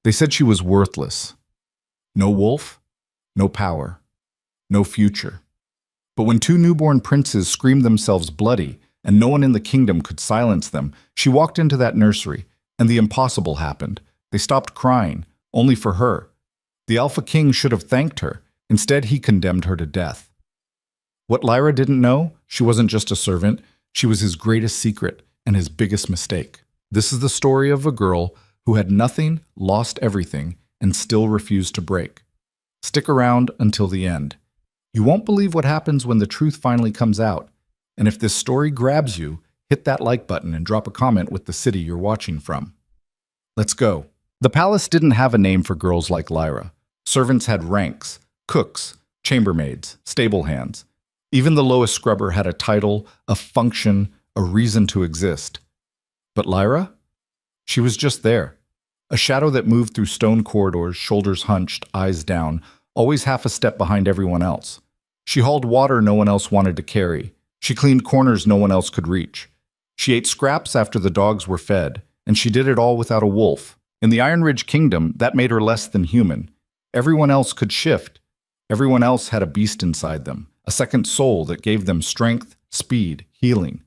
They said she was worthless. No wolf, no power, no future. But when two newborn princes screamed themselves bloody and no one in the kingdom could silence them, she walked into that nursery, and the impossible happened. They stopped crying, only for her. The Alpha King should have thanked her. Instead, he condemned her to death. What Lyra didn't know, she wasn't just a servant, she was his greatest secret and his biggest mistake. This is the story of a girl who had nothing, lost everything, and still refused to break. Stick around until the end. You won't believe what happens when the truth finally comes out. And if this story grabs you, hit that like button and drop a comment with the city you're watching from. Let's go. The palace didn't have a name for girls like Lyra. Servants had ranks: cooks, chambermaids, stable hands. Even the lowest scrubber had a title, a function, a reason to exist. But Lyra? She was just there. A shadow that moved through stone corridors, shoulders hunched, eyes down, always half a step behind everyone else. She hauled water no one else wanted to carry. She cleaned corners no one else could reach. She ate scraps after the dogs were fed, and she did it all without a wolf. In the Iron Ridge Kingdom, that made her less than human. Everyone else could shift. Everyone else had a beast inside them, a second soul that gave them strength, speed, healing.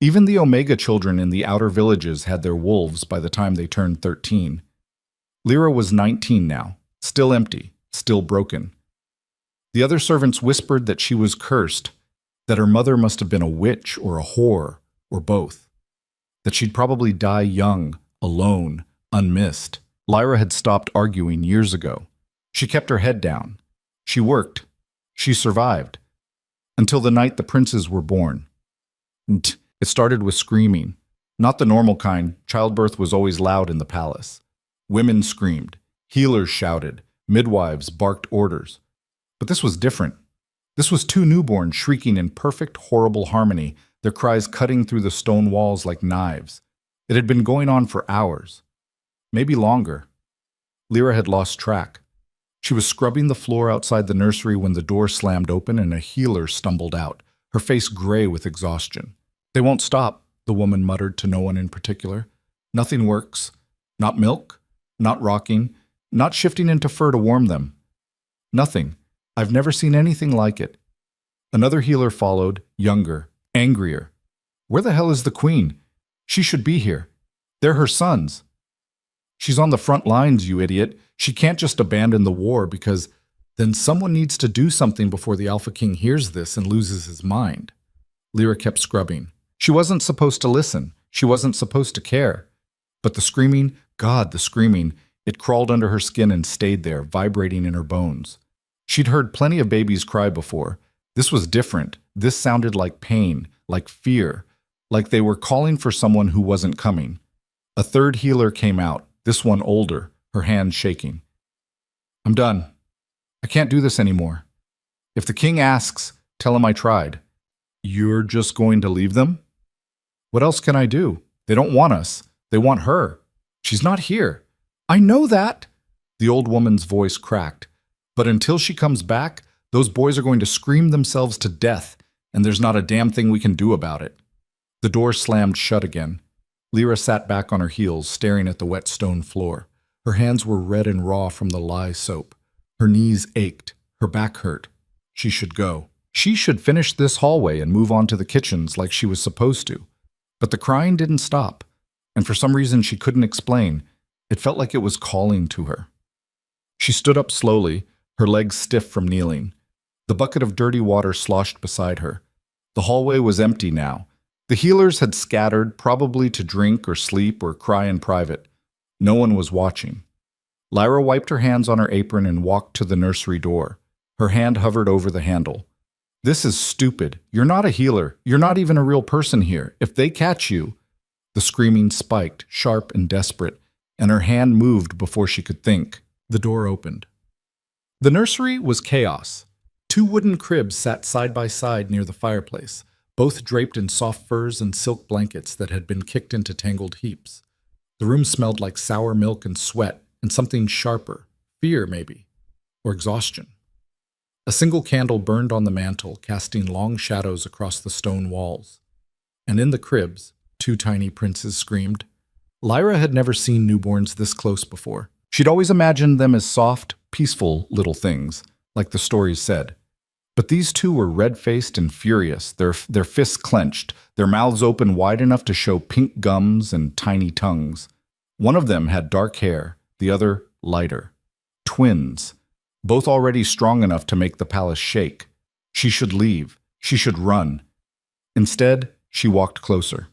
Even the Omega children in the outer villages had their wolves by the time they turned 13. Lyra was 19 now, still empty, still broken. The other servants whispered that she was cursed, that her mother must have been a witch or a whore, or both. That she'd probably die young, alone, unmissed. Lyra had stopped arguing years ago. She kept her head down. She worked. She survived. Until the night the princes were born. And it started with screaming. Not the normal kind. Childbirth was always loud in the palace. Women screamed. Healers shouted. Midwives barked orders. But this was different. This was two newborns shrieking in perfect, horrible harmony, their cries cutting through the stone walls like knives. It had been going on for hours. Maybe longer. Lyra had lost track. She was scrubbing the floor outside the nursery when the door slammed open and a healer stumbled out, her face gray with exhaustion. "They won't stop," the woman muttered to no one in particular. "Nothing works. Not milk, not rocking, not shifting into fur to warm them. Nothing. I've never seen anything like it." Another healer followed, younger, angrier. "Where the hell is the queen? She should be here. They're her sons." "She's on the front lines, you idiot. She can't just abandon the war because then someone needs to do something before the Alpha King hears this and loses his mind." Lyra kept scrubbing. She wasn't supposed to listen. She wasn't supposed to care. But the screaming, God, the screaming, it crawled under her skin and stayed there, vibrating in her bones. She'd heard plenty of babies cry before. This was different. This sounded like pain, like fear, like they were calling for someone who wasn't coming. A third healer came out, this one older, her hand shaking. "I'm done. I can't do this anymore. If the king asks, tell him I tried." "You're just going to leave them?" "What else can I do? They don't want us. They want her. She's not here." "I know that." The old woman's voice cracked. "But until she comes back, those boys are going to scream themselves to death, and there's not a damn thing we can do about it." The door slammed shut again. Lyra sat back on her heels, staring at the wet stone floor. Her hands were red and raw from the lye soap. Her knees ached. Her back hurt. She should go. She should finish this hallway and move on to the kitchens like she was supposed to. But the crying didn't stop, and for some reason she couldn't explain. It felt like it was calling to her. She stood up slowly, her legs stiff from kneeling. The bucket of dirty water sloshed beside her. The hallway was empty now. The healers had scattered, probably to drink or sleep or cry in private. No one was watching. Lyra wiped her hands on her apron and walked to the nursery door. Her hand hovered over the handle. "This is stupid. You're not a healer. You're not even a real person here. If they catch you..." The screaming spiked, sharp and desperate, and her hand moved before she could think. The door opened. The nursery was chaos. Two wooden cribs sat side by side near the fireplace, both draped in soft furs and silk blankets that had been kicked into tangled heaps. The room smelled like sour milk and sweat and something sharper, fear maybe, or exhaustion. A single candle burned on the mantel, casting long shadows across the stone walls. And in the cribs, two tiny princes screamed. Lyra had never seen newborns this close before. She'd always imagined them as soft, peaceful little things, like the stories said. But these two were red-faced and furious, their fists clenched, their mouths open wide enough to show pink gums and tiny tongues. One of them had dark hair, the other lighter. Twins, both already strong enough to make the palace shake. She should leave. She should run. Instead, she walked closer.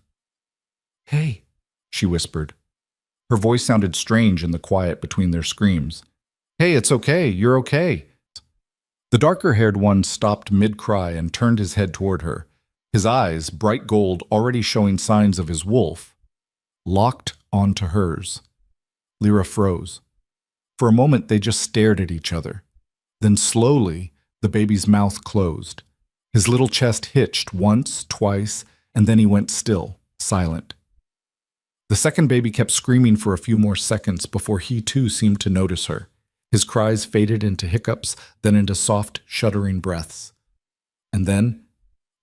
"Hey," she whispered. Her voice sounded strange in the quiet between their screams. "Hey, it's okay. You're okay." The darker-haired one stopped mid-cry and turned his head toward her, his eyes, bright gold, already showing signs of his wolf, locked onto hers. Lyra froze. For a moment, they just stared at each other. Then slowly, the baby's mouth closed. His little chest hitched once, twice, and then he went still, silent. The second baby kept screaming for a few more seconds before he too seemed to notice her. His cries faded into hiccups, then into soft, shuddering breaths. And then,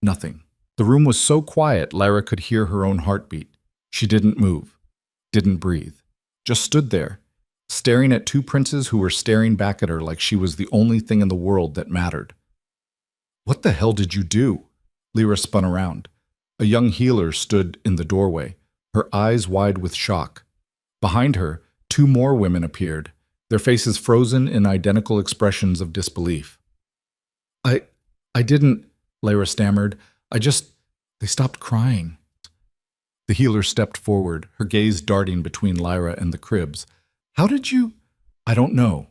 nothing. The room was so quiet, Lyra could hear her own heartbeat. She didn't move, didn't breathe, just stood there, staring at two princes who were staring back at her like she was the only thing in the world that mattered. "What the hell did you do?" Lyra spun around. A young healer stood in the doorway, her eyes wide with shock. Behind her, two more women appeared, their faces frozen in identical expressions of disbelief. I didn't," Lyra stammered. They stopped crying." The healer stepped forward, her gaze darting between Lyra and the cribs. "How did you—" "I don't know.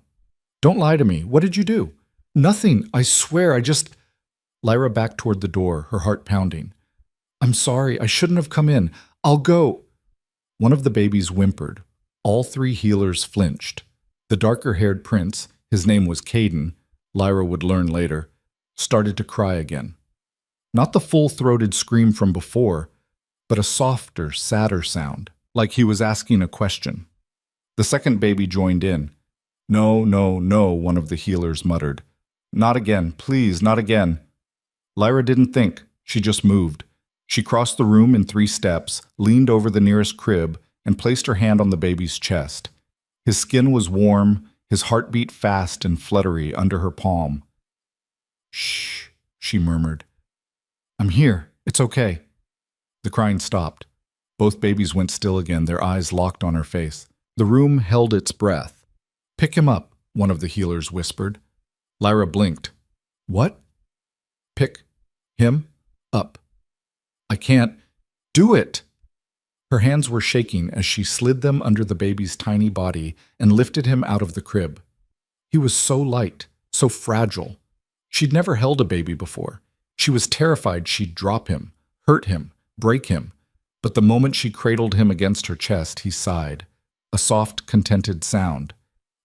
Don't lie to me. What did you do?" "Nothing. I swear, Lyra backed toward the door, her heart pounding. "I'm sorry. I shouldn't have come in. I'll go." One of the babies whimpered. All three healers flinched. The darker-haired prince, his name was Caden, Lyra would learn later, started to cry again. Not the full-throated scream from before, but a softer, sadder sound, like he was asking a question. The second baby joined in. "No, no, no," one of the healers muttered. "Not again, please, not again." Lyra didn't think, she just moved. She crossed the room in 3 steps, leaned over the nearest crib, and placed her hand on the baby's chest. His skin was warm, his heart beat fast and fluttery under her palm. "Shh," she murmured. "I'm here. It's okay." The crying stopped. Both babies went still again, their eyes locked on her face. The room held its breath. "Pick him up," one of the healers whispered. Lyra blinked. "What?" "Pick him up." "I can't do it." Her hands were shaking as she slid them under the baby's tiny body and lifted him out of the crib. He was so light, so fragile. She'd never held a baby before. She was terrified she'd drop him, hurt him, break him. But the moment she cradled him against her chest, he sighed, a soft, contented sound.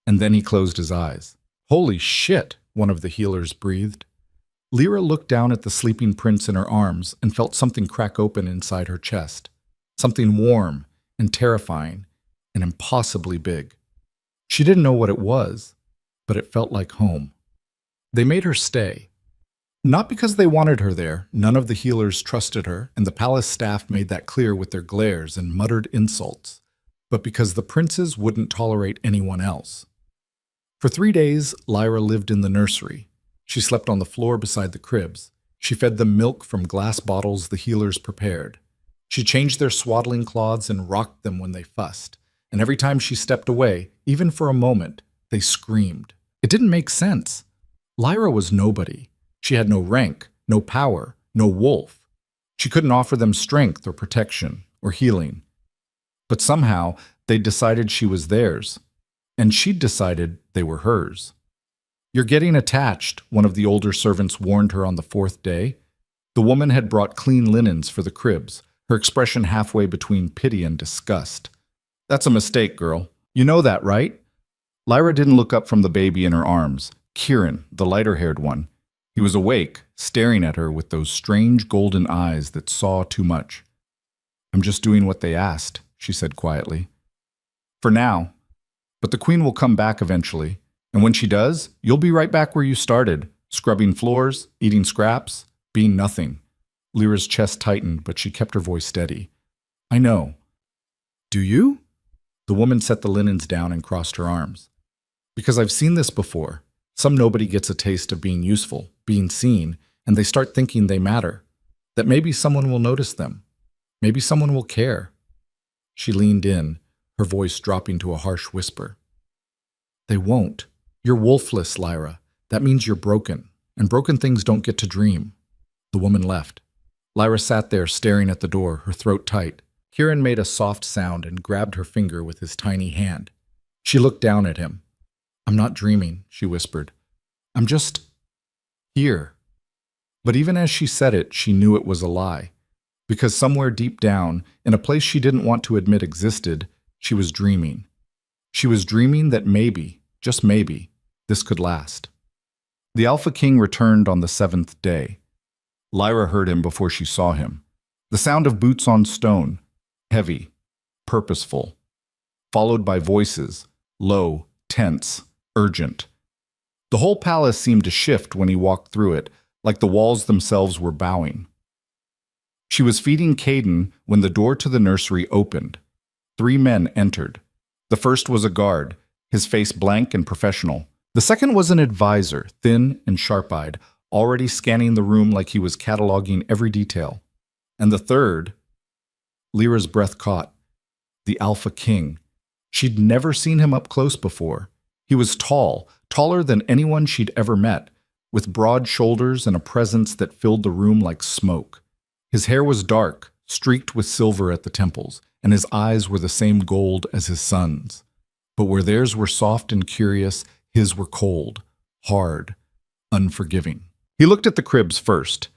And then he closed his eyes. "Holy shit," one of the healers breathed. Lyra looked down at the sleeping prince in her arms and felt something crack open inside her chest. Something warm and terrifying and impossibly big. She didn't know what it was, but it felt like home. They made her stay. Not because they wanted her there, none of the healers trusted her, and the palace staff made that clear with their glares and muttered insults, but because the princes wouldn't tolerate anyone else. For 3 days, Lyra lived in the nursery. She slept on the floor beside the cribs. She fed them milk from glass bottles the healers prepared. She changed their swaddling cloths and rocked them when they fussed. And every time she stepped away, even for a moment, they screamed. It didn't make sense. Lyra was nobody. She had no rank, no power, no wolf. She couldn't offer them strength or protection or healing. But somehow, they'd decided she was theirs. And she'd decided they were hers. "You're getting attached," one of the older servants warned her on the 4th day. The woman had brought clean linens for the cribs, her expression halfway between pity and disgust. "That's a mistake, girl. You know that, right?" Lyra didn't look up from the baby in her arms. Kieran, the lighter-haired one. He was awake, staring at her with those strange golden eyes that saw too much. "I'm just doing what they asked," she said quietly. "For now. But the queen will come back eventually. And when she does, you'll be right back where you started, scrubbing floors, eating scraps, being nothing." Lyra's chest tightened, but she kept her voice steady. "I know." "Do you?" The woman set the linens down and crossed her arms. Because I've seen this before. Some nobody gets a taste of being useful, being seen, and they start thinking they matter, that maybe someone will notice them. Maybe someone will care. She leaned in, her voice dropping to a harsh whisper. They won't. You're wolfless, Lyra. That means you're broken, and broken things don't get to dream. The woman left. Lyra sat there staring at the door, her throat tight. Kieran made a soft sound and grabbed her finger with his tiny hand. She looked down at him. I'm not dreaming, she whispered. I'm just here. But even as she said it, she knew it was a lie. Because somewhere deep down, in a place she didn't want to admit existed, she was dreaming. She was dreaming that maybe, just maybe, this could last. The Alpha King returned on the 7th day. Lyra heard him before she saw him. The sound of boots on stone, heavy, purposeful, followed by voices, low, tense, urgent. The whole palace seemed to shift when he walked through it, like the walls themselves were bowing. She was feeding Caden when the door to the nursery opened. 3 men entered. The first was a guard, his face blank and professional. The second was an advisor, thin and sharp-eyed, already scanning the room like he was cataloging every detail. And the third, Lyra's breath caught, the Alpha King. She'd never seen him up close before. He was tall, taller than anyone she'd ever met, with broad shoulders and a presence that filled the room like smoke. His hair was dark, streaked with silver at the temples, and his eyes were the same gold as his son's. But where theirs were soft and curious, his were cold, hard, unforgiving. He looked at the cribs first,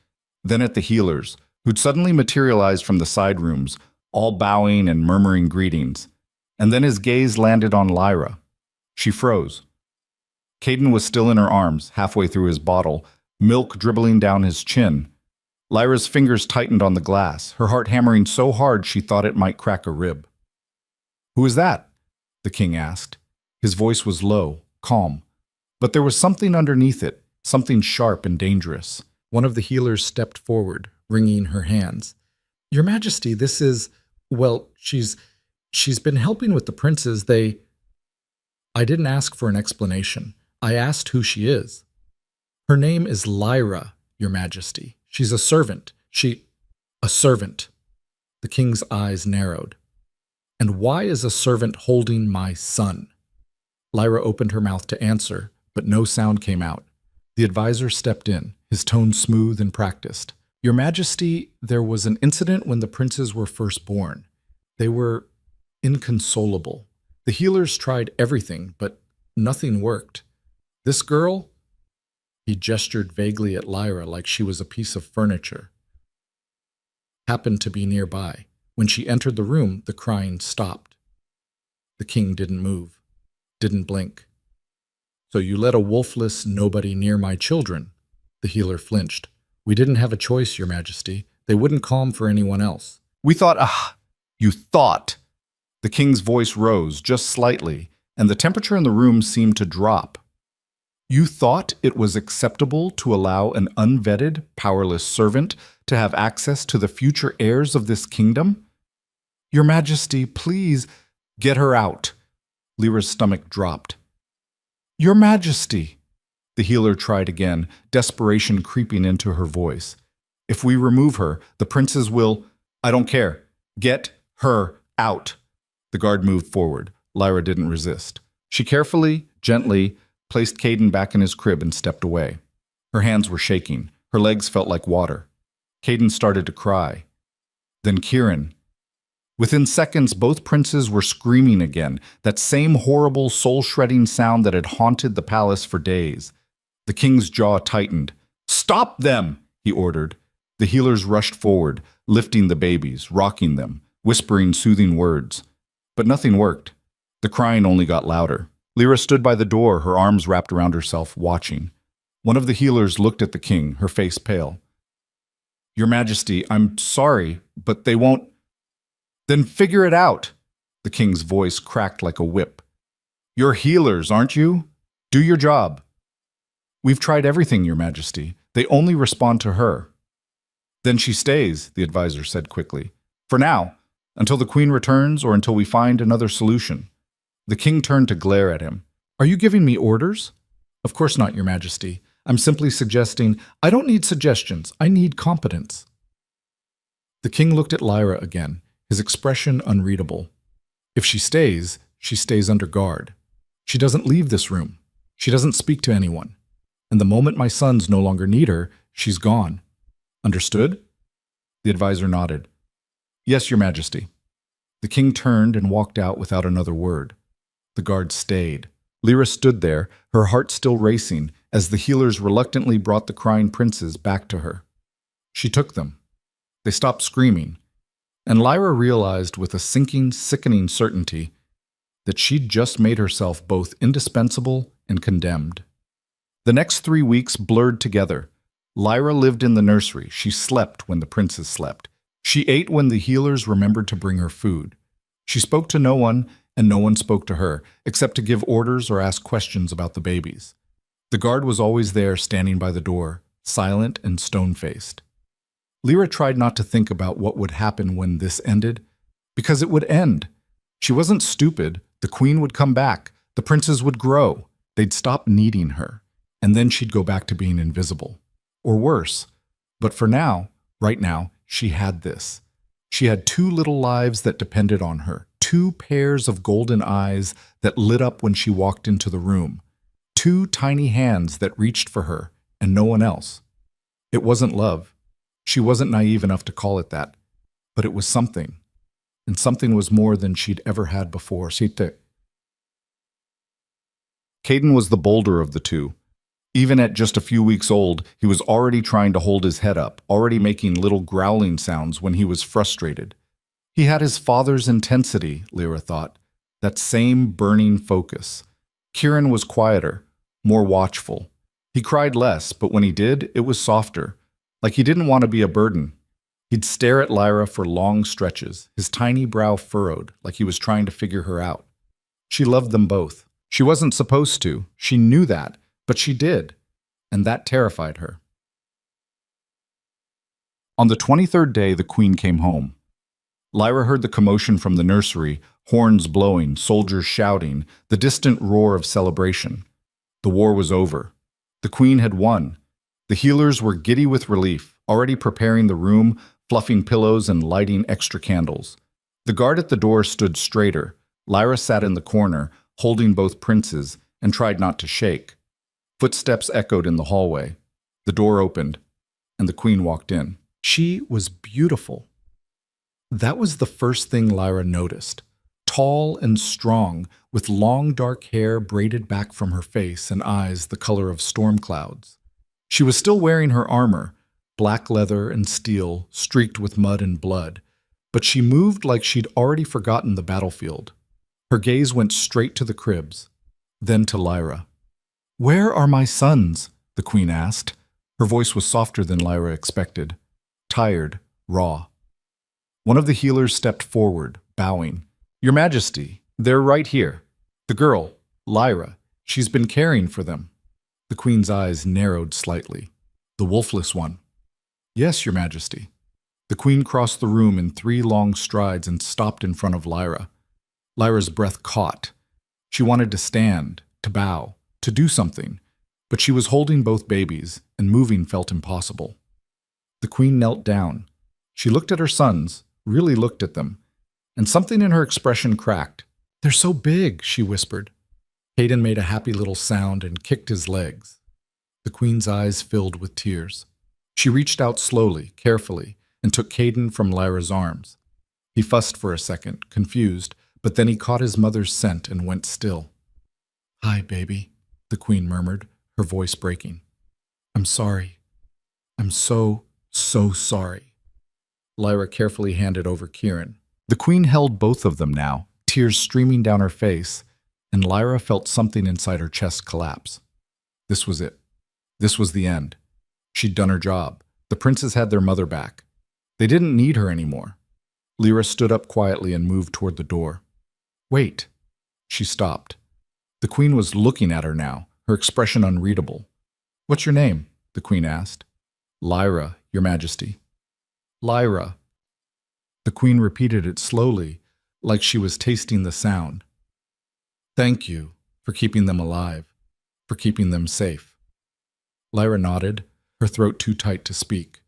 then at the healers, who'd suddenly materialized from the side rooms, all bowing and murmuring greetings. And then his gaze landed on Lyra. She froze. Caden was still in her arms, halfway through his bottle, milk dribbling down his chin. Lyra's fingers tightened on the glass, her heart hammering so hard she thought it might crack a rib. "Who is that?" the king asked. His voice was low, calm, but there was something underneath it, something sharp and dangerous. One of the healers stepped forward, wringing her hands. "Your Majesty, this is, well, she's been helping with the princes. I didn't ask for an explanation. I asked who she is." "Her name is Lyra, Your Majesty. She's a servant. A servant." The king's eyes narrowed. "And why is a servant holding my son?" Lyra opened her mouth to answer, but no sound came out. The advisor stepped in, his tone smooth and practiced. "Your Majesty, there was an incident when the princes were first born. They were inconsolable. The healers tried everything, but nothing worked. This girl," he gestured vaguely at Lyra like she was a piece of furniture, "happened to be nearby. When she entered the room, the crying stopped." The king didn't move, didn't blink. "So you let a wolfless nobody near my children?" The healer flinched. "We didn't have a choice, Your Majesty. They wouldn't calm for anyone else." "We thought, you thought." The king's voice rose just slightly, and the temperature in the room seemed to drop. "You thought it was acceptable to allow an unvetted, powerless servant to have access to the future heirs of this kingdom? Your Majesty, please get her out." Lyra's stomach dropped. "Your Majesty," the healer tried again, desperation creeping into her voice. "If we remove her, the princes will—" "I don't care. Get her out." The guard moved forward. Lyra didn't resist. She carefully, gently, placed Caden back in his crib and stepped away. Her hands were shaking. Her legs felt like water. Caden started to cry. Then Kieran. Within seconds, both princes were screaming again, that same horrible, soul-shredding sound that had haunted the palace for days. The king's jaw tightened. "Stop them!" he ordered. The healers rushed forward, lifting the babies, rocking them, whispering soothing words. But nothing worked. The crying only got louder. Lyra stood by the door, her arms wrapped around herself, watching. One of the healers looked at the king, her face pale. "Your Majesty, I'm sorry, but they won't—" "Then figure it out." The king's voice cracked like a whip. "You're healers, aren't you? Do your job." "We've tried everything, Your Majesty. They only respond to her." "Then she stays," the advisor said quickly. "For now. Until the queen returns or until we find another solution. The king turned to glare at him. Are you giving me orders? Of course not, Your Majesty. I'm simply suggesting, I don't need suggestions, I need competence. The king looked at Lyra again, his expression unreadable. If she stays under guard. She doesn't leave this room. She doesn't speak to anyone. And the moment my sons no longer need her, she's gone. Understood? The advisor nodded. Yes, Your Majesty. The king turned and walked out without another word. The guard stayed. Lyra stood there, her heart still racing, as the healers reluctantly brought the crying princes back to her. She took them. They stopped screaming, and Lyra realized with a sinking, sickening certainty that she'd just made herself both indispensable and condemned. The next 3 weeks blurred together. Lyra lived in the nursery. She slept when the princes slept. She ate when the healers remembered to bring her food. She spoke to no one, and no one spoke to her, except to give orders or ask questions about the babies. The guard was always there, standing by the door, silent and stone-faced. Lyra tried not to think about what would happen when this ended, because it would end. She wasn't stupid. The queen would come back. The princes would grow. They'd stop needing her, and then she'd go back to being invisible. Or worse. But for now, right now, she had this. She had 2 little lives that depended on her, 2 pairs of golden eyes that lit up when she walked into the room, 2 tiny hands that reached for her, and no one else. It wasn't love. She wasn't naive enough to call it that, but it was something, and something was more than she'd ever had before. Caden was the bolder of the 2. Even at just a few weeks old, he was already trying to hold his head up, already making little growling sounds when he was frustrated. He had his father's intensity, Lyra thought, that same burning focus. Kieran was quieter, more watchful. He cried less, but when he did, it was softer, like he didn't want to be a burden. He'd stare at Lyra for long stretches, his tiny brow furrowed, like he was trying to figure her out. She loved them both. She wasn't supposed to. She knew that, but she did, and that terrified her. On the 23rd day, the queen came home. Lyra heard the commotion from the nursery, horns blowing, soldiers shouting, the distant roar of celebration. The war was over. The queen had won. The healers were giddy with relief, already preparing the room, fluffing pillows and lighting extra candles. The guard at the door stood straighter. Lyra sat in the corner, holding both princes, and tried not to shake. Footsteps echoed in the hallway. The door opened, and the queen walked in. She was beautiful. That was the first thing Lyra noticed. Tall and strong, with long dark hair braided back from her face and eyes the color of storm clouds. She was still wearing her armor, black leather and steel, streaked with mud and blood, but she moved like she'd already forgotten the battlefield. Her gaze went straight to the cribs, then to Lyra. "Where are my sons?" the queen asked. Her voice was softer than Lyra expected, tired, raw. One of the healers stepped forward, bowing. "Your Majesty, they're right here. The girl, Lyra, she's been caring for them." The queen's eyes narrowed slightly. "The wolfless one." "Yes, Your Majesty." The queen crossed the room in 3 long strides and stopped in front of Lyra. Lyra's breath caught. She wanted to stand, to bow, to do something, but she was holding both babies, and moving felt impossible. The queen knelt down. She looked at her sons, really looked at them, and something in her expression cracked. "They're so big," she whispered. Caden made a happy little sound and kicked his legs. The queen's eyes filled with tears. She reached out slowly, carefully, and took Caden from Lyra's arms. He fussed for a second, confused, but then he caught his mother's scent and went still. "Hi, baby," the queen murmured, her voice breaking. "I'm sorry. I'm so sorry." Lyra carefully handed over Kieran. The queen held both of them now, tears streaming down her face, and Lyra felt something inside her chest collapse. This was it. This was the end. She'd done her job. The princes had their mother back. They didn't need her anymore. Lyra stood up quietly and moved toward the door. "Wait." She stopped. The queen was looking at her now, her expression unreadable. "What's your name?" the queen asked. "Lyra, Your Majesty." "Lyra." The queen repeated it slowly, like she was tasting the sound. Thank you for keeping them alive, for keeping them safe. Lyra nodded, her throat too tight to speak.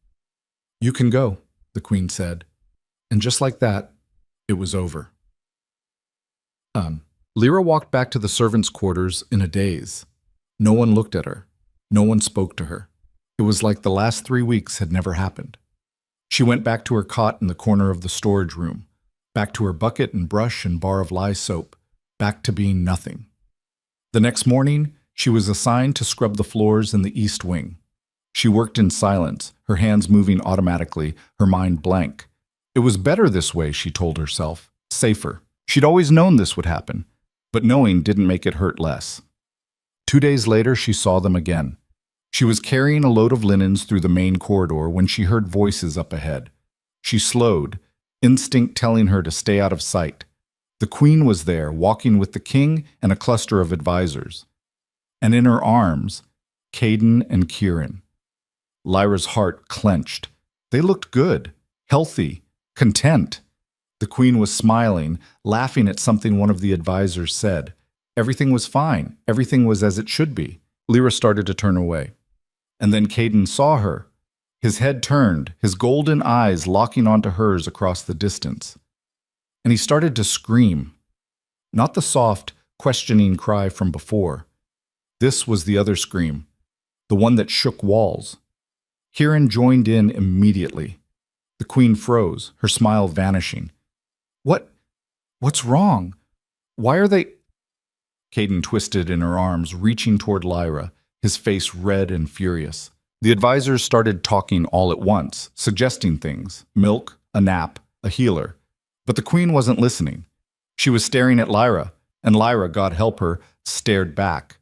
You can go, the queen said. And just like that, it was over. Lyra walked back to the servants' quarters in a daze. No one looked at her. No one spoke to her. It was like the last 3 weeks had never happened. She went back to her cot in the corner of the storage room, back to her bucket and brush and bar of lye soap, back to being nothing. The next morning, she was assigned to scrub the floors in the east wing. She worked in silence, her hands moving automatically, her mind blank. It was better this way, she told herself, safer. She'd always known this would happen, but knowing didn't make it hurt less. 2 days later, she saw them again. She was carrying a load of linens through the main corridor when she heard voices up ahead. She slowed, instinct telling her to stay out of sight. The queen was there, walking with the king and a cluster of advisors. And in her arms, Caden and Kieran. Lyra's heart clenched. They looked good, healthy, content. The queen was smiling, laughing at something one of the advisors said. Everything was fine. Everything was as it should be. Lyra started to turn away. And then Caden saw her. His head turned, his golden eyes locking onto hers across the distance. And he started to scream. Not the soft, questioning cry from before. This was the other scream, the one that shook walls. Kieran joined in immediately. The queen froze, her smile vanishing. What's wrong? Why are they... Caden twisted in her arms, reaching toward Lyra, his face red and furious. The advisors started talking all at once, suggesting things, milk, a nap, a healer. But the queen wasn't listening. She was staring at Lyra, and Lyra, God help her, stared back.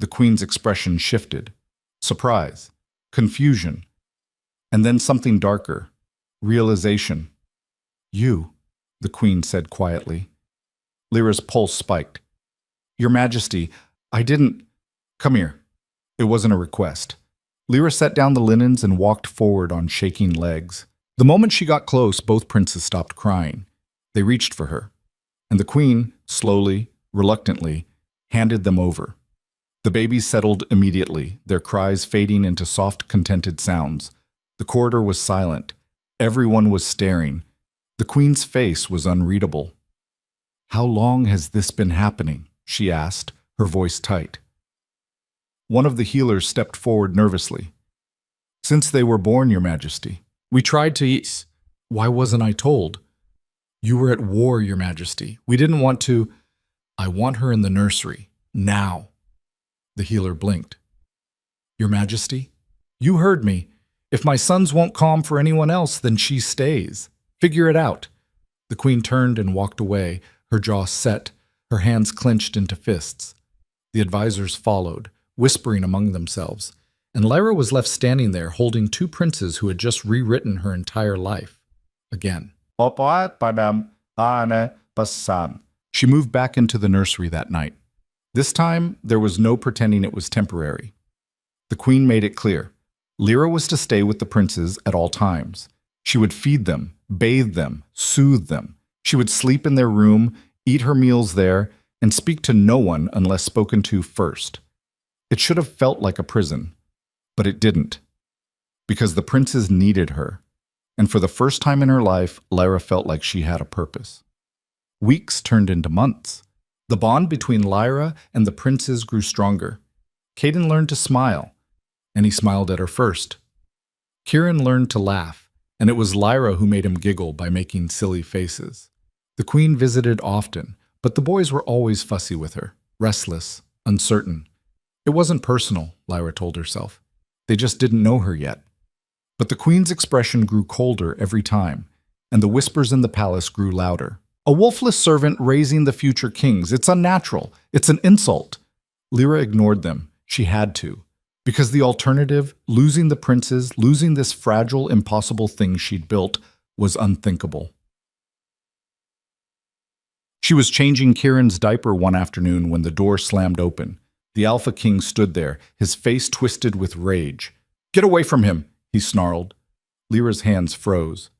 The queen's expression shifted. Surprise, confusion, and then something darker, realization. You, the queen said quietly. Lyra's pulse spiked. Your Majesty, I didn't... Come here. It wasn't a request. Lyra set down the linens and walked forward on shaking legs. The moment she got close, both princes stopped crying. They reached for her, and the queen, slowly, reluctantly, handed them over. The babies settled immediately, their cries fading into soft, contented sounds. The corridor was silent. Everyone was staring. The queen's face was unreadable. How long has this been happening? She asked, her voice tight. One of the healers stepped forward nervously. Since they were born, Your Majesty. We tried to eat. Why wasn't I told? You were at war, Your Majesty. We didn't want to... I want her in the nursery. Now. The healer blinked. Your Majesty? You heard me. If my sons won't calm for anyone else, then she stays. Figure it out. The queen turned and walked away, her jaw set, her hands clenched into fists. The advisors followed, whispering among themselves, and Lyra was left standing there holding two princes who had just rewritten her entire life. Again. She moved back into the nursery that night. This time, there was no pretending it was temporary. The queen made it clear. Lyra was to stay with the princes at all times. She would feed them, bathe them, soothe them. She would sleep in their room, eat her meals there, and speak to no one unless spoken to first. It should have felt like a prison, but it didn't, because the princes needed her, and for the first time in her life, Lyra felt like she had a purpose. Weeks turned into months. The bond between Lyra and the princes grew stronger. Caden learned to smile, and he smiled at her first. Kieran learned to laugh, and it was Lyra who made him giggle by making silly faces. The queen visited often, but the boys were always fussy with her, restless, uncertain. It wasn't personal, Lyra told herself. They just didn't know her yet. But the queen's expression grew colder every time, and the whispers in the palace grew louder. A wolfless servant raising the future kings. It's unnatural. It's an insult. Lyra ignored them. She had to. Because the alternative, losing the princes, losing this fragile, impossible thing she'd built, was unthinkable. She was changing Kieran's diaper one afternoon when the door slammed open. The Alpha King stood there, his face twisted with rage. "Get away from him," he snarled. Lyra's hands froze.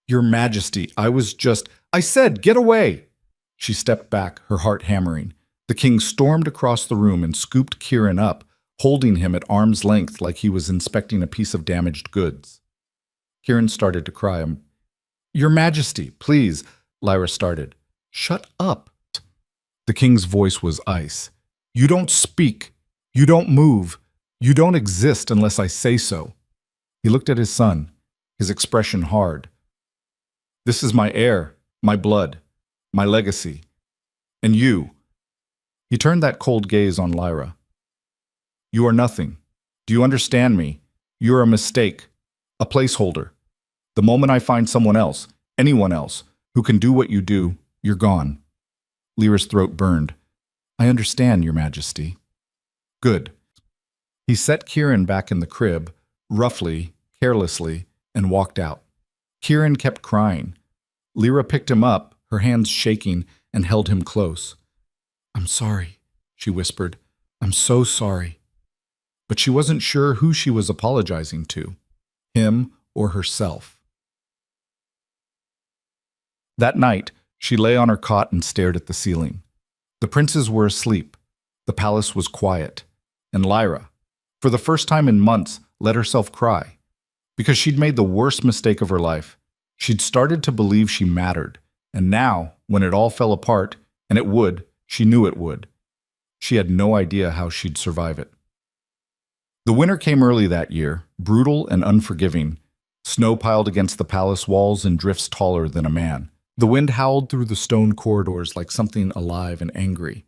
Your Majesty, I said, get away! She stepped back, her heart hammering. The king stormed across the room and scooped Kieran up, holding him at arm's length like he was inspecting a piece of damaged goods. Kieran started to cry. Your Majesty, please, Lyra started. Shut up. The king's voice was ice. You don't speak. You don't move. You don't exist unless I say so. He looked at his son, his expression hard. This is my heir, my blood, my legacy. And you. He turned that cold gaze on Lyra. You are nothing. Do you understand me? You are a mistake, a placeholder. The moment I find someone else, anyone else, who can do what you do, you're gone. Lyra's throat burned. I understand, Your Majesty. Good. He set Kieran back in the crib, roughly, carelessly, and walked out. Kieran kept crying. Lyra picked him up, her hands shaking, and held him close. I'm sorry, she whispered. I'm so sorry. But she wasn't sure who she was apologizing to, him or herself. That night, she lay on her cot and stared at the ceiling. The princes were asleep. The palace was quiet. And Lyra, for the first time in months, let herself cry. Because she'd made the worst mistake of her life. She'd started to believe she mattered. And now, when it all fell apart, and it would, she knew it would. She had no idea how she'd survive it. The winter came early that year, brutal and unforgiving. Snow piled against the palace walls in drifts taller than a man. The wind howled through the stone corridors like something alive and angry.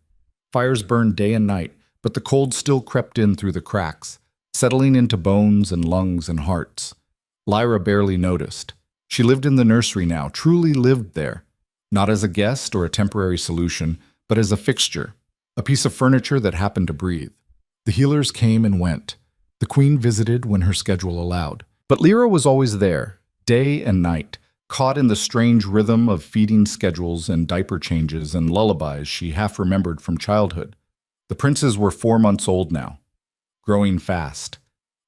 Fires burned day and night, but the cold still crept in through the cracks, settling into bones and lungs and hearts. Lyra barely noticed. She lived in the nursery now, truly lived there. Not as a guest or a temporary solution, but as a fixture, a piece of furniture that happened to breathe. The healers came and went. The queen visited when her schedule allowed. But Lyra was always there, day and night, caught in the strange rhythm of feeding schedules and diaper changes and lullabies she half remembered from childhood. The princes were 4 months old now, growing fast.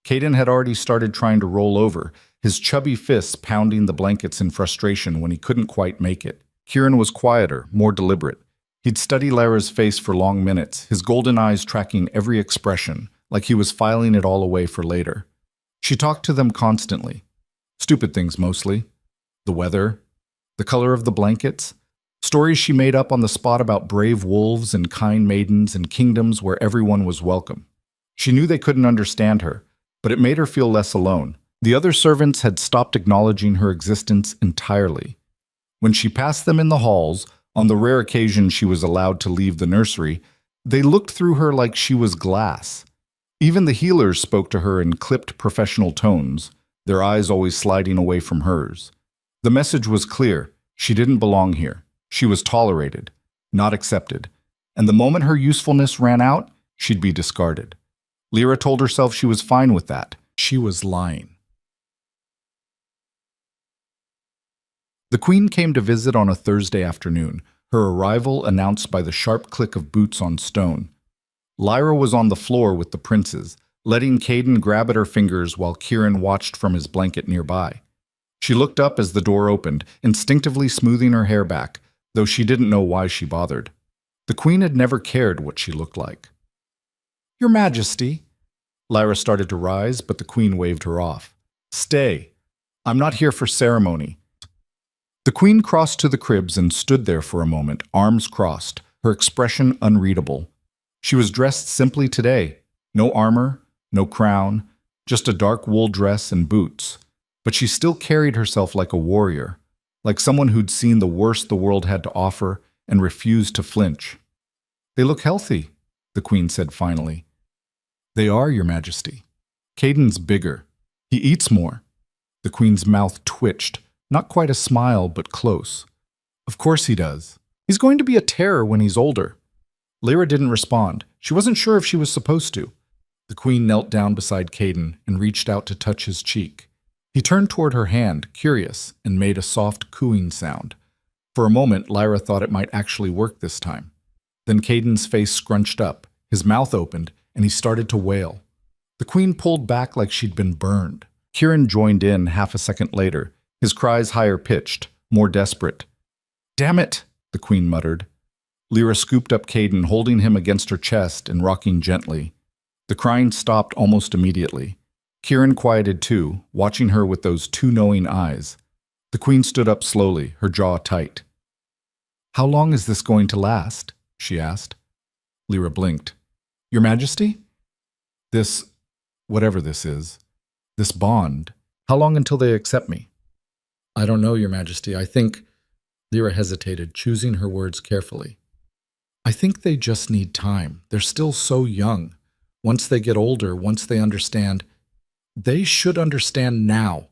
Caden had already started trying to roll over, his chubby fists pounding the blankets in frustration when he couldn't quite make it. Kieran was quieter, more deliberate. He'd study Lyra's face for long minutes, his golden eyes tracking every expression, like he was filing it all away for later. She talked to them constantly. Stupid things mostly. The weather, the color of the blankets, stories she made up on the spot about brave wolves and kind maidens and kingdoms where everyone was welcome. She knew they couldn't understand her, but it made her feel less alone. The other servants had stopped acknowledging her existence entirely. When she passed them in the halls, on the rare occasion she was allowed to leave the nursery, they looked through her like she was glass. Even the healers spoke to her in clipped professional tones, their eyes always sliding away from hers. The message was clear. She didn't belong here. She was tolerated, not accepted. And the moment her usefulness ran out, she'd be discarded. Lyra told herself she was fine with that. She was lying. The queen came to visit on a Thursday afternoon, her arrival announced by the sharp click of boots on stone. Lyra was on the floor with the princes, letting Caden grab at her fingers while Kieran watched from his blanket nearby. She looked up as the door opened, instinctively smoothing her hair back, though she didn't know why she bothered. The queen had never cared what she looked like. Your Majesty. Lyra started to rise, but the queen waved her off. Stay. I'm not here for ceremony. The queen crossed to the cribs and stood there for a moment, arms crossed, her expression unreadable. She was dressed simply today. No armor, no crown, just a dark wool dress and boots. But she still carried herself like a warrior, like someone who'd seen the worst the world had to offer and refused to flinch. They look healthy, the queen said finally. They are, Your Majesty. Caden's bigger. He eats more. The queen's mouth twitched, not quite a smile, but close. Of course he does. He's going to be a terror when he's older. Lyra didn't respond. She wasn't sure if she was supposed to. The queen knelt down beside Caden and reached out to touch his cheek. He turned toward her hand, curious, and made a soft cooing sound. For a moment, Lyra thought it might actually work this time. Then Caden's face scrunched up, his mouth opened, and he started to wail. The queen pulled back like she'd been burned. Kieran joined in half a second later, his cries higher-pitched, more desperate. "Damn it!" the queen muttered. Lyra scooped up Caden, holding him against her chest and rocking gently. The crying stopped almost immediately. Kieran quieted too, watching her with those two knowing eyes. The queen stood up slowly, her jaw tight. "How long is this going to last?" she asked. Lyra blinked. "Your Majesty? This, whatever this is, this bond, how long until they accept me?" "I don't know, Your Majesty. I think—" Lyra hesitated, choosing her words carefully. "I think they just need time. They're still so young. Once they get older, once they understand—" "They should understand now."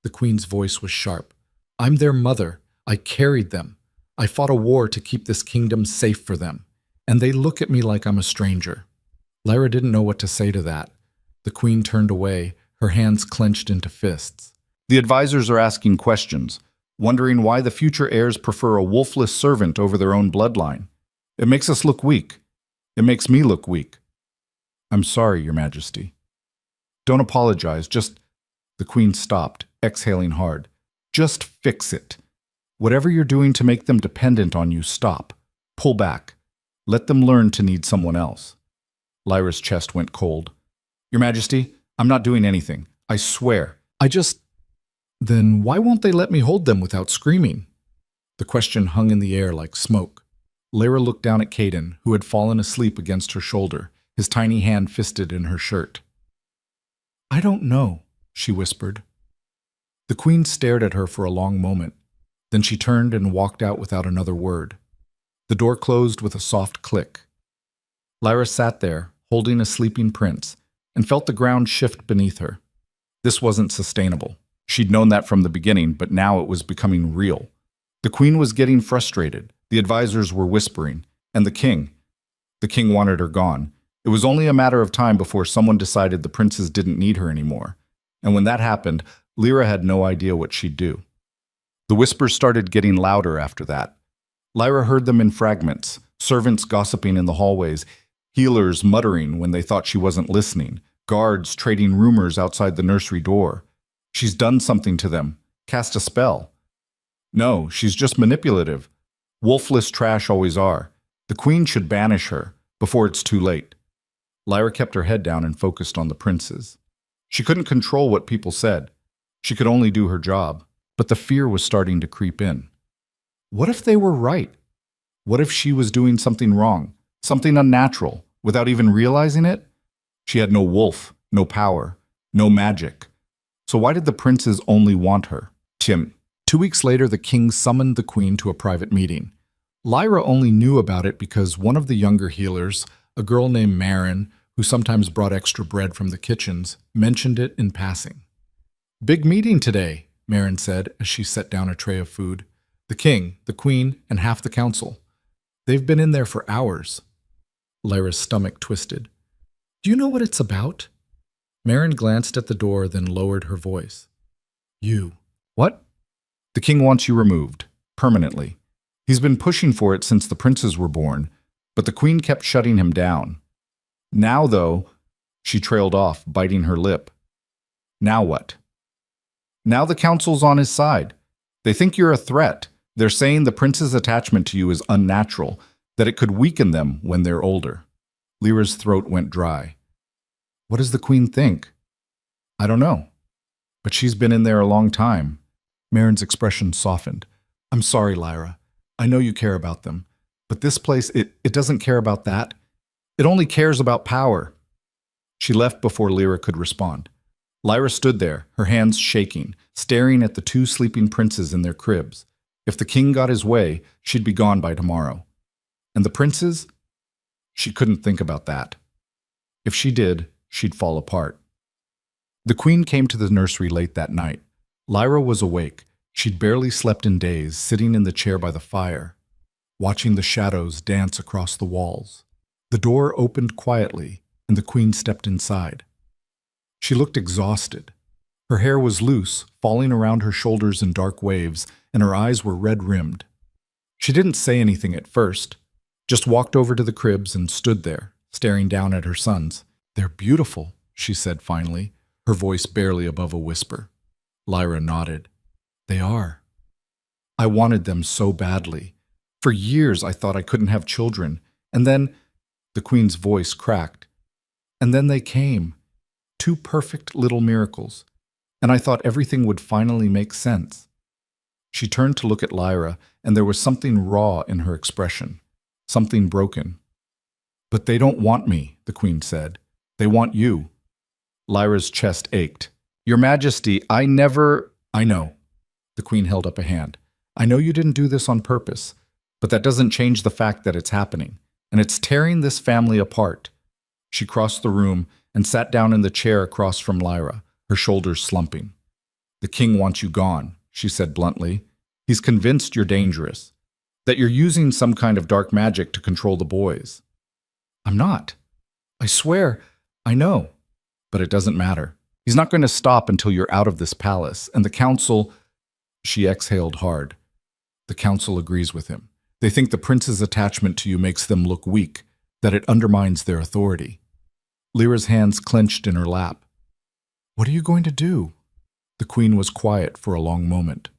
The queen's voice was sharp. "I'm their mother. I carried them. I fought a war to keep this kingdom safe for them. And they look at me like I'm a stranger." Lyra didn't know what to say to that. The queen turned away, her hands clenched into fists. "The advisors are asking questions, wondering why the future heirs prefer a wolfless servant over their own bloodline. It makes us look weak. It makes me look weak." "I'm sorry, Your Majesty." "Don't apologize, just—" The queen stopped, exhaling hard. "Just fix it. Whatever you're doing to make them dependent on you, stop. Pull back. Let them learn to need someone else." Lyra's chest went cold. "Your Majesty, I'm not doing anything. I swear. I just—" "Then why won't they let me hold them without screaming?" The question hung in the air like smoke. Lyra looked down at Caden, who had fallen asleep against her shoulder, his tiny hand fisted in her shirt. "I don't know," she whispered. The queen stared at her for a long moment. Then she turned and walked out without another word. The door closed with a soft click. Lyra sat there, holding a sleeping prince, and felt the ground shift beneath her. This wasn't sustainable. She'd known that from the beginning, but now it was becoming real. The queen was getting frustrated, the advisors were whispering, and the king wanted her gone. It was only a matter of time before someone decided the princes didn't need her anymore. And when that happened, Lyra had no idea what she'd do. The whispers started getting louder after that. Lyra heard them in fragments, servants gossiping in the hallways, healers muttering when they thought she wasn't listening, guards trading rumors outside the nursery door. She's done something to them, cast a spell. No, she's just manipulative. Wolfless trash always are. The queen should banish her, before it's too late. Lyra kept her head down and focused on the princes. She couldn't control what people said. She could only do her job, but the fear was starting to creep in. What if they were right? What if she was doing something wrong, something unnatural, without even realizing it? She had no wolf, no power, no magic. So why did the princes only want her? 2 weeks later, the king summoned the queen to a private meeting. Lyra only knew about it because one of the younger healers, a girl named Marin, who sometimes brought extra bread from the kitchens, mentioned it in passing. "Big meeting today," Marin said as she set down a tray of food. "The king, the queen, and half the council. They've been in there for hours." Lyra's stomach twisted. "Do you know what it's about?" Marin glanced at the door, then lowered her voice. "You." "What?" "The king wants you removed, permanently. He's been pushing for it since the princes were born, but the queen kept shutting him down. Now, though," she trailed off, biting her lip. "Now what?" "Now the council's on his side. They think you're a threat. They're saying the prince's attachment to you is unnatural, that it could weaken them when they're older." Lyra's throat went dry. "What does the queen think?" "I don't know. But she's been in there a long time." Marin's expression softened. "I'm sorry, Lyra. I know you care about them. But this place, it doesn't care about that. It only cares about power." She left before Lyra could respond. Lyra stood there, her hands shaking, staring at the two sleeping princes in their cribs. If the king got his way, she'd be gone by tomorrow. And the princes? She couldn't think about that. If she did, she'd fall apart. The queen came to the nursery late that night. Lyra was awake. She'd barely slept in days, sitting in the chair by the fire, watching the shadows dance across the walls. The door opened quietly, and the queen stepped inside. She looked exhausted. Her hair was loose, falling around her shoulders in dark waves, and her eyes were red-rimmed. She didn't say anything at first, just walked over to the cribs and stood there, staring down at her sons. "They're beautiful," she said finally, her voice barely above a whisper. Lyra nodded. They are. I wanted them so badly. For years I thought I couldn't have children. And then, the Queen's voice cracked. And then they came. 2 perfect little miracles. And I thought everything would finally make sense. She turned to look at Lyra, and there was something raw in her expression. Something broken. But they don't want me, the Queen said. They want you. Lyra's chest ached. Your Majesty, I know. The Queen held up a hand. I know you didn't do this on purpose, but that doesn't change the fact that it's happening, and it's tearing this family apart. She crossed the room and sat down in the chair across from Lyra, her shoulders slumping. The King wants you gone, she said bluntly. He's convinced you're dangerous, that you're using some kind of dark magic to control the boys. I'm not. I swear, I know. But it doesn't matter. He's not going to stop until you're out of this palace, and the council... She exhaled hard. The council agrees with him. They think the prince's attachment to you makes them look weak, that it undermines their authority. Lyra's hands clenched in her lap. What are you going to do? The Queen was quiet for a long moment.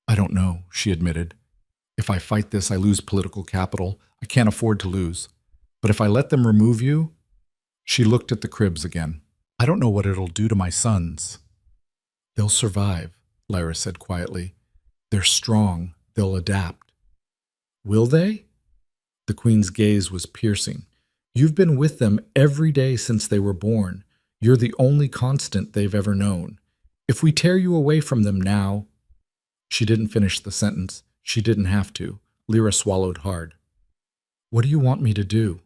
I don't know, she admitted. If I fight this, I lose political capital. I can't afford to lose. But if I let them remove you... She looked at the cribs again. I don't know what it'll do to my sons. They'll survive, Lyra said quietly. They're strong. They'll adapt. Will they? The Queen's gaze was piercing. You've been with them every day since they were born. You're the only constant they've ever known. If we tear you away from them now... She didn't finish the sentence. She didn't have to. Lyra swallowed hard. What do you want me to do?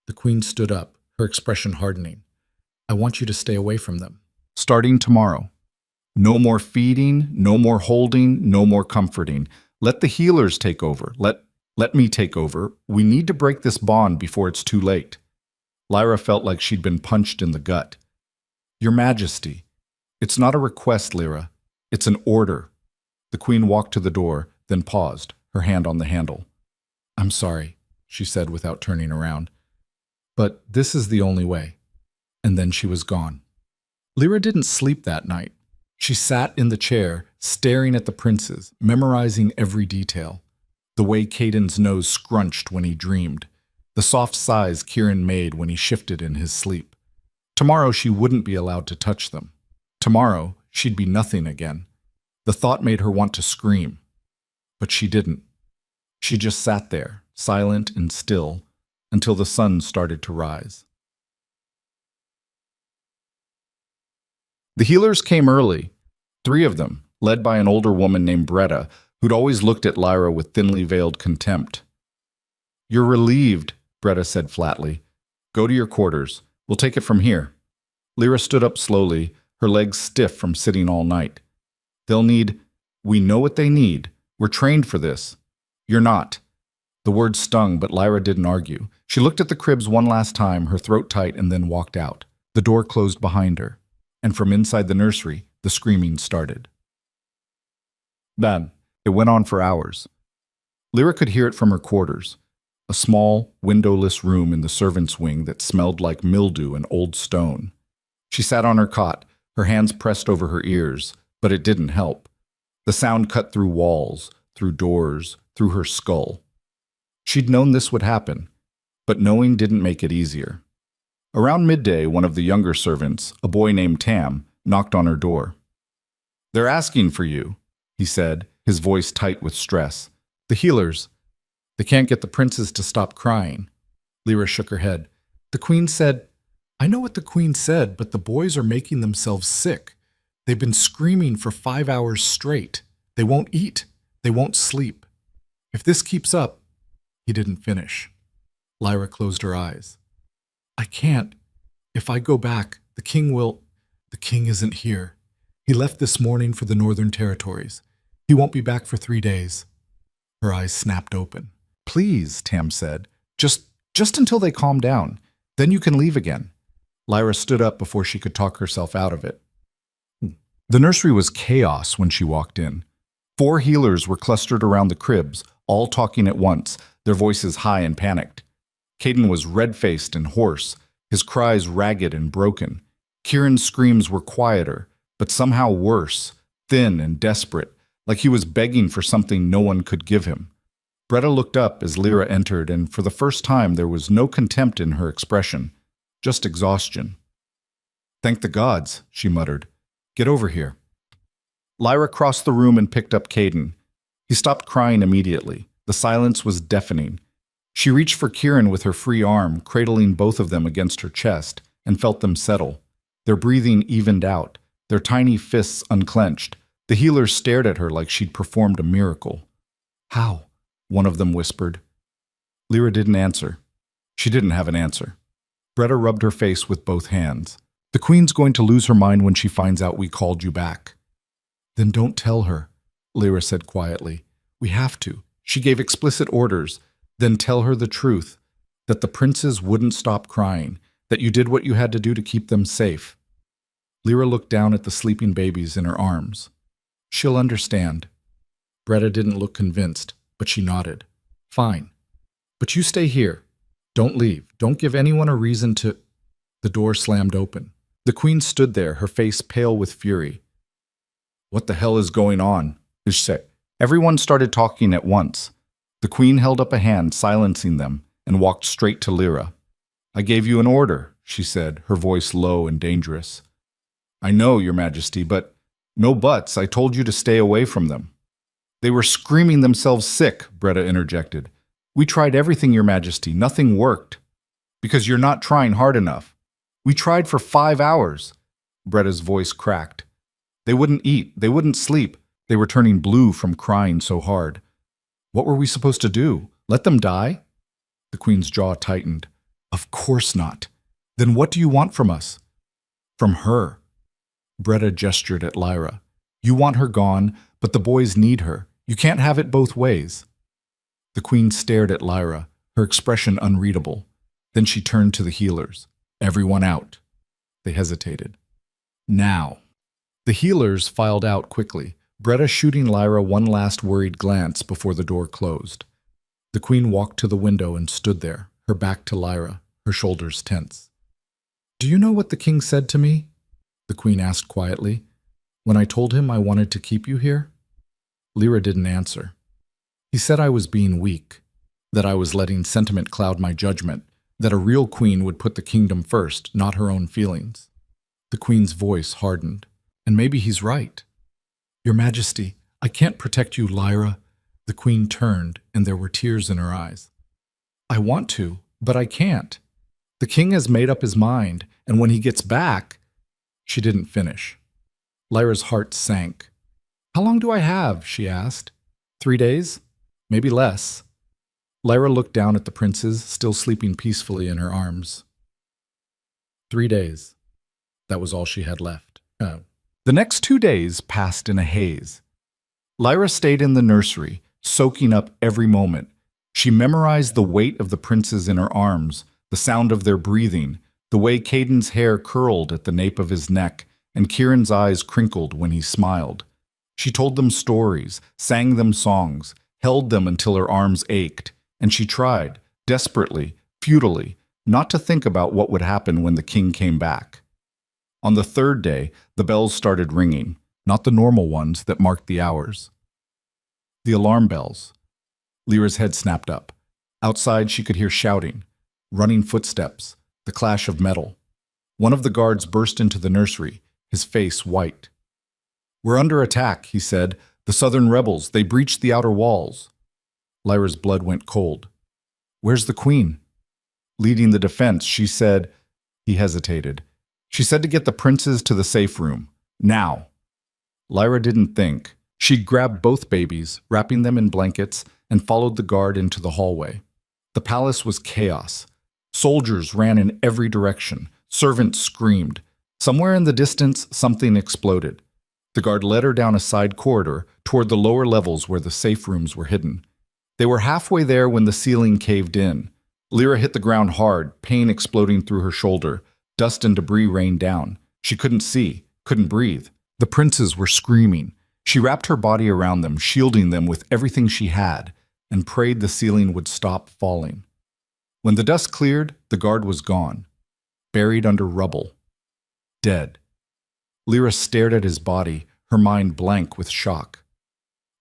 The Queen stood up, her expression hardening. I want you to stay away from them. Starting tomorrow. No more feeding, no more holding, no more comforting. Let the healers take over. Let me take over. We need to break this bond before it's too late. Lyra felt like she'd been punched in the gut. Your Majesty. It's not a request, Lyra. It's an order. The Queen walked to the door, then paused, her hand on the handle. I'm sorry, she said without turning around. But this is the only way. And then she was gone. Lyra didn't sleep that night. She sat in the chair, staring at the princes, memorizing every detail. The way Caden's nose scrunched when he dreamed. The soft sighs Kieran made when he shifted in his sleep. Tomorrow she wouldn't be allowed to touch them. Tomorrow she'd be nothing again. The thought made her want to scream. But she didn't. She just sat there, silent and still, until the sun started to rise. The healers came early, 3 of them, led by an older woman named Bretta, who'd always looked at Lyra with thinly veiled contempt. You're relieved, Bretta said flatly. Go to your quarters. We'll take it from here. Lyra stood up slowly, her legs stiff from sitting all night. We know what they need. We're trained for this. You're not. The words stung, but Lyra didn't argue. She looked at the cribs one last time, her throat tight, and then walked out. The door closed behind her, and from inside the nursery, the screaming started. Then, it went on for hours. Lyra could hear it from her quarters, a small, windowless room in the servants' wing that smelled like mildew and old stone. She sat on her cot, her hands pressed over her ears, but it didn't help. The sound cut through walls, through doors, through her skull. She'd known this would happen, but knowing didn't make it easier. Around midday, one of the younger servants, a boy named Tam, knocked on her door. They're asking for you, he said, his voice tight with stress. The healers. They can't get the princes to stop crying. Lyra shook her head. The Queen said, I know what the Queen said, but the boys are making themselves sick. They've been screaming for 5 hours straight. They won't eat. They won't sleep. If this keeps up... He didn't finish. Lyra closed her eyes. I can't. If I go back, the king will... The king isn't here. He left this morning for the Northern Territories. He won't be back for 3 days. Her eyes snapped open. Please, Tam said. Just until they calm down. Then you can leave again. Lyra stood up before she could talk herself out of it. The nursery was chaos when she walked in. 4 healers were clustered around the cribs, all talking at once, their voices high and panicked. Caden was red-faced and hoarse, his cries ragged and broken. Kieran's screams were quieter, but somehow worse, thin and desperate, like he was begging for something no one could give him. Bretta looked up as Lyra entered, and for the first time there was no contempt in her expression, just exhaustion. "Thank the gods," she muttered. "Get over here." Lyra crossed the room and picked up Caden. He stopped crying immediately. The silence was deafening. She reached for Kieran with her free arm, cradling both of them against her chest, and felt them settle. Their breathing evened out, their tiny fists unclenched. The healers stared at her like she'd performed a miracle. "How?" one of them whispered. Lyra didn't answer. She didn't have an answer. Bretta rubbed her face with both hands. "The Queen's going to lose her mind when she finds out we called you back." "Then don't tell her," Lyra said quietly. "We have to." She gave explicit orders. "Then tell her the truth, that the princes wouldn't stop crying, that you did what you had to do to keep them safe." Lyra looked down at the sleeping babies in her arms. "She'll understand." Bretta didn't look convinced, but she nodded. "Fine. But you stay here. Don't leave. Don't give anyone a reason to—" The door slammed open. The Queen stood there, her face pale with fury. "What the hell is going on?" Ish said. Everyone started talking at once. The Queen held up a hand, silencing them, and walked straight to Lyra. "I gave you an order," she said, her voice low and dangerous. "I know, Your Majesty, but—" "No buts. I told you to stay away from them." "They were screaming themselves sick," Bretta interjected. "We tried everything, Your Majesty. Nothing worked." "Because you're not trying hard enough. We tried for 5 hours." Bretta's voice cracked. "They wouldn't eat. They wouldn't sleep. They were turning blue from crying so hard." "What were we supposed to do? Let them die?" The Queen's jaw tightened. "Of course not. Then what do you want from us?" "From her." Bretta gestured at Lyra. "You want her gone, but the boys need her. You can't have it both ways." The Queen stared at Lyra, her expression unreadable. Then she turned to the healers. "Everyone out." They hesitated. "Now." The healers filed out quickly, Bretta shooting Lyra one last worried glance before the door closed. The Queen walked to the window and stood there, her back to Lyra, her shoulders tense. "Do you know what the king said to me?" the Queen asked quietly. "When I told him I wanted to keep you here?" Lyra didn't answer. "He said I was being weak, that I was letting sentiment cloud my judgment, that a real queen would put the kingdom first, not her own feelings." The Queen's voice hardened. "And maybe he's right." "Your Majesty, I can't protect you, Lyra." The Queen turned, and there were tears in her eyes. "I want to, but I can't. The king has made up his mind, and when he gets back—" She didn't finish. Lyra's heart sank. "How long do I have?" she asked. 3 days? Maybe less." Lyra looked down at the princes, still sleeping peacefully in her arms. 3 days. That was all she had left. The next 2 days passed in a haze. Lyra stayed in the nursery, soaking up every moment. She memorized the weight of the princes in her arms, the sound of their breathing, the way Caden's hair curled at the nape of his neck, and Kieran's eyes crinkled when he smiled. She told them stories, sang them songs, held them until her arms ached, and she tried, desperately, futilely, not to think about what would happen when the king came back. On the 3rd day, the bells started ringing, not the normal ones that marked the hours. The alarm bells. Lyra's head snapped up. Outside, she could hear shouting, running footsteps, the clash of metal. One of the guards burst into the nursery, his face white. "We're under attack," he said. "The southern rebels, they breached the outer walls." Lyra's blood went cold. "Where's the Queen?" "Leading the defense," she said. He hesitated. "She said to get the princes to the safe room. Now." Lyra didn't think. She grabbed both babies, wrapping them in blankets, and followed the guard into the hallway. The palace was chaos. Soldiers ran in every direction. Servants screamed. Somewhere in the distance, something exploded. The guard led her down a side corridor toward the lower levels where the safe rooms were hidden. They were halfway there when the ceiling caved in. Lyra hit the ground hard, pain exploding through her shoulder. Dust and debris rained down. She couldn't see, couldn't breathe. The princes were screaming. She wrapped her body around them, shielding them with everything she had, and prayed the ceiling would stop falling. When the dust cleared, the guard was gone, buried under rubble. Dead. Lyra stared at his body, her mind blank with shock.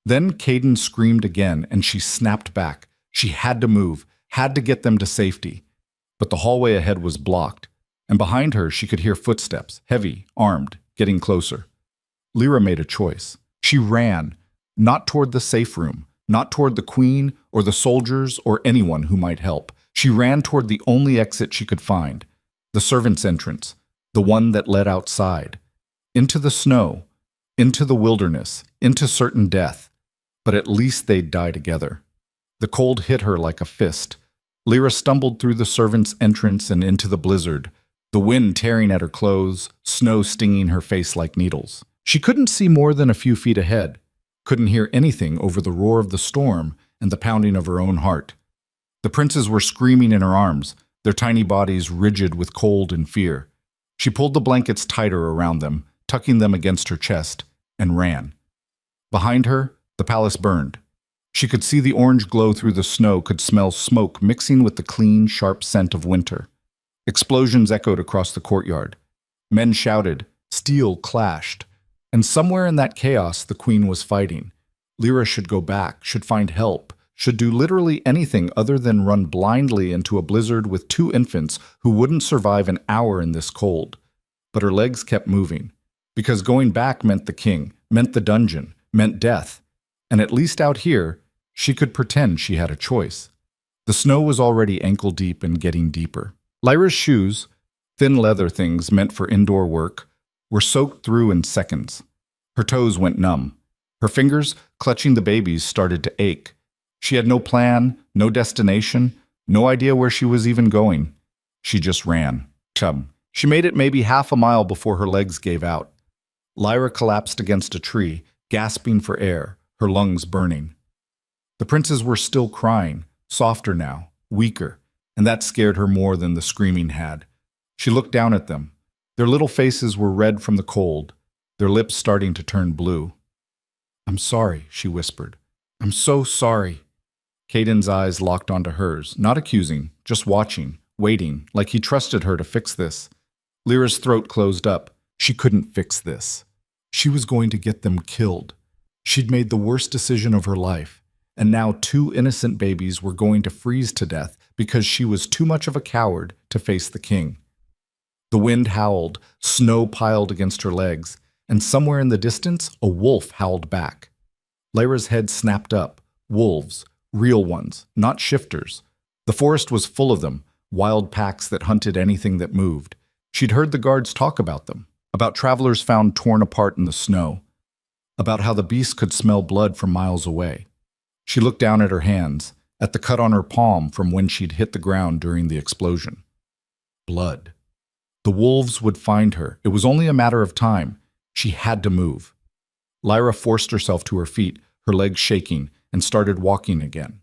Then Caden screamed again, and she snapped back. She had to move, had to get them to safety. But the hallway ahead was blocked, and behind her she could hear footsteps, heavy, armed, getting closer. Lyra made a choice. She ran, not toward the safe room, not toward the queen or the soldiers or anyone who might help. She ran toward the only exit she could find, the servants' entrance, the one that led outside, into the snow, into the wilderness, into certain death. But at least they'd die together. The cold hit her like a fist. Lyra stumbled through the servants' entrance and into the blizzard, the wind tearing at her clothes, snow stinging her face like needles. She couldn't see more than a few feet ahead, couldn't hear anything over the roar of the storm and the pounding of her own heart. The princes were screaming in her arms, their tiny bodies rigid with cold and fear. She pulled the blankets tighter around them, tucking them against her chest, and ran. Behind her, the palace burned. She could see the orange glow through the snow, could smell smoke mixing with the clean, sharp scent of winter. Explosions echoed across the courtyard. Men shouted, steel clashed. And somewhere in that chaos, the queen was fighting. Lyra should go back, should find help, should do literally anything other than run blindly into a blizzard with 2 infants who wouldn't survive an hour in this cold. But her legs kept moving, because going back meant the king, meant the dungeon, meant death. And at least out here, she could pretend she had a choice. The snow was already ankle-deep and getting deeper. Lyra's shoes, thin leather things meant for indoor work, were soaked through in seconds. Her toes went numb. Her fingers, clutching the babies, started to ache. She had no plan, no destination, no idea where she was even going. She just ran. She made it maybe half a mile before her legs gave out. Lyra collapsed against a tree, gasping for air, her lungs burning. The princes were still crying, softer now, weaker, and that scared her more than the screaming had. She looked down at them. Their little faces were red from the cold, their lips starting to turn blue. "I'm sorry," she whispered. "I'm so sorry." Caden's eyes locked onto hers, not accusing, just watching, waiting, like he trusted her to fix this. Lyra's throat closed up. She couldn't fix this. She was going to get them killed. She'd made the worst decision of her life, and now 2 innocent babies were going to freeze to death because she was too much of a coward to face the king. The wind howled, snow piled against her legs, and somewhere in the distance, a wolf howled back. Lyra's head snapped up. Wolves, real ones, not shifters. The forest was full of them, wild packs that hunted anything that moved. She'd heard the guards talk about them, about travelers found torn apart in the snow, about how the beasts could smell blood from miles away. She looked down at her hands, at the cut on her palm from when she'd hit the ground during the explosion. Blood. The wolves would find her. It was only a matter of time. She had to move. Lyra forced herself to her feet, her legs shaking, and started walking again.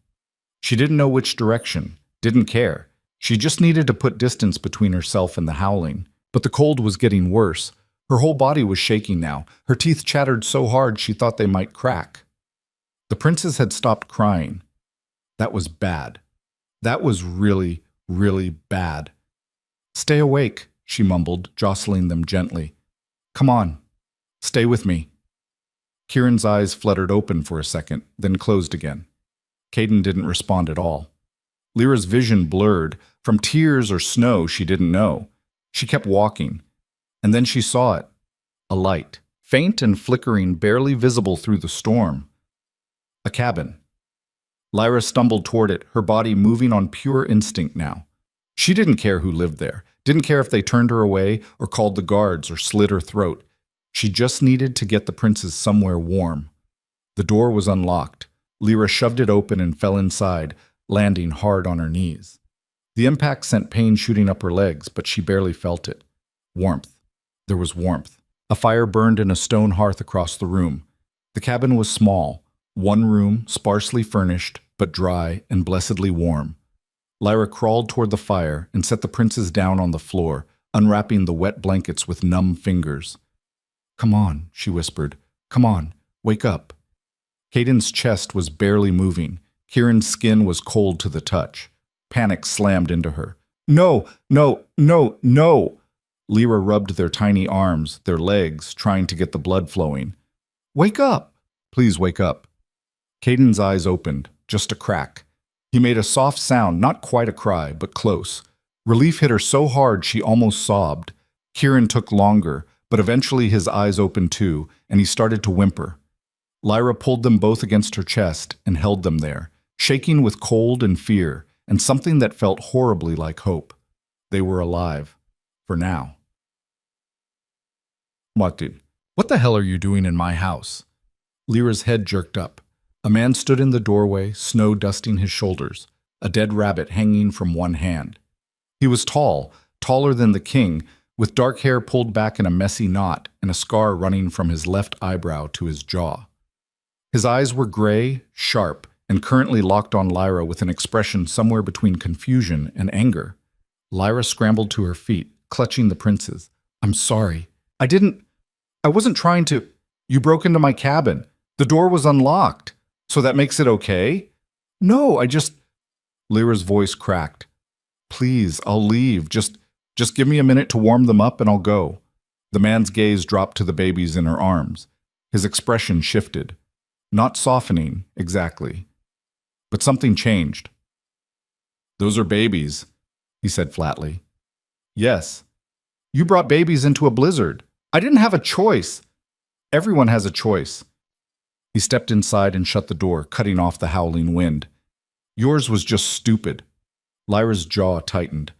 She didn't know which direction, didn't care. She just needed to put distance between herself and the howling. But the cold was getting worse. Her whole body was shaking now. Her teeth chattered so hard she thought they might crack. The princes had stopped crying. That was bad. That was really, really bad. "Stay awake," she mumbled, jostling them gently. "Come on. Stay with me." Kieran's eyes fluttered open for a second, then closed again. Caden didn't respond at all. Lyra's vision blurred. From tears or snow, she didn't know. She kept walking. And then she saw it. A light, faint and flickering, barely visible through the storm. A cabin. Lyra stumbled toward it, her body moving on pure instinct now. She didn't care who lived there, didn't care if they turned her away or called the guards or slit her throat. She just needed to get the princes somewhere warm. The door was unlocked. Lyra shoved it open and fell inside, landing hard on her knees. The impact sent pain shooting up her legs, but she barely felt it. Warmth. There was warmth. A fire burned in a stone hearth across the room. The cabin was small, one room, sparsely furnished, but dry and blessedly warm. Lyra crawled toward the fire and set the princes down on the floor, unwrapping the wet blankets with numb fingers. "Come on," she whispered. "Come on, wake up." Caden's chest was barely moving. Kieran's skin was cold to the touch. Panic slammed into her. "No, no, no, no!" Lyra rubbed their tiny arms, their legs, trying to get the blood flowing. Wake up! Please wake up. Caden's eyes opened, just a crack. He made a soft sound, not quite a cry, but close. Relief hit her so hard she almost sobbed. Kieran took longer, but eventually his eyes opened too, and he started to whimper. Lyra pulled them both against her chest and held them there, shaking with cold and fear, and something that felt horribly like hope. They were alive. For now. Martin, what the hell are you doing in my house? Lyra's head jerked up. A man stood in the doorway, snow dusting his shoulders, a dead rabbit hanging from one hand. He was tall, taller than the king, with dark hair pulled back in a messy knot and a scar running from his left eyebrow to his jaw. His eyes were gray, sharp, and currently locked on Lyra with an expression somewhere between confusion and anger. Lyra scrambled to her feet, clutching the princes. I'm sorry. I wasn't trying to. You broke into my cabin. The door was unlocked. So that makes it okay? No, Lyra's voice cracked. Please, I'll leave. Just give me a minute to warm them up and I'll go. The man's gaze dropped to the babies in her arms. His expression shifted. Not softening, exactly. But something changed. Those are babies, he said flatly. Yes. You brought babies into a blizzard. I didn't have a choice. Everyone has a choice. He stepped inside and shut the door, cutting off the howling wind. Yours was just stupid. Lyra's jaw tightened.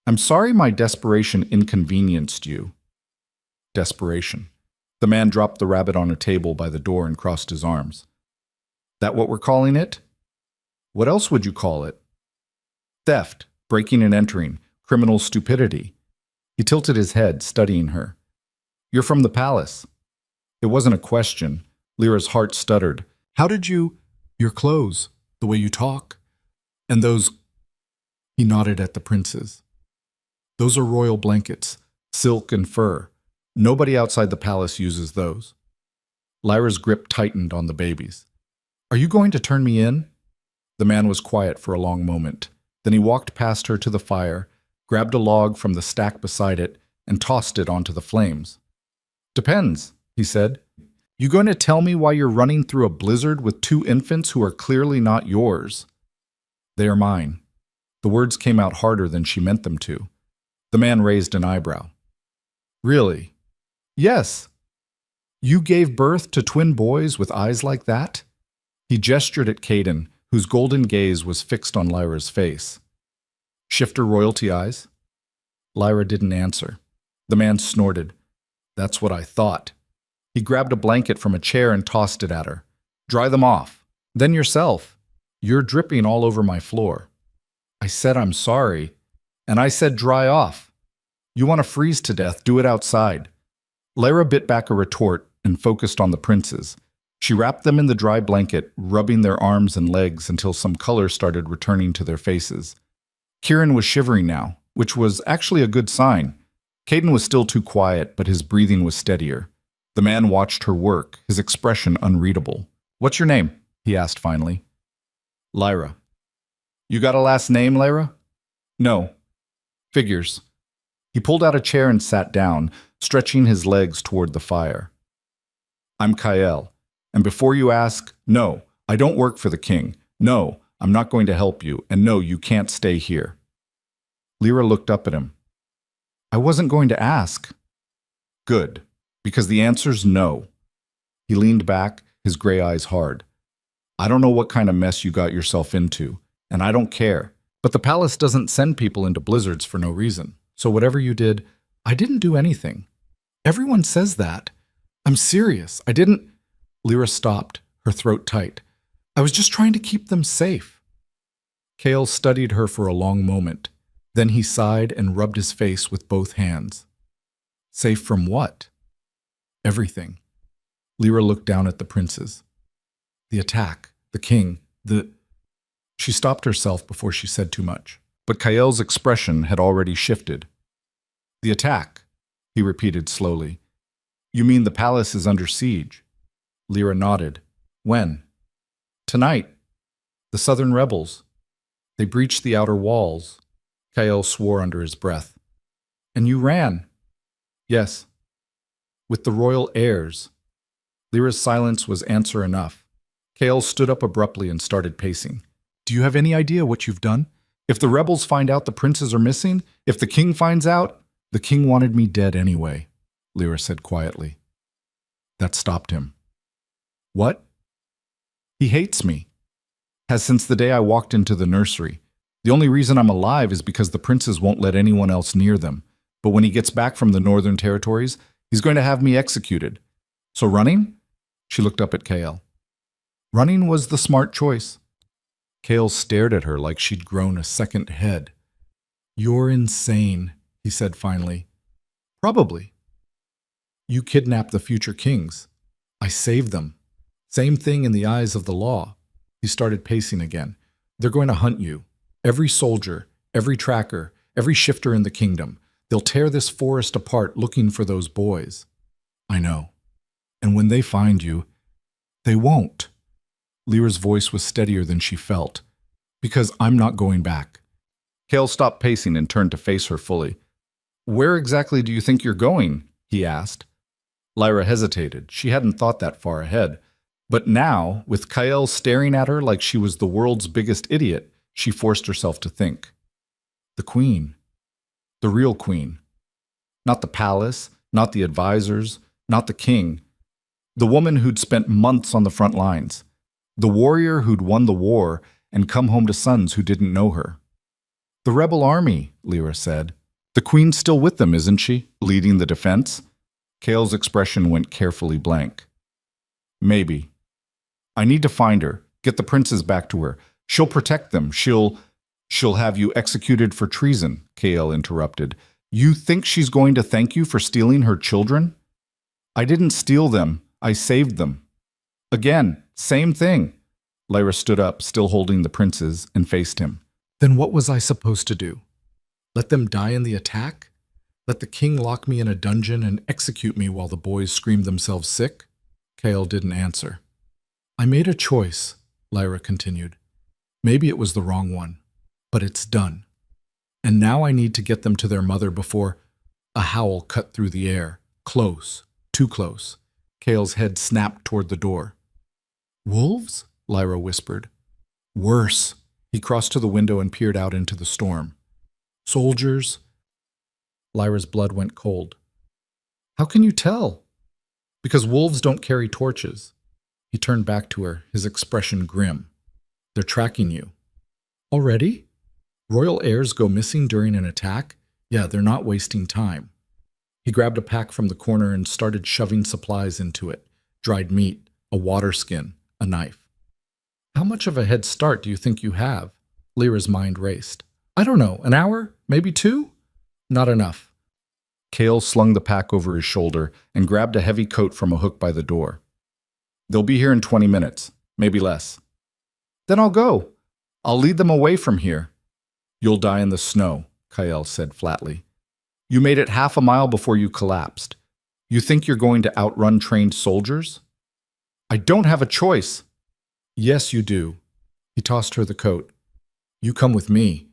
I'm sorry my desperation inconvenienced you. Desperation. The man dropped the rabbit on a table by the door and crossed his arms. That what we're calling it? What else would you call it? Theft, breaking and entering, criminal stupidity. He tilted his head, studying her. You're from the palace. It wasn't a question. Lyra's heart stuttered. How did you... Your clothes, the way you talk, and those... He nodded at the princes. Those are royal blankets, silk and fur. Nobody outside the palace uses those. Lyra's grip tightened on the babies. Are you going to turn me in? The man was quiet for a long moment. Then he walked past her to the fire, grabbed a log from the stack beside it, and tossed it onto the flames. Depends, he said. You going to tell me why you're running through a blizzard with 2 infants who are clearly not yours? They are mine. The words came out harder than she meant them to. The man raised an eyebrow. Really? Yes. You gave birth to twin boys with eyes like that? He gestured at Caden, whose golden gaze was fixed on Lyra's face. Shifter royalty eyes? Lyra didn't answer. The man snorted. That's what I thought. He grabbed a blanket from a chair and tossed it at her. Dry them off. Then yourself. You're dripping all over my floor. I said I'm sorry. And I said dry off. You want to freeze to death, do it outside. Lyra bit back a retort and focused on the princes. She wrapped them in the dry blanket, rubbing their arms and legs until some color started returning to their faces. Kieran was shivering now, which was actually a good sign. Caden was still too quiet, but his breathing was steadier. The man watched her work, his expression unreadable. What's your name? He asked finally. Lyra. You got a last name, Lyra? No. Figures. He pulled out a chair and sat down, stretching his legs toward the fire. I'm Kyle, and before you ask, no, I don't work for the king. No, I'm not going to help you, and no, you can't stay here. Lyra looked up at him. I wasn't going to ask. Good, because the answer's no. He leaned back, his gray eyes hard. I don't know what kind of mess you got yourself into, and I don't care. But the palace doesn't send people into blizzards for no reason. So whatever you did, I didn't do anything. Everyone says that. I'm serious. I didn't... Lyra stopped, her throat tight. I was just trying to keep them safe. Kale studied her for a long moment. Then he sighed and rubbed his face with both hands. Safe from what? Everything. Lyra looked down at the princes. The attack, the king, She stopped herself before she said too much. But Kael's expression had already shifted. The attack, he repeated slowly. You mean the palace is under siege? Lyra nodded. When? Tonight. The southern rebels. They breached the outer walls. Kael swore under his breath. And you ran? Yes. With the royal heirs. Lyra's silence was answer enough. Kale stood up abruptly and started pacing. Do you have any idea what you've done? If the rebels find out the princes are missing, if the king finds out, the king wanted me dead anyway, Lyra said quietly. That stopped him. What? He hates me. Has since the day I walked into the nursery. The only reason I'm alive is because the princes won't let anyone else near them. But when he gets back from the Northern Territories, he's going to have me executed. So running? She looked up at Kale. Running was the smart choice. Kale stared at her like she'd grown a second head. You're insane, he said finally. Probably. You kidnapped the future kings. I saved them. Same thing in the eyes of the law. He started pacing again. They're going to hunt you. Every soldier, every tracker, every shifter in the kingdom. They'll tear this forest apart looking for those boys. I know. And when they find you, they won't. Lyra's voice was steadier than she felt. Because I'm not going back. Kale stopped pacing and turned to face her fully. Where exactly do you think you're going? He asked. Lyra hesitated. She hadn't thought that far ahead. But now, with Kale staring at her like she was the world's biggest idiot, she forced herself to think. The queen. The real queen. Not the palace, not the advisors, not the king. The woman who'd spent months on the front lines. The warrior who'd won the war and come home to sons who didn't know her. The rebel army, Lyra said. The queen's still with them, isn't she? Leading the defense? Kale's expression went carefully blank. Maybe. I need to find her, get the princes back to her. She'll protect them. She'll have you executed for treason, Kale interrupted. You think she's going to thank you for stealing her children? I didn't steal them. I saved them. Again, same thing. Lyra stood up, still holding the princes, and faced him. Then what was I supposed to do? Let them die in the attack? Let the king lock me in a dungeon and execute me while the boys screamed themselves sick? Kale didn't answer. I made a choice, Lyra continued. Maybe it was the wrong one, but it's done. And now I need to get them to their mother before... A howl cut through the air. Close. Too close. Kale's head snapped toward the door. Wolves? Lyra whispered. Worse. He crossed to the window and peered out into the storm. Soldiers? Lyra's blood went cold. How can you tell? Because wolves don't carry torches. He turned back to her, his expression grim. They're tracking you. Already? Royal heirs go missing during an attack? Yeah, they're not wasting time. He grabbed a pack from the corner and started shoving supplies into it. Dried meat, a water skin, a knife. How much of a head start do you think you have? Lyra's mind raced. I don't know, an hour? Maybe 2? Not enough. Kale slung the pack over his shoulder and grabbed a heavy coat from a hook by the door. They'll be here in 20 minutes, maybe less. Then I'll go. I'll lead them away from here. You'll die in the snow, Kale said flatly. You made it half a mile before you collapsed. You think you're going to outrun trained soldiers? I don't have a choice. Yes, you do. He tossed her the coat. You come with me.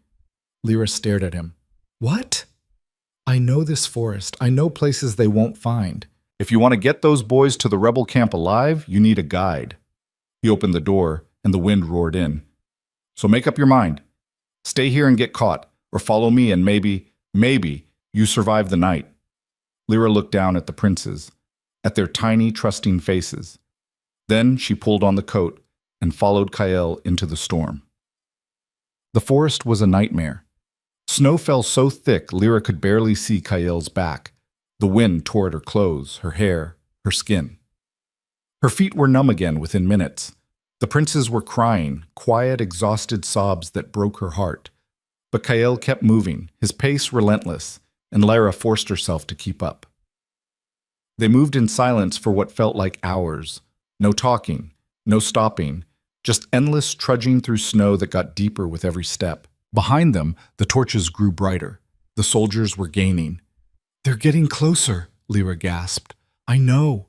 Lyra stared at him. What? I know this forest. I know places they won't find. If you want to get those boys to the rebel camp alive, you need a guide. He opened the door, and the wind roared in. So make up your mind. Stay here and get caught, or follow me and maybe you survive the night. Lyra looked down at the princes, at their tiny, trusting faces. Then she pulled on the coat and followed Kale into the storm. The forest was a nightmare. Snow fell so thick Lyra could barely see Kale's back. The wind tore at her clothes, her hair, her skin. Her feet were numb again within minutes. The princes were crying, quiet, exhausted sobs that broke her heart. But Kale kept moving, his pace relentless, and Lyra forced herself to keep up. They moved in silence for what felt like hours. No talking, no stopping, just endless trudging through snow that got deeper with every step. Behind them, the torches grew brighter. The soldiers were gaining. They're getting closer, Lyra gasped. I know.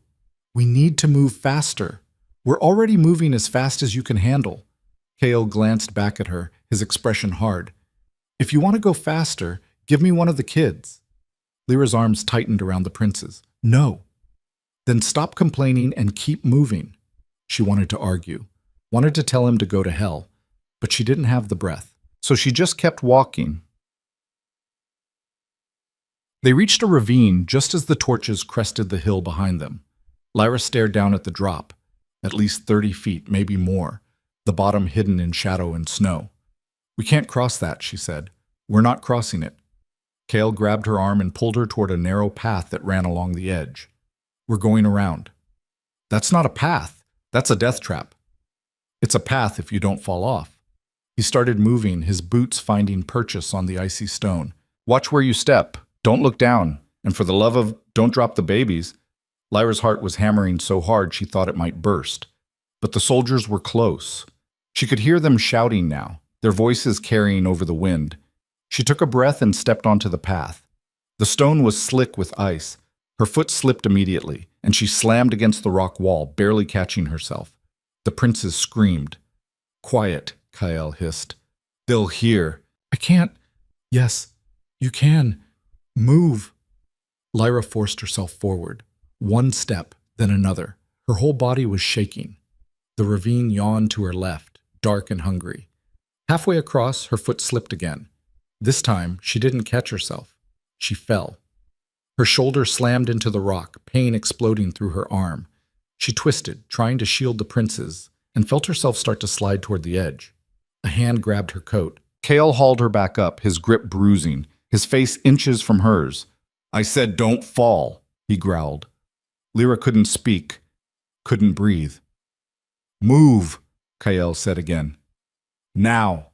We need to move faster. We're already moving as fast as you can handle. Kale glanced back at her, his expression hard. If you want to go faster, give me one of the kids. Lyra's arms tightened around the princes. No. Then stop complaining and keep moving. She wanted to argue, wanted to tell him to go to hell, but she didn't have the breath. So she just kept walking. They reached a ravine just as the torches crested the hill behind them. Lyra stared down at the drop, at least 30 feet, maybe more, the bottom hidden in shadow and snow. "We can't cross that," she said. "We're not crossing it." Cale grabbed her arm and pulled her toward a narrow path that ran along the edge. "We're going around." "That's not a path. That's a death trap." "It's a path if you don't fall off." He started moving, his boots finding purchase on the icy stone. "Watch where you step. Don't look down. And for the love of, don't drop the babies." Lyra's heart was hammering so hard she thought it might burst. But the soldiers were close. She could hear them shouting now, their voices carrying over the wind. She took a breath and stepped onto the path. The stone was slick with ice. Her foot slipped immediately, and she slammed against the rock wall, barely catching herself. The princes screamed. "Quiet," Kael hissed. "They'll hear." "I can't." "Yes, you can. Move." Lyra forced herself forward. One step, then another. Her whole body was shaking. The ravine yawned to her left, dark and hungry. Halfway across, her foot slipped again. This time, she didn't catch herself. She fell. Her shoulder slammed into the rock, pain exploding through her arm. She twisted, trying to shield the princes, and felt herself start to slide toward the edge. A hand grabbed her coat. Cale hauled her back up, his grip bruising, his face inches from hers. "I said don't fall," he growled. Lyra couldn't speak, couldn't breathe. "Move," Kael said again. "Now."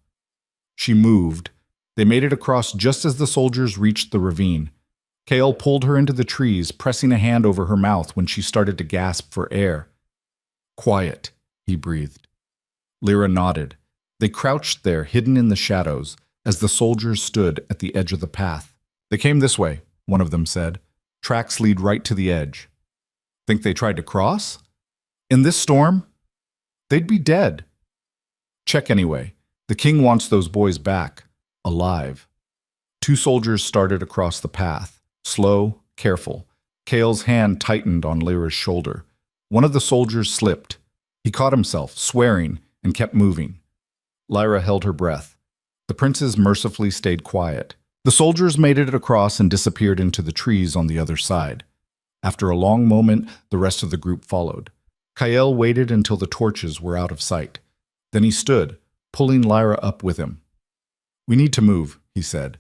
She moved. They made it across just as the soldiers reached the ravine. Kael pulled her into the trees, pressing a hand over her mouth when she started to gasp for air. "Quiet," he breathed. Lyra nodded. They crouched there, hidden in the shadows, as the soldiers stood at the edge of the path. "They came this way," one of them said. "Tracks lead right to the edge." "Think they tried to cross? In this storm? They'd be dead." "Check anyway. The king wants those boys back, alive." Two soldiers started across the path, slow, careful. Kael's hand tightened on Lyra's shoulder. One of the soldiers slipped. He caught himself, swearing, and kept moving. Lyra held her breath. The princes mercifully stayed quiet. The soldiers made it across and disappeared into the trees on the other side. After a long moment, the rest of the group followed. Kael waited until the torches were out of sight. Then he stood, pulling Lyra up with him. "We need to move," he said.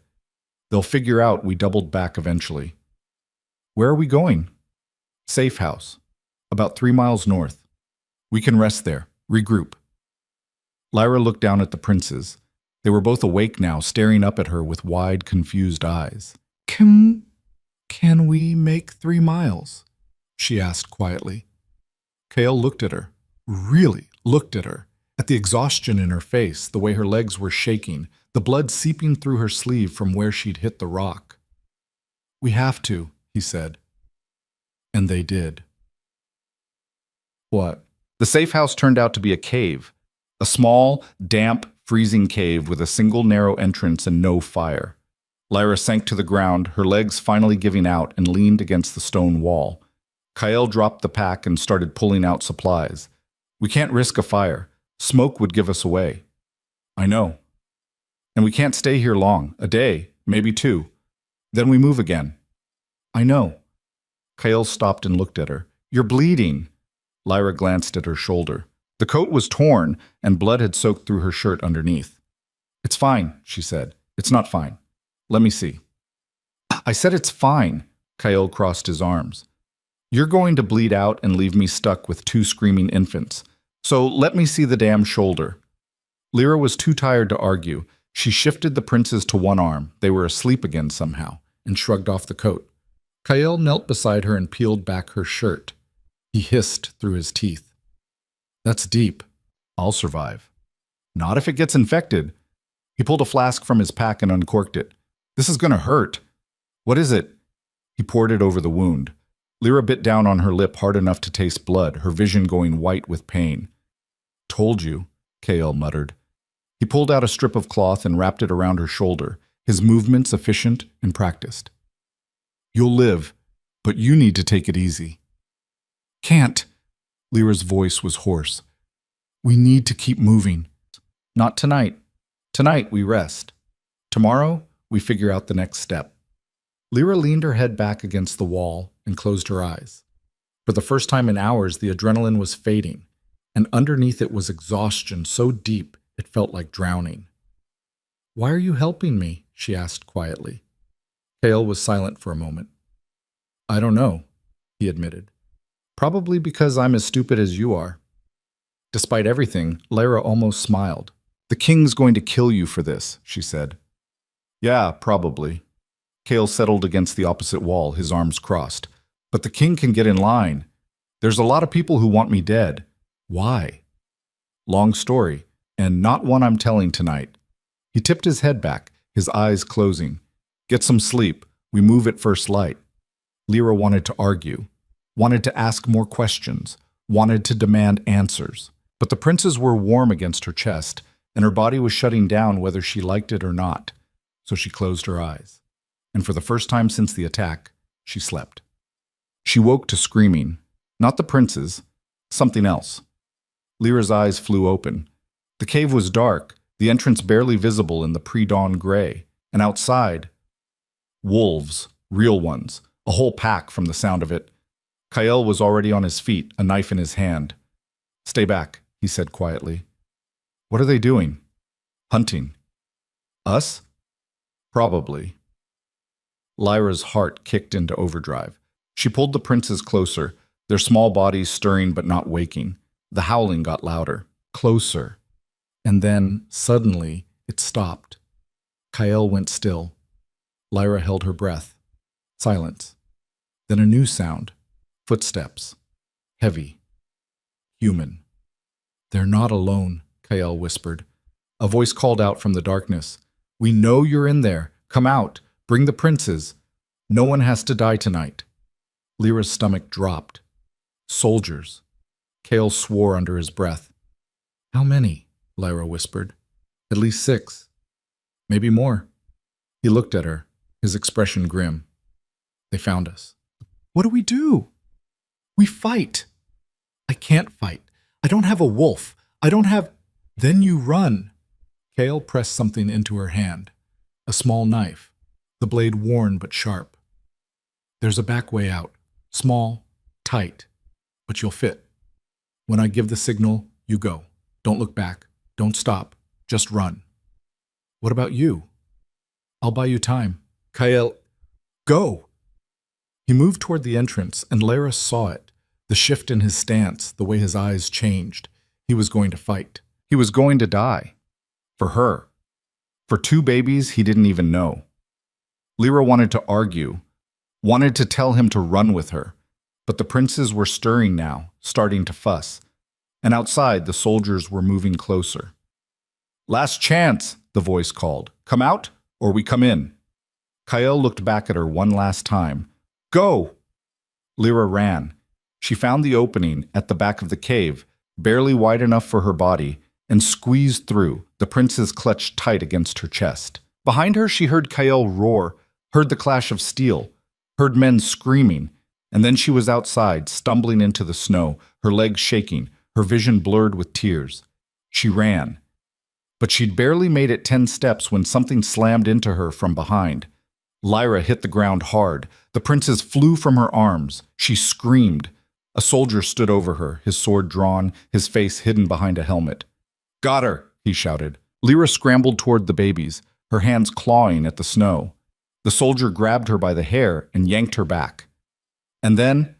"They'll figure out we doubled back eventually." "Where are we going?" "Safe house. About 3 miles north. We can rest there, regroup." Lyra looked down at the princes. They were both awake now, staring up at her with wide, confused eyes. Can we make 3 miles? She asked quietly. Kael looked at her, really looked at her, at the exhaustion in her face, the way her legs were shaking, the blood seeping through her sleeve from where she'd hit the rock. "We have to," he said. And they did. What? The safe house turned out to be a cave. A small, damp, freezing cave with a single narrow entrance and no fire. Lyra sank to the ground, her legs finally giving out, and leaned against the stone wall. Kael dropped the pack and started pulling out supplies. "We can't risk a fire. Smoke would give us away." "I know. And we can't stay here long. A day, maybe 2. Then we move again." "I know." Kael stopped and looked at her. "You're bleeding." Lyra glanced at her shoulder. The coat was torn, and blood had soaked through her shirt underneath. "It's fine," she said. "It's not fine. Let me see." "I said it's fine." Kael crossed his arms. "You're going to bleed out and leave me stuck with 2 screaming infants. So let me see the damn shoulder." Lyra was too tired to argue. She shifted the princes to one arm, they were asleep again somehow, and shrugged off the coat. Kael knelt beside her and peeled back her shirt. He hissed through his teeth. "That's deep. I'll survive." "Not if it gets infected." He pulled a flask from his pack and uncorked it. "This is gonna hurt." "What is it?" He poured it over the wound. Lyra bit down on her lip hard enough to taste blood, her vision going white with pain. "Told you," Kael muttered. He pulled out a strip of cloth and wrapped it around her shoulder, his movements efficient and practiced. "You'll live, but you need to take it easy." Can't. Lyra's voice was hoarse. We need to keep moving. Not tonight. Tonight we rest. Tomorrow we figure out the next step. Lyra leaned her head back against the wall and closed her eyes. For the first time in hours, the adrenaline was fading, and underneath it was exhaustion so deep it felt like drowning. Why are you helping me? She asked quietly. Kale was silent for a moment. I don't know, he admitted. Probably because I'm as stupid as you are. Despite everything, Lyra almost smiled. The king's going to kill you for this, she said. Yeah, probably. Kale settled against the opposite wall, his arms crossed. But the king can get in line. There's a lot of people who want me dead. Why? Long story, and not one I'm telling tonight. He tipped his head back, his eyes closing. Get some sleep. We move at first light. Lyra wanted to argue, wanted to ask more questions, wanted to demand answers. But the princes were warm against her chest, and her body was shutting down whether she liked it or not. So she closed her eyes. And for the first time since the attack, she slept. She woke to screaming. Not the princes, something else. Lyra's eyes flew open. The cave was dark, the entrance barely visible in the pre-dawn gray, and outside, wolves, real ones, a whole pack from the sound of it. Kyle was already on his feet, a knife in his hand. Stay back, he said quietly. What are they doing? Hunting. Us? Probably. Lyra's heart kicked into overdrive. She pulled the princes closer, their small bodies stirring but not waking. The howling got louder, closer. And then, suddenly, it stopped. Kyle went still. Lyra held her breath. Silence. Then a new sound. Footsteps. Heavy. Human. They're not alone, Kyle whispered. A voice called out from the darkness. We know you're in there. Come out. Bring the princes. No one has to die tonight. Lyra's stomach dropped. Soldiers. Kale swore under his breath. How many? Lyra whispered. At least 6. Maybe more. He looked at her, his expression grim. They found us. What do we do? We fight. I can't fight. I don't have a wolf. I don't have... Then you run. Kale pressed something into her hand. A small knife, the blade worn but sharp. There's a back way out. Small, tight, but you'll fit. When I give the signal, you go. Don't look back. Don't stop. Just run. What about you? I'll buy you time. Kyle, go! He moved toward the entrance, and Lyra saw it. The shift in his stance, the way his eyes changed. He was going to fight. He was going to die. For her. For 2 babies he didn't even know. Lyra wanted to argue, wanted to tell him to run with her. But the princes were stirring now, starting to fuss. And outside, the soldiers were moving closer. Last chance, the voice called. Come out, or we come in. Kyle looked back at her one last time. Go! Lyra ran. She found the opening at the back of the cave, barely wide enough for her body, and squeezed through, the princes clutched tight against her chest. Behind her, she heard Kyle roar, heard the clash of steel, heard men screaming, and then she was outside, stumbling into the snow, her legs shaking, her vision blurred with tears. She ran. But she'd barely made it 10 steps when something slammed into her from behind. Lyra hit the ground hard. The princes flew from her arms. She screamed. A soldier stood over her, his sword drawn, his face hidden behind a helmet. Got her, he shouted. Lyra scrambled toward the babies, her hands clawing at the snow. The soldier grabbed her by the hair and yanked her back. And then,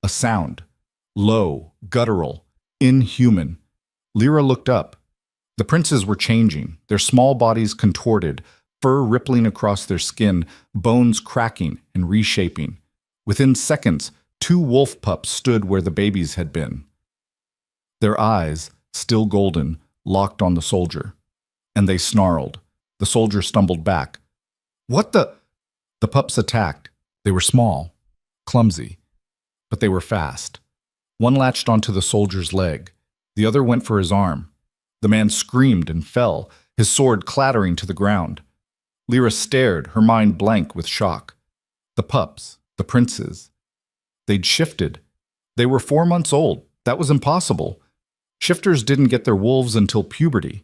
a sound. Low, guttural, inhuman. Lyra looked up. The princes were changing, their small bodies contorted, fur rippling across their skin, bones cracking and reshaping. Within seconds, 2 wolf pups stood where the babies had been. Their eyes, still golden, locked on the soldier. And they snarled. The soldier stumbled back. What the? The pups attacked. They were small, clumsy, but they were fast. One latched onto the soldier's leg. The other went for his arm. The man screamed and fell, his sword clattering to the ground. Lyra stared, her mind blank with shock. The pups, the princes. They'd shifted. They were 4 months old. That was impossible. Shifters didn't get their wolves until puberty.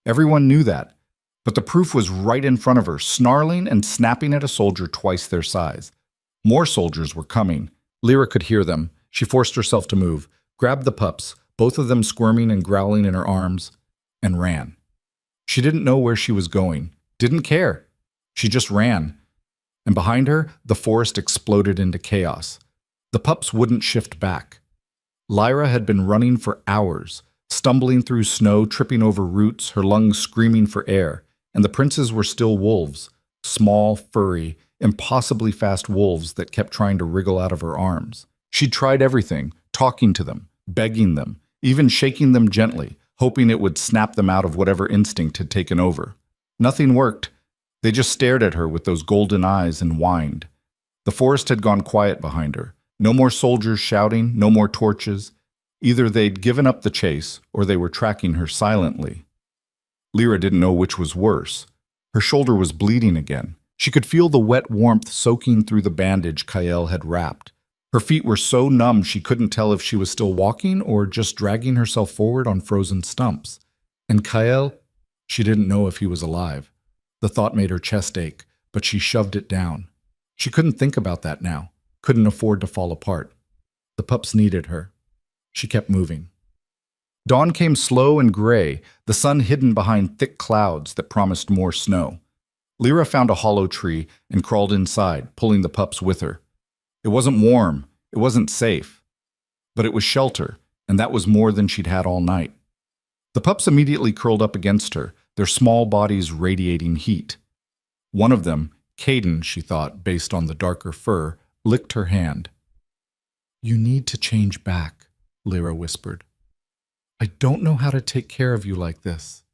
Everyone knew that. But the proof was right in front of her, snarling and snapping at a soldier twice their size. More soldiers were coming. Lyra could hear them. She forced herself to move, grabbed the pups, both of them squirming and growling in her arms, and ran. She didn't know where she was going, didn't care. She just ran. And behind her, the forest exploded into chaos. The pups wouldn't shift back. Lyra had been running for hours, stumbling through snow, tripping over roots, her lungs screaming for air. And the princes were still wolves, small, furry, impossibly fast wolves that kept trying to wriggle out of her arms. She'd tried everything, talking to them, begging them, even shaking them gently, hoping it would snap them out of whatever instinct had taken over. Nothing worked. They just stared at her with those golden eyes and whined. The forest had gone quiet behind her. No more soldiers shouting, no more torches. Either they'd given up the chase, or they were tracking her silently. Lyra didn't know which was worse. Her shoulder was bleeding again. She could feel the wet warmth soaking through the bandage Kael had wrapped. Her feet were so numb she couldn't tell if she was still walking or just dragging herself forward on frozen stumps. And Kael, she didn't know if he was alive. The thought made her chest ache, but she shoved it down. She couldn't think about that now, couldn't afford to fall apart. The pups needed her. She kept moving. Dawn came slow and gray, the sun hidden behind thick clouds that promised more snow. Lyra found a hollow tree and crawled inside, pulling the pups with her. It wasn't warm, it wasn't safe, but it was shelter, and that was more than she'd had all night. The pups immediately curled up against her, their small bodies radiating heat. One of them, Caden, she thought, based on the darker fur, licked her hand. "You need to change back," Lyra whispered. "I don't know how to take care of you like this."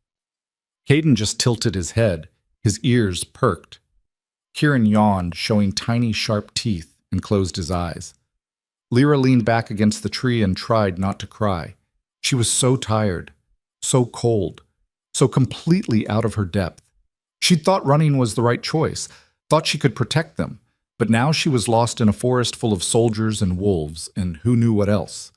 Caden just tilted his head, his ears perked. Kieran yawned, showing tiny sharp teeth, and closed his eyes. Lyra leaned back against the tree and tried not to cry. She was so tired, so cold, so completely out of her depth. She'd thought running was the right choice, thought she could protect them, but now she was lost in a forest full of soldiers and wolves, and who knew what else.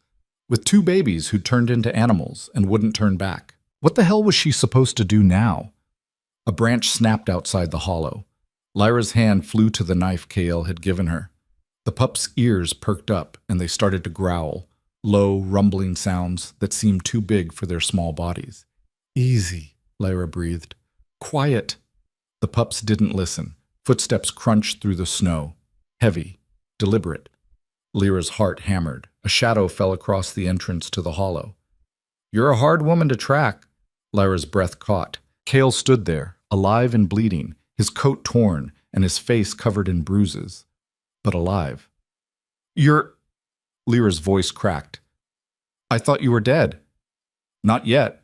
With 2 babies who turned into animals and wouldn't turn back. What the hell was she supposed to do now? A branch snapped outside the hollow. Lyra's hand flew to the knife Kael had given her. The pups' ears perked up, and they started to growl, low, rumbling sounds that seemed too big for their small bodies. "Easy," Lyra breathed. "Quiet." The pups didn't listen. Footsteps crunched through the snow. Heavy, deliberate. Lyra's heart hammered. A shadow fell across the entrance to the hollow. "You're a hard woman to track." Lyra's breath caught. Kael stood there, alive and bleeding, his coat torn and his face covered in bruises, but alive. "You're—" Lyra's voice cracked. "I thought you were dead." "Not yet."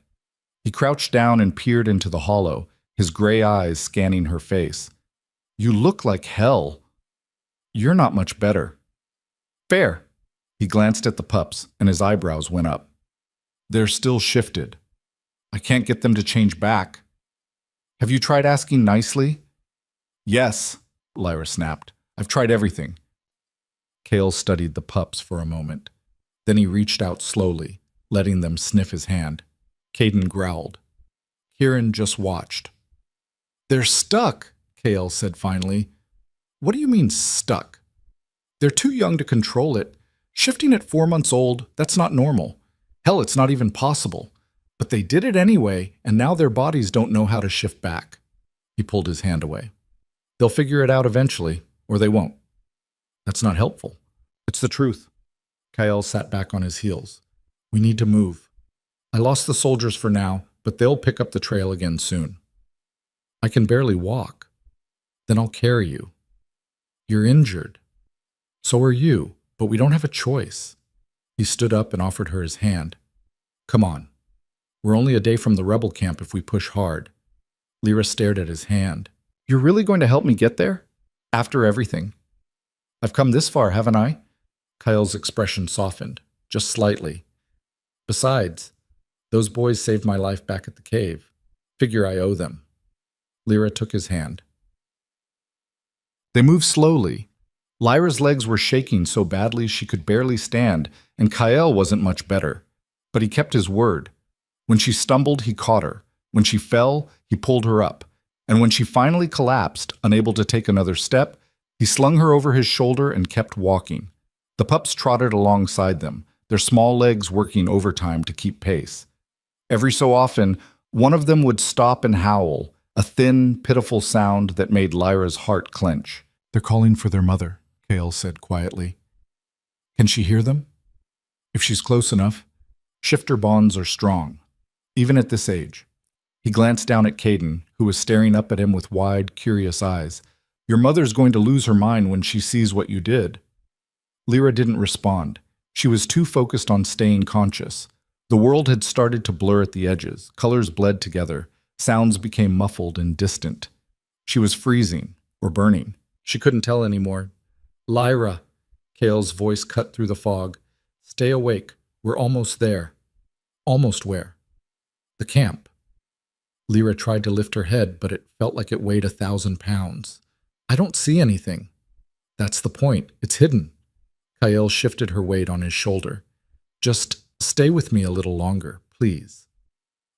He crouched down and peered into the hollow, his gray eyes scanning her face. "You look like hell. You're not much better." "Fair." He glanced at the pups, and his eyebrows went up. "They're still shifted. I can't get them to change back." "Have you tried asking nicely?" "Yes," Lyra snapped. "I've tried everything." Kael studied the pups for a moment. Then he reached out slowly, letting them sniff his hand. Caden growled. Kieran just watched. "They're stuck," Kael said finally. "What do you mean, stuck?" "They're too young to control it. Shifting at 4 months old, that's not normal. Hell, it's not even possible. But they did it anyway, and now their bodies don't know how to shift back." He pulled his hand away. "They'll figure it out eventually, or they won't." "That's not helpful." "It's the truth." Kael sat back on his heels. "We need to move. I lost the soldiers for now, but they'll pick up the trail again soon." "I can barely walk." "Then I'll carry you." "You're injured." "So are you. But we don't have a choice." He stood up and offered her his hand. "Come on. We're only a day from the rebel camp if we push hard." Lyra stared at his hand. "You're really going to help me get there? After everything?" "I've come this far, haven't I?" Kyle's expression softened, just slightly. "Besides, those boys saved my life back at the cave. Figure I owe them." Lyra took his hand. They moved slowly, Lyra's legs were shaking so badly she could barely stand, and Kael wasn't much better. But he kept his word. When she stumbled, he caught her. When she fell, he pulled her up. And when she finally collapsed, unable to take another step, he slung her over his shoulder and kept walking. The pups trotted alongside them, their small legs working overtime to keep pace. Every so often, one of them would stop and howl, a thin, pitiful sound that made Lyra's heart clench. "They're calling for their mother," Kael said quietly. "Can she hear them?" "If she's close enough." Shifter bonds are strong, even at this age. He glanced down at Caden, who was staring up at him with wide, curious eyes. "Your mother's going to lose her mind when she sees what you did." Lyra didn't respond. She was too focused on staying conscious. The world had started to blur at the edges. Colors bled together. Sounds became muffled and distant. She was freezing, or burning. She couldn't tell anymore. "Lyra," Kael's voice cut through the fog. "Stay awake. We're almost there." "Almost where?" "The camp." Lyra tried to lift her head, but it felt like it weighed 1,000 pounds. "I don't see anything." "That's the point. It's hidden." Kael shifted her weight on his shoulder. "Just stay with me a little longer, please."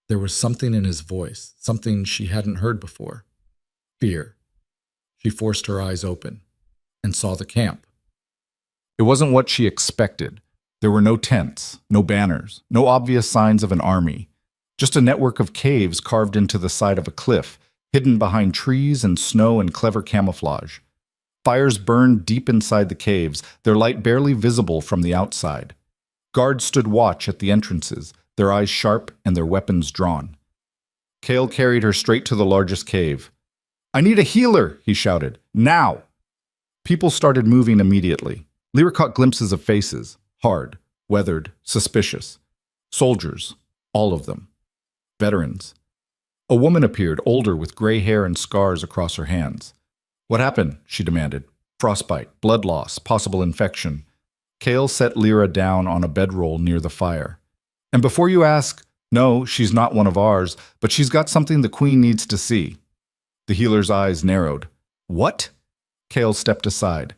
There was something in his voice, something she hadn't heard before. Fear. She forced her eyes open and saw the camp. It wasn't what she expected. There were no tents, no banners, no obvious signs of an army. Just a network of caves carved into the side of a cliff, hidden behind trees and snow and clever camouflage. Fires burned deep inside the caves, their light barely visible from the outside. Guards stood watch at the entrances, their eyes sharp and their weapons drawn. Kael carried her straight to the largest cave. "I need a healer," he shouted. "Now!" People started moving immediately. Lyra caught glimpses of faces, hard, weathered, suspicious. Soldiers, all of them. Veterans. A woman appeared, older, with gray hair and scars across her hands. "What happened?" she demanded. "Frostbite, blood loss, possible infection." Kael set Lyra down on a bedroll near the fire. "And before you ask, no, she's not one of ours, but she's got something the Queen needs to see." The healer's eyes narrowed. "What?" Kael stepped aside,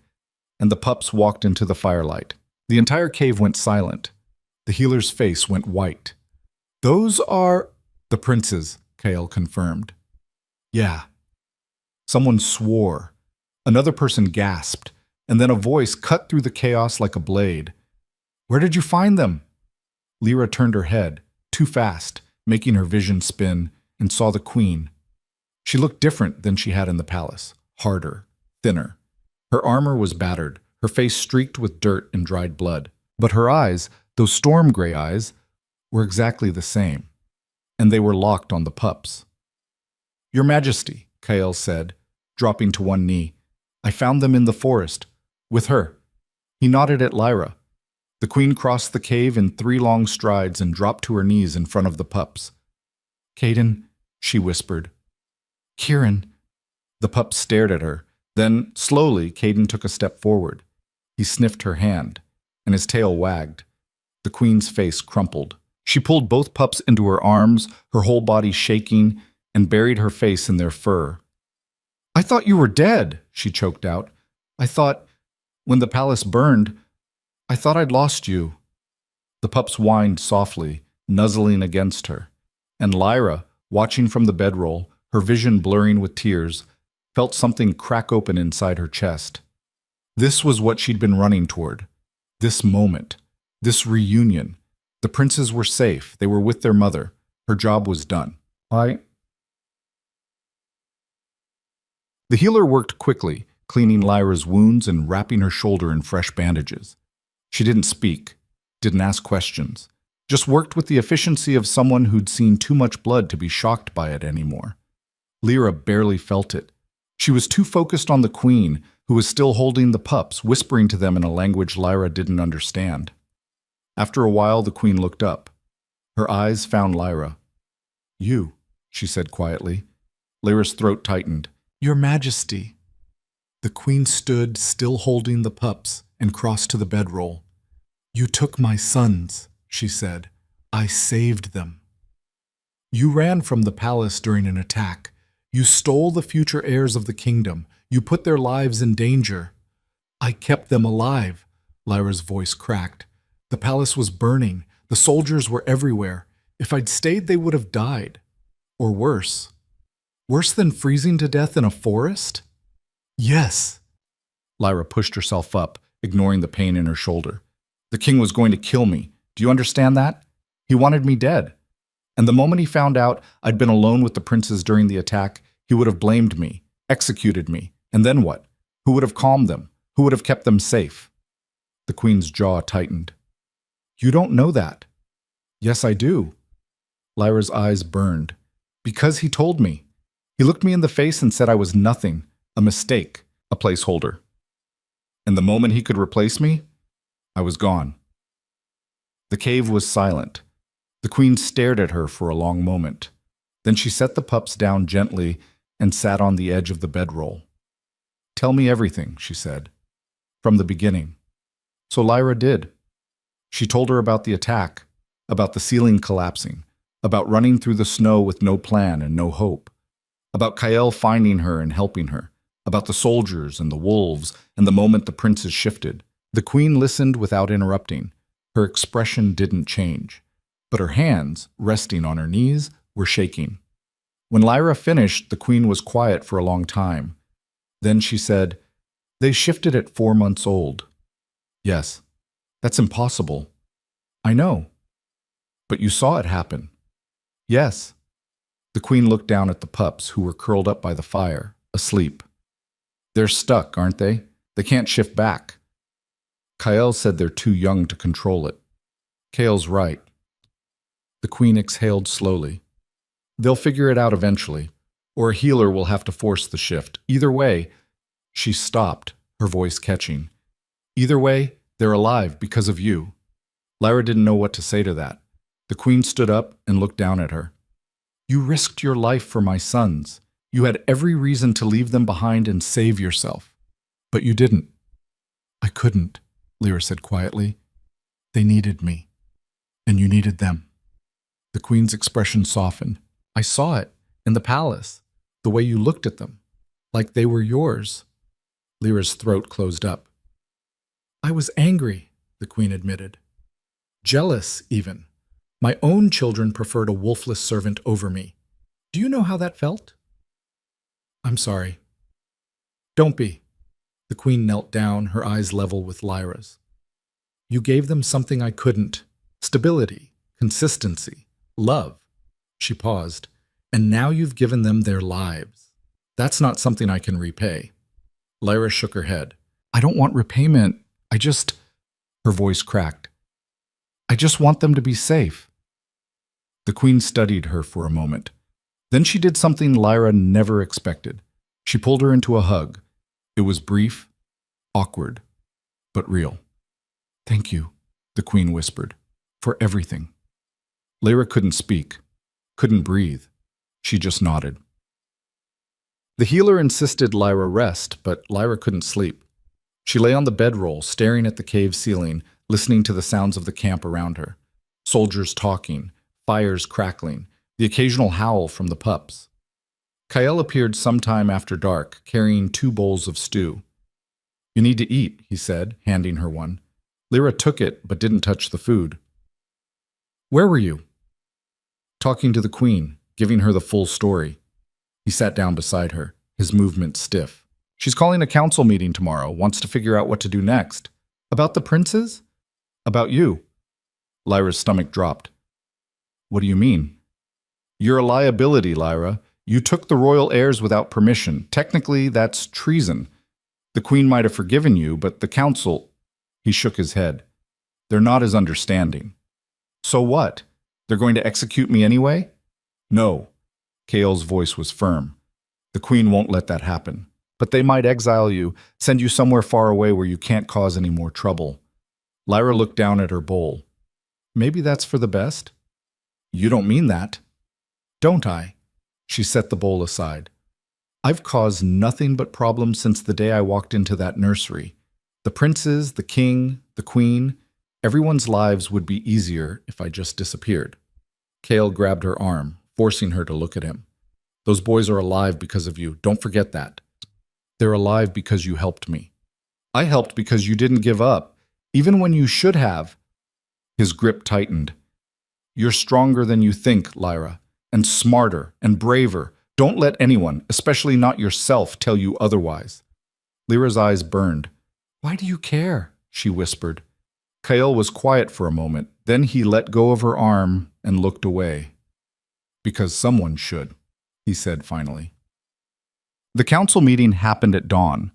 and the pups walked into the firelight. The entire cave went silent. The healer's face went white. "Those are the princes," Kael confirmed. "Yeah." Someone swore. Another person gasped, and then a voice cut through the chaos like a blade. "Where did you find them?" Lyra turned her head, too fast, making her vision spin, and saw the Queen. She looked different than she had in the palace, harder, thinner. Her armor was battered, her face streaked with dirt and dried blood. But her eyes, those storm gray eyes, were exactly the same, and they were locked on the pups. "Your Majesty," Kael said, dropping to one knee, "I found them in the forest, with her." He nodded at Lyra. The Queen crossed the cave in 3 long strides and dropped to her knees in front of the pups. "Caden," she whispered. "Kieran." The pups stared at her. Then, slowly, Caden took a step forward. He sniffed her hand, and his tail wagged. The Queen's face crumpled. She pulled both pups into her arms, her whole body shaking, and buried her face in their fur. "I thought you were dead," she choked out. "I thought, when the palace burned, I thought I'd lost you." The pups whined softly, nuzzling against her. And Lyra, watching from the bedroll, her vision blurring with tears, felt something crack open inside her chest. This was what she'd been running toward. This moment. This reunion. The princes were safe. They were with their mother. Her job was done. The healer worked quickly, cleaning Lyra's wounds and wrapping her shoulder in fresh bandages. She didn't speak, didn't ask questions, just worked with the efficiency of someone who'd seen too much blood to be shocked by it anymore. Lyra barely felt it. She was too focused on the Queen, who was still holding the pups, whispering to them in a language Lyra didn't understand. After a while, the Queen looked up. Her eyes found Lyra. "You," she said quietly. Lyra's throat tightened. "Your Majesty." The Queen stood, still holding the pups, and crossed to the bedroll. "You took my sons," she said. "I saved them. You ran from the palace during an attack. You stole the future heirs of the kingdom. You put their lives in danger. I kept them alive, Lyra's voice cracked. The palace was burning. The soldiers were everywhere. If I'd stayed, they would have died. Or worse. Worse than freezing to death in a forest? Yes. Lyra pushed herself up, ignoring the pain in her shoulder. The king was going to kill me. Do you understand that? He wanted me dead. And the moment he found out I'd been alone with the princes during the attack, he would have blamed me, executed me. And then what? Who would have calmed them? Who would have kept them safe? The queen's jaw tightened. You don't know that. Yes, I do. Lyra's eyes burned. Because he told me. He looked me in the face and said I was nothing, a mistake, a placeholder. And the moment he could replace me, I was gone. The cave was silent. The queen stared at her for a long moment. Then she set the pups down gently and sat on the edge of the bedroll. Tell me everything, she said, from the beginning. So Lyra did. She told her about the attack, about the ceiling collapsing, about running through the snow with no plan and no hope, about Kael finding her and helping her, about the soldiers and the wolves and the moment the princes shifted. The queen listened without interrupting. Her expression didn't change, but her hands, resting on her knees, were shaking. When Lyra finished, the queen was quiet for a long time. Then she said, They shifted at 4 months old. Yes, that's impossible. I know. But you saw it happen. Yes. The queen looked down at the pups who were curled up by the fire, asleep. They're stuck, aren't they? They can't shift back. Kael said they're too young to control it. Kael's right. The queen exhaled slowly. They'll figure it out eventually, or a healer will have to force the shift. Either way, she stopped, her voice catching. Either way, they're alive because of you. Lyra didn't know what to say to that. The queen stood up and looked down at her. You risked your life for my sons. You had every reason to leave them behind and save yourself. But you didn't. I couldn't, Lyra said quietly. They needed me. And you needed them. The queen's expression softened. I saw it in the palace, the way you looked at them, like they were yours. Lyra's throat closed up. I was angry, the queen admitted. Jealous, even. My own children preferred a wolfless servant over me. Do you know how that felt? I'm sorry. Don't be. The queen knelt down, her eyes level with Lyra's. You gave them something I couldn't. Stability, consistency, love. She paused. And now you've given them their lives. That's not something I can repay. Lyra shook her head. I don't want repayment. Her voice cracked. I just want them to be safe. The queen studied her for a moment. Then she did something Lyra never expected. She pulled her into a hug. It was brief, awkward, but real. Thank you, the queen whispered, for everything. Lyra couldn't speak, couldn't breathe. She just nodded. The healer insisted Lyra rest, but Lyra couldn't sleep. She lay on the bedroll, staring at the cave ceiling, listening to the sounds of the camp around her. Soldiers talking, fires crackling, the occasional howl from the pups. Kael appeared sometime after dark, carrying 2 bowls of stew. You need to eat, he said, handing her one. Lyra took it, but didn't touch the food. Where were you? Talking to the queen, giving her the full story. He sat down beside her, his movement stiff. She's calling a council meeting tomorrow, wants to figure out what to do next. About the princes? About you. Lyra's stomach dropped. What do you mean? You're a liability, Lyra. You took the royal heirs without permission. Technically, that's treason. The queen might have forgiven you, but the council... He shook his head. They're not as understanding. So what? They're going to execute me anyway? No. Kael's voice was firm. The queen won't let that happen. But they might exile you, send you somewhere far away where you can't cause any more trouble. Lyra looked down at her bowl. Maybe that's for the best? You don't mean that. Don't I? She set the bowl aside. I've caused nothing but problems since the day I walked into that nursery. The princes, the king, the queen, everyone's lives would be easier if I just disappeared. Kael grabbed her arm, forcing her to look at him. Those boys are alive because of you. Don't forget that. They're alive because you helped me. I helped because you didn't give up, even when you should have. His grip tightened. You're stronger than you think, Lyra, and smarter and braver. Don't let anyone, especially not yourself, tell you otherwise. Lyra's eyes burned. Why do you care? She whispered. Kael was quiet for a moment. Then he let go of her arm and looked away. Because someone should, he said finally. The council meeting happened at dawn.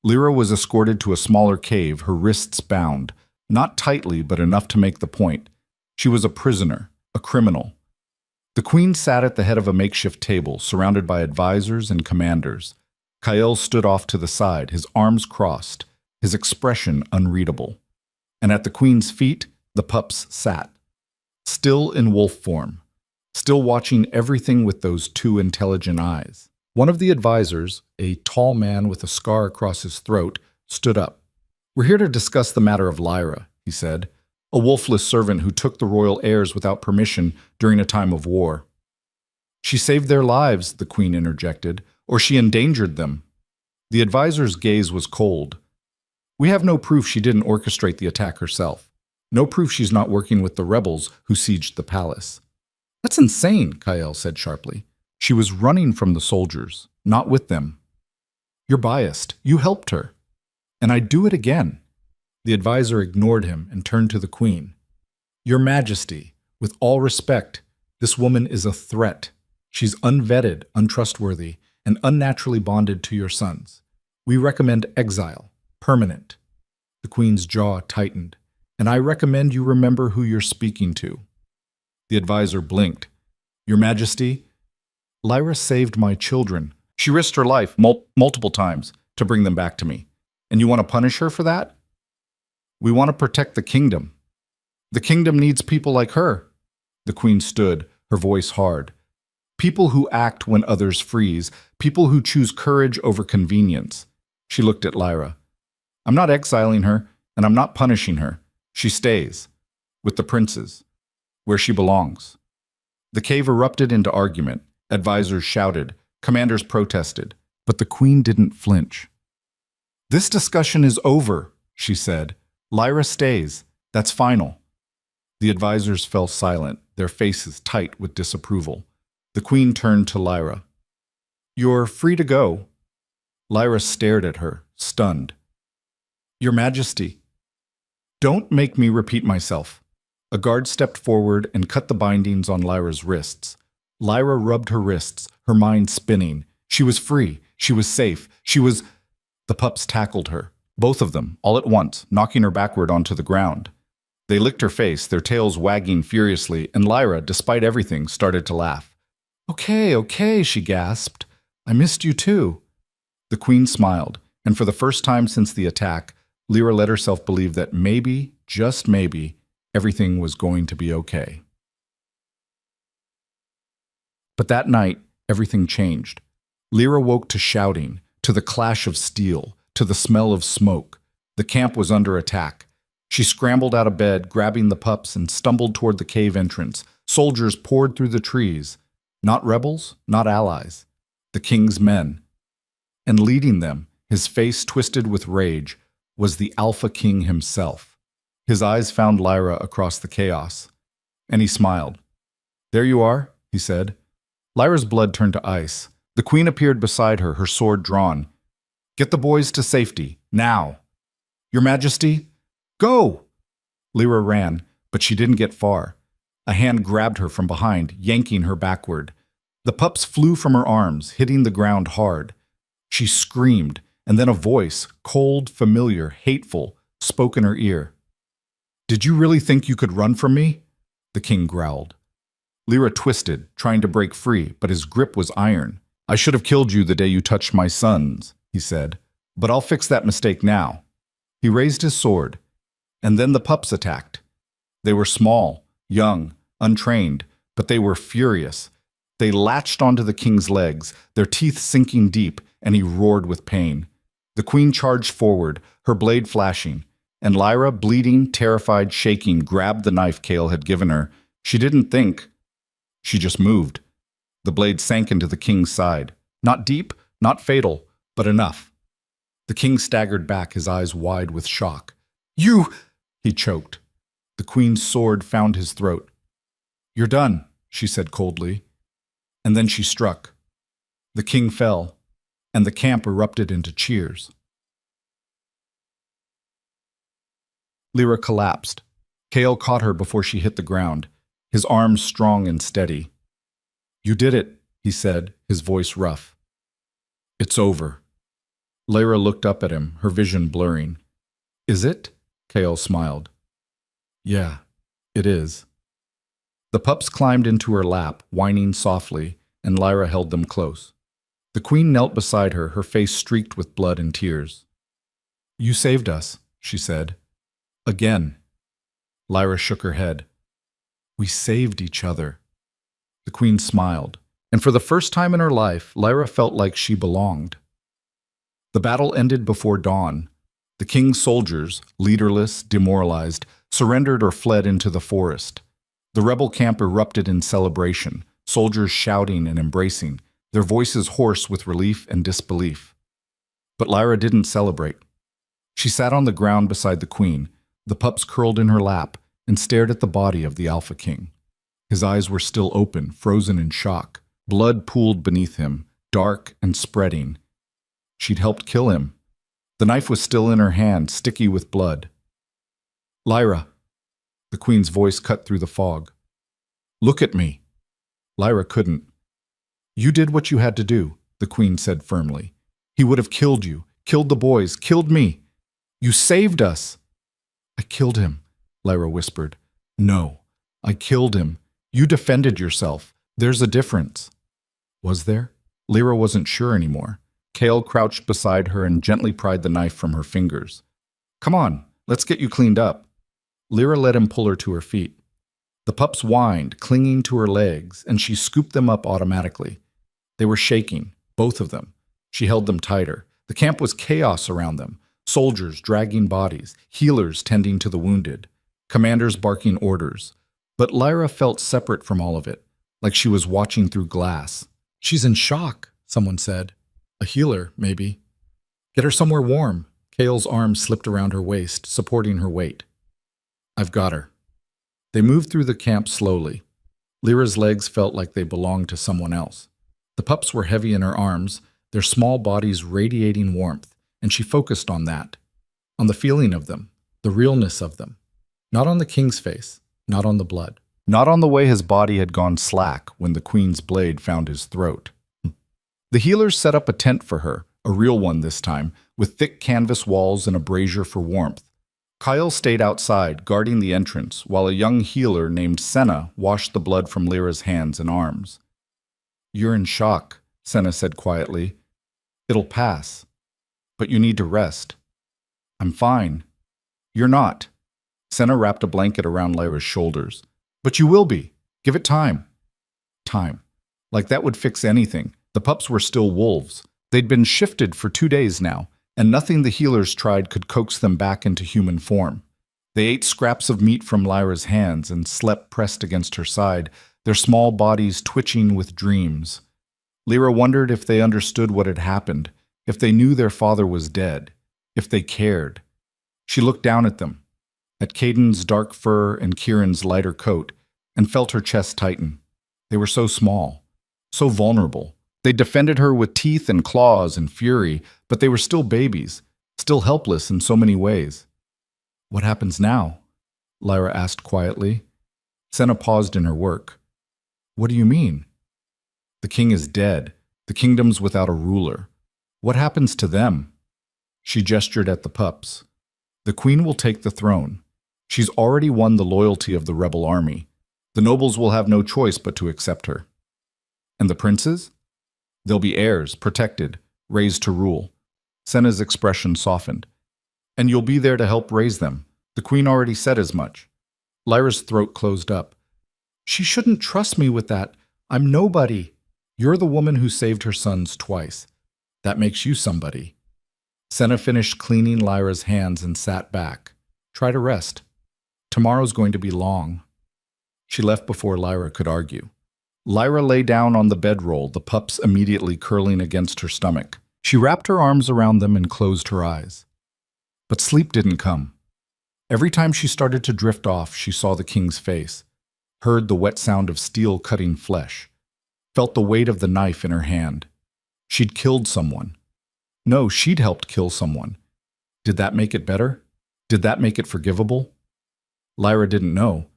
Lyra was escorted to a smaller cave, her wrists bound, not tightly but enough to make the point. She was a prisoner, a criminal. The queen sat at the head of a makeshift table, surrounded by advisors and commanders. Kael stood off to the side, his arms crossed, his expression unreadable. And at the queen's feet, the pups sat, still in wolf form, still watching everything with those two intelligent eyes. One of the advisors, a tall man with a scar across his throat, stood up. We're here to discuss the matter of Lyra, he said, a wolfless servant who took the royal heirs without permission during a time of war. She saved their lives, the queen interjected, or she endangered them. The advisor's gaze was cold. We have no proof she didn't orchestrate the attack herself. No proof she's not working with the rebels who sieged the palace. That's insane, Kael said sharply. She was running from the soldiers, not with them. You're biased. You helped her. And I'd do it again. The advisor ignored him and turned to the queen. Your Majesty, with all respect, this woman is a threat. She's unvetted, untrustworthy, and unnaturally bonded to your sons. We recommend exile, permanent. The queen's jaw tightened. And I recommend you remember who you're speaking to. The advisor blinked. Your Majesty, Lyra saved my children. She risked her life multiple times to bring them back to me. And you want to punish her for that? We want to protect the kingdom. The kingdom needs people like her. The queen stood, her voice hard. People who act when others freeze. People who choose courage over convenience. She looked at Lyra. I'm not exiling her, and I'm not punishing her. She stays. With the princes. Where she belongs. The cave erupted into argument. Advisors shouted. Commanders protested. But the queen didn't flinch. This discussion is over, she said. Lyra stays. That's final. The advisors fell silent, their faces tight with disapproval. The queen turned to Lyra. You're free to go. Lyra stared at her, stunned. Your Majesty. Don't make me repeat myself. A guard stepped forward and cut the bindings on Lyra's wrists. Lyra rubbed her wrists, her mind spinning. She was free. She was safe. She was... The pups tackled her, both of them, all at once, knocking her backward onto the ground. They licked her face, their tails wagging furiously, and Lyra, despite everything, started to laugh. Okay, she gasped. I missed you too. The queen smiled, and for the first time since the attack, Lyra let herself believe that maybe, just maybe, everything was going to be okay. But that night, everything changed. Lyra woke to shouting, to the clash of steel, to the smell of smoke. The camp was under attack. She scrambled out of bed, grabbing the pups, and stumbled toward the cave entrance. Soldiers poured through the trees. Not rebels, not allies. The king's men. And leading them, his face twisted with rage, was the Alpha King himself. His eyes found Lyra across the chaos. And he smiled. There you are, he said. Lyra's blood turned to ice. The queen appeared beside her, her sword drawn. Get the boys to safety, now. Your Majesty, go! Lyra ran, but she didn't get far. A hand grabbed her from behind, yanking her backward. The pups flew from her arms, hitting the ground hard. She screamed, and then a voice, cold, familiar, hateful, spoke in her ear. Did you really think you could run from me? The king growled. Lyra twisted, trying to break free, but his grip was iron. I should have killed you the day you touched my sons, he said, but I'll fix that mistake now. He raised his sword, and then the pups attacked. They were small, young, untrained, but they were furious. They latched onto the king's legs, their teeth sinking deep, and he roared with pain. The queen charged forward, her blade flashing, and Lyra, bleeding, terrified, shaking, grabbed the knife Kael had given her. She didn't think. She just moved. The blade sank into the king's side. Not deep, not fatal, but enough. The king staggered back, his eyes wide with shock. You! He choked. The queen's sword found his throat. You're done, she said coldly. And then she struck. The king fell, and the camp erupted into cheers. Lyra collapsed. Kale caught her before she hit the ground, his arms strong and steady. You did it, he said, his voice rough. It's over. Lyra looked up at him, her vision blurring. Is it? Kale smiled. Yeah, it is. The pups climbed into her lap, whining softly, and Lyra held them close. The queen knelt beside her, her face streaked with blood and tears. You saved us, she said. Again. Lyra shook her head. We saved each other. The queen smiled, and for the first time in her life, Lyra felt like she belonged. The battle ended before dawn. The king's soldiers, leaderless, demoralized, surrendered or fled into the forest. The rebel camp erupted in celebration, soldiers shouting and embracing, their voices hoarse with relief and disbelief. But Lyra didn't celebrate. She sat on the ground beside the queen, the pups curled in her lap, and stared at the body of the Alpha King. His eyes were still open, frozen in shock. Blood pooled beneath him, dark and spreading. She'd helped kill him. The knife was still in her hand, sticky with blood. Lyra. The queen's voice cut through the fog. Look at me. Lyra couldn't. You did what you had to do, the queen said firmly. He would have killed you, killed the boys, killed me. You saved us. I killed him, Lyra whispered. No, I killed him. You defended yourself. There's a difference. Was there? Lyra wasn't sure anymore. Kale crouched beside her and gently pried the knife from her fingers. Come on, let's get you cleaned up. Lyra let him pull her to her feet. The pups whined, clinging to her legs, and she scooped them up automatically. They were shaking, both of them. She held them tighter. The camp was chaos around them. Soldiers dragging bodies, healers tending to the wounded, commanders barking orders. But Lyra felt separate from all of it, like she was watching through glass. She's in shock, someone said. A healer, maybe. Get her somewhere warm. Kale's arm slipped around her waist, supporting her weight. I've got her. They moved through the camp slowly. Lyra's legs felt like they belonged to someone else. The pups were heavy in her arms, their small bodies radiating warmth, and she focused on that, on the feeling of them, the realness of them. Not on the king's face, not on the blood. Not on the way his body had gone slack when the queen's blade found his throat. The healers set up a tent for her, a real one this time, with thick canvas walls and a brazier for warmth. Kyle stayed outside, guarding the entrance, while a young healer named Senna washed the blood from Lyra's hands and arms. You're in shock, Senna said quietly. It'll pass. But you need to rest. I'm fine. You're not. Senna wrapped a blanket around Lyra's shoulders. But you will be. Give it time. Time. Like that would fix anything. The pups were still wolves. They'd been shifted for 2 days now, and nothing the healers tried could coax them back into human form. They ate scraps of meat from Lyra's hands and slept pressed against her side, their small bodies twitching with dreams. Lyra wondered if they understood what had happened, if they knew their father was dead, if they cared. She looked down at them, at Caden's dark fur and Kieran's lighter coat, and felt her chest tighten. They were so small, so vulnerable. They defended her with teeth and claws and fury, but they were still babies, still helpless in so many ways. What happens now? Lyra asked quietly. Senna paused in her work. What do you mean? The king is dead. The kingdom's without a ruler. What happens to them? She gestured at the pups. The queen will take the throne. She's already won the loyalty of the rebel army. The nobles will have no choice but to accept her. And the princes? They'll be heirs, protected, raised to rule. Senna's expression softened. And you'll be there to help raise them. The queen already said as much. Lyra's throat closed up. She shouldn't trust me with that. I'm nobody. You're the woman who saved her sons twice. That makes you somebody. Senna finished cleaning Lyra's hands and sat back. Try to rest. Tomorrow's going to be long. She left before Lyra could argue. Lyra lay down on the bedroll, the pups immediately curling against her stomach. She wrapped her arms around them and closed her eyes. But sleep didn't come. Every time she started to drift off, she saw the king's face, heard the wet sound of steel cutting flesh, felt the weight of the knife in her hand. She'd killed someone. No, she'd helped kill someone. Did that make it better? Did that make it forgivable? Lyra didn't know.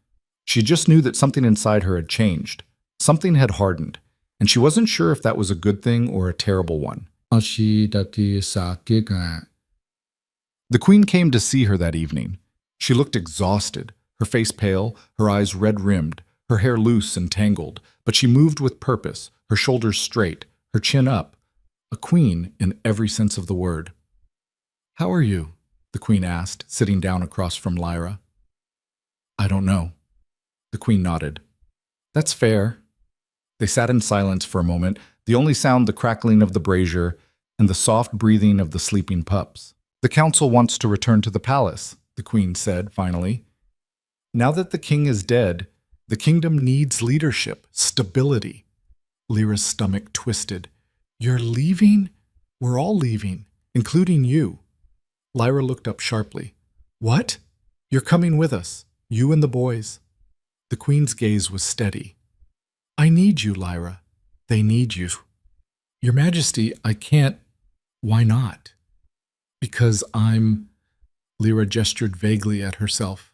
She just knew that something inside her had changed. Something had hardened, and she wasn't sure if that was a good thing or a terrible one. The queen came to see her that evening. She looked exhausted, her face pale, her eyes red-rimmed, her hair loose and tangled, but she moved with purpose, her shoulders straight, her chin up. A queen in every sense of the word. "How are you?" the queen asked, sitting down across from Lyra. "I don't know." The queen nodded. "That's fair." They sat in silence for a moment, the only sound the crackling of the brazier and the soft breathing of the sleeping pups. "The council wants to return to the palace," the queen said finally. "Now that the king is dead, the kingdom needs leadership, stability." Lyra's stomach twisted. "You're leaving? We're all leaving, including you." Lyra looked up sharply. "What? You're coming with us, you and the boys." The queen's gaze was steady. "I need you, Lyra. They need you." "Your Majesty, I can't." "Why not?" "Because I'm—" Lyra gestured vaguely at herself.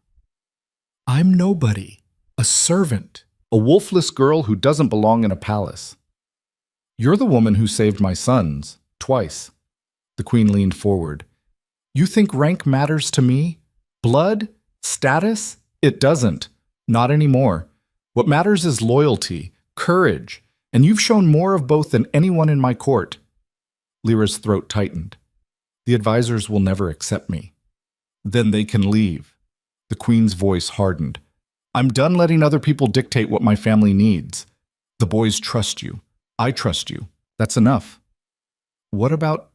"I'm nobody. A servant. A wolfless girl who doesn't belong in a palace." "You're the woman who saved my sons, twice." The queen leaned forward. "You think rank matters to me? Blood? Status? It doesn't. Not anymore. What matters is loyalty, courage, and you've shown more of both than anyone in my court." Lyra's throat tightened. "The advisors will never accept me." "Then they can leave." The queen's voice hardened. "I'm done letting other people dictate what my family needs. The boys trust you. I trust you. That's enough." "What about—"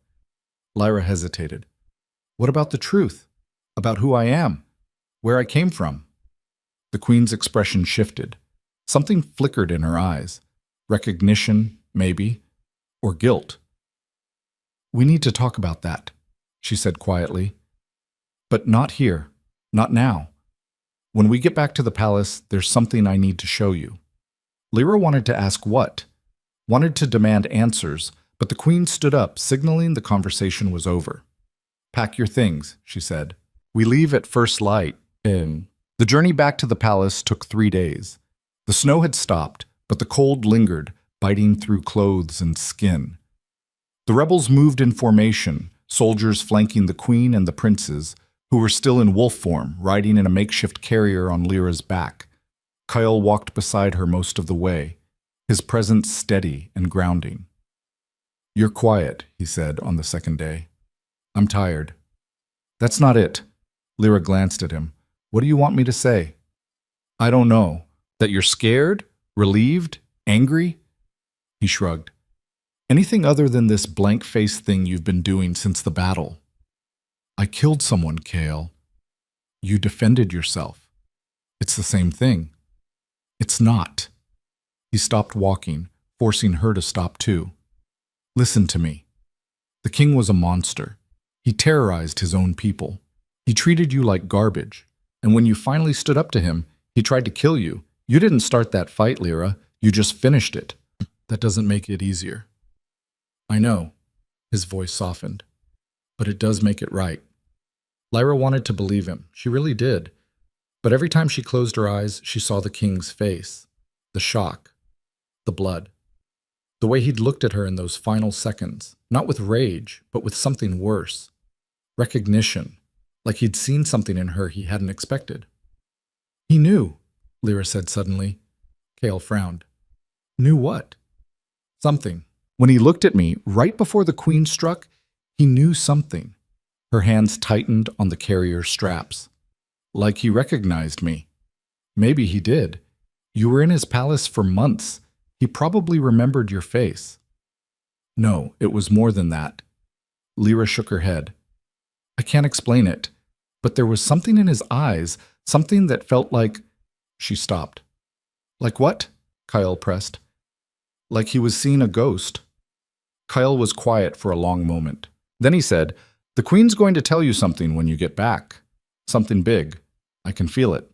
Lyra hesitated. "What about the truth? About who I am? Where I came from?" The queen's expression shifted. Something flickered in her eyes. Recognition, maybe, or guilt. "We need to talk about that," she said quietly. "But not here. Not now. When we get back to the palace, there's something I need to show you." Lyra wanted to ask what, wanted to demand answers, but the queen stood up, signaling the conversation was over. "Pack your things," she said. "We leave at first light." The journey back to the palace took 3 days. The snow had stopped, but the cold lingered, biting through clothes and skin. The rebels moved in formation, soldiers flanking the queen and the princes, who were still in wolf form, riding in a makeshift carrier on Lyra's back. Kyle walked beside her most of the way, his presence steady and grounding. "You're quiet," he said on the second day. "I'm tired." "That's not it." Lyra glanced at him. "What do you want me to say?" "I don't know. That you're scared? Relieved? Angry?" He shrugged. "Anything other than this blank-faced thing you've been doing since the battle." "I killed someone, Kale." "You defended yourself." "It's the same thing." "It's not." He stopped walking, forcing her to stop too. "Listen to me. The king was a monster. He terrorized his own people. He treated you like garbage. And when you finally stood up to him, he tried to kill you. You didn't start that fight, Lyra. You just finished it." "That doesn't make it easier." "I know." His voice softened. "But it does make it right." Lyra wanted to believe him. She really did. But every time she closed her eyes, she saw the king's face. The shock. The blood. The way he'd looked at her in those final seconds. Not with rage, but with something worse. Recognition. Like he'd seen something in her he hadn't expected. "He knew," Lyra said suddenly. Kale frowned. "Knew what?" "Something. When he looked at me, right before the queen struck, he knew something." Her hands tightened on the carrier's straps. "Like he recognized me." "Maybe he did. You were in his palace for months. He probably remembered your face." "No, it was more than that." Lyra shook her head. "I can't explain it, but there was something in his eyes, something that felt like—" She stopped. "Like what?" Kyle pressed. "Like he was seeing a ghost." Kyle was quiet for a long moment. Then he said, "The Queen's going to tell you something when you get back. Something big. I can feel it."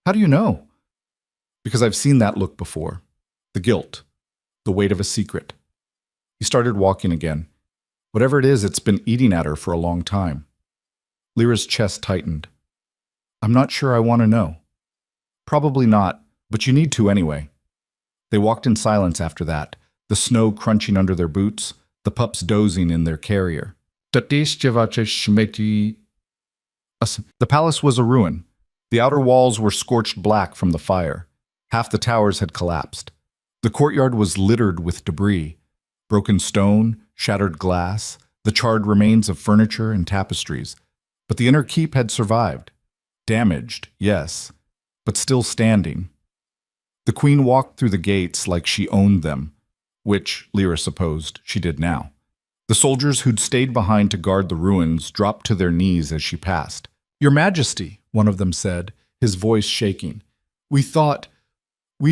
"How do you know?" "Because I've seen that look before. The guilt. The weight of a secret." He started walking again. "Whatever it is, it's been eating at her for a long time." Lyra's chest tightened. "I'm not sure I want to know." "Probably not, but you need to anyway." They walked in silence after that, the snow crunching under their boots, the pups dozing in their carrier. The palace was a ruin. The outer walls were scorched black from the fire. Half the towers had collapsed. The courtyard was littered with debris, broken stone, shattered glass, the charred remains of furniture and tapestries. But the inner keep had survived. Damaged, yes, but still standing. The Queen walked through the gates like she owned them, which, Lyra supposed, she did now. The soldiers who'd stayed behind to guard the ruins dropped to their knees as she passed. "Your Majesty," one of them said, his voice shaking. We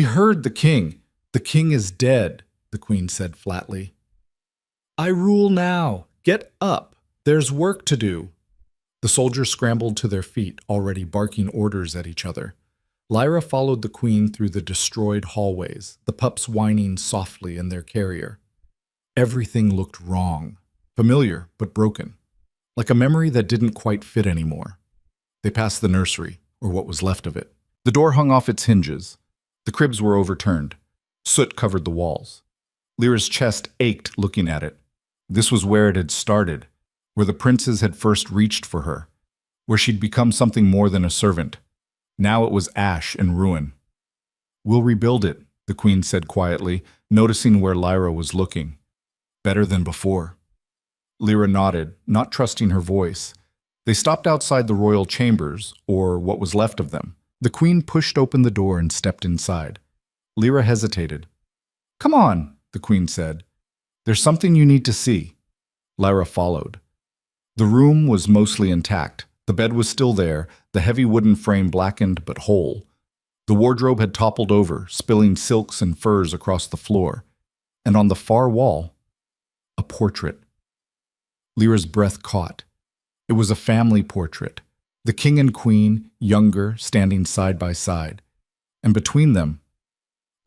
heard the king. The king is dead," the Queen said flatly. "I rule now. Get up. There's work to do." The soldiers scrambled to their feet, already barking orders at each other. Lyra followed the Queen through the destroyed hallways, the pups whining softly in their carrier. Everything looked wrong, familiar but broken, like a memory that didn't quite fit anymore. They passed the nursery, or what was left of it. The door hung off its hinges. The cribs were overturned. Soot covered the walls. Lyra's chest ached looking at it. This was where it had started, where the princes had first reached for her, where she'd become something more than a servant. Now it was ash and ruin. "We'll rebuild it," the Queen said quietly, noticing where Lyra was looking. "Better than before." Lyra nodded, not trusting her voice. They stopped outside the royal chambers, or what was left of them. The Queen pushed open the door and stepped inside. Lyra hesitated. "Come on," the Queen said. "There's something you need to see." Lyra followed. The room was mostly intact. The bed was still there, the heavy wooden frame blackened but whole. The wardrobe had toppled over, spilling silks and furs across the floor. And on the far wall, a portrait. Lyra's breath caught. It was a family portrait. The king and queen, younger, standing side by side. And between them,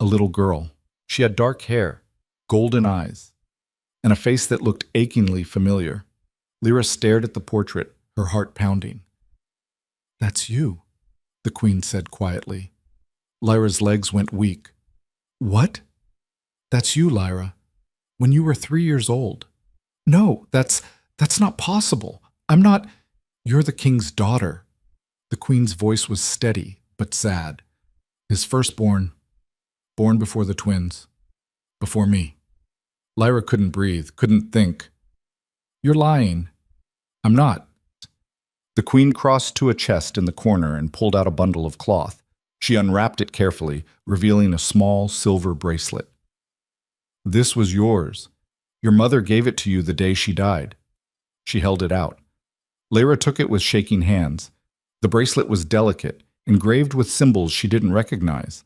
a little girl. She had dark hair, golden eyes, and a face that looked achingly familiar. Lyra stared at the portrait, her heart pounding. "That's you," the Queen said quietly. Lyra's legs went weak. "What?" "That's you, Lyra. When you were 3 years old." "No, that's not possible. I'm not—" "You're the king's daughter." The Queen's voice was steady, but sad. "His firstborn, born before the twins, before me." Lyra couldn't breathe, couldn't think. "You're lying." "I'm not." The Queen crossed to a chest in the corner and pulled out a bundle of cloth. She unwrapped it carefully, revealing a small silver bracelet. "This was yours. Your mother gave it to you the day she died." She held it out. Lyra took it with shaking hands. The bracelet was delicate, engraved with symbols she didn't recognize.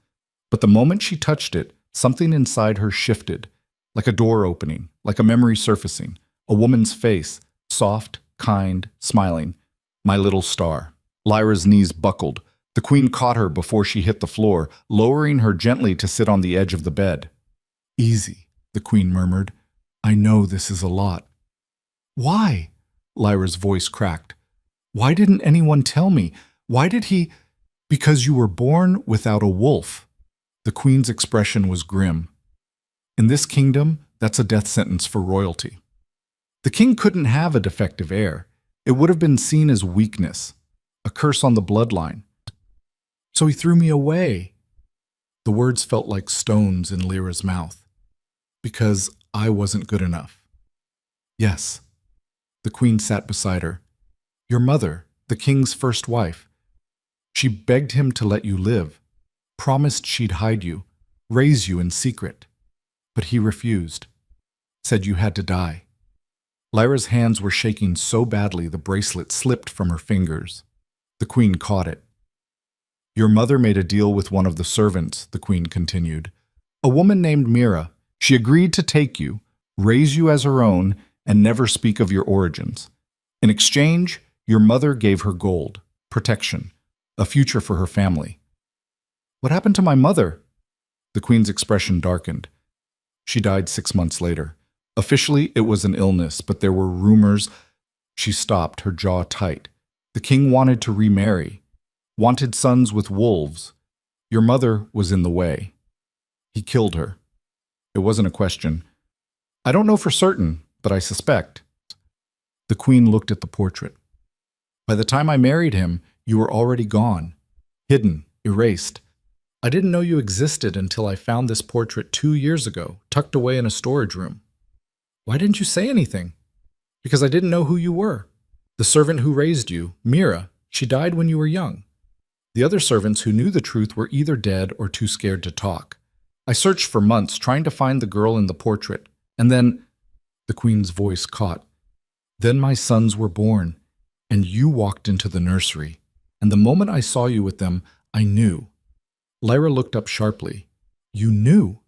But the moment she touched it, something inside her shifted, like a door opening, like a memory surfacing, a woman's face, soft, kind, smiling. "My little star." Lyra's knees buckled. The Queen caught her before she hit the floor, lowering her gently to sit on the edge of the bed. "Easy," the Queen murmured. "I know this is a lot." "Why?" Lyra's voice cracked. "Why didn't anyone tell me? Why did he—" "Because you were born without a wolf." The Queen's expression was grim. "In this kingdom, that's a death sentence for royalty." The king couldn't have a defective heir. It would have been seen as weakness, a curse on the bloodline. "So he threw me away." The words felt like stones in Lyra's mouth. "Because I wasn't good enough." "Yes." The Queen sat beside her. "Your mother, the king's first wife. She begged him to let you live, promised she'd hide you, raise you in secret. But he refused, said you had to die." Lyra's hands were shaking so badly the bracelet slipped from her fingers. The Queen caught it. "Your mother made a deal with one of the servants," the Queen continued. "A woman named Mira. She agreed to take you, raise you as her own, and never speak of your origins. In exchange, your mother gave her gold, protection, a future for her family. What happened to my mother? The queen's expression darkened. She died 6 months later. Officially, it was an illness, but there were rumors. She stopped, her jaw tight. The king wanted to remarry, wanted sons with wolves. Your mother was in the way. He killed her. It wasn't a question. I don't know for certain, but I suspect. The queen looked at the portrait. By the time I married him, you were already gone, hidden, erased. I didn't know you existed until I found this portrait 2 years ago, tucked away in a storage room. Why didn't you say anything? Because I didn't know who you were. The servant who raised you, Mira, she died when you were young. The other servants who knew the truth were either dead or too scared to talk. I searched for months trying to find the girl in the portrait, and then, the queen's voice caught. Then my sons were born, and you walked into the nursery. And the moment I saw you with them, I knew. Lyra looked up sharply. You knew.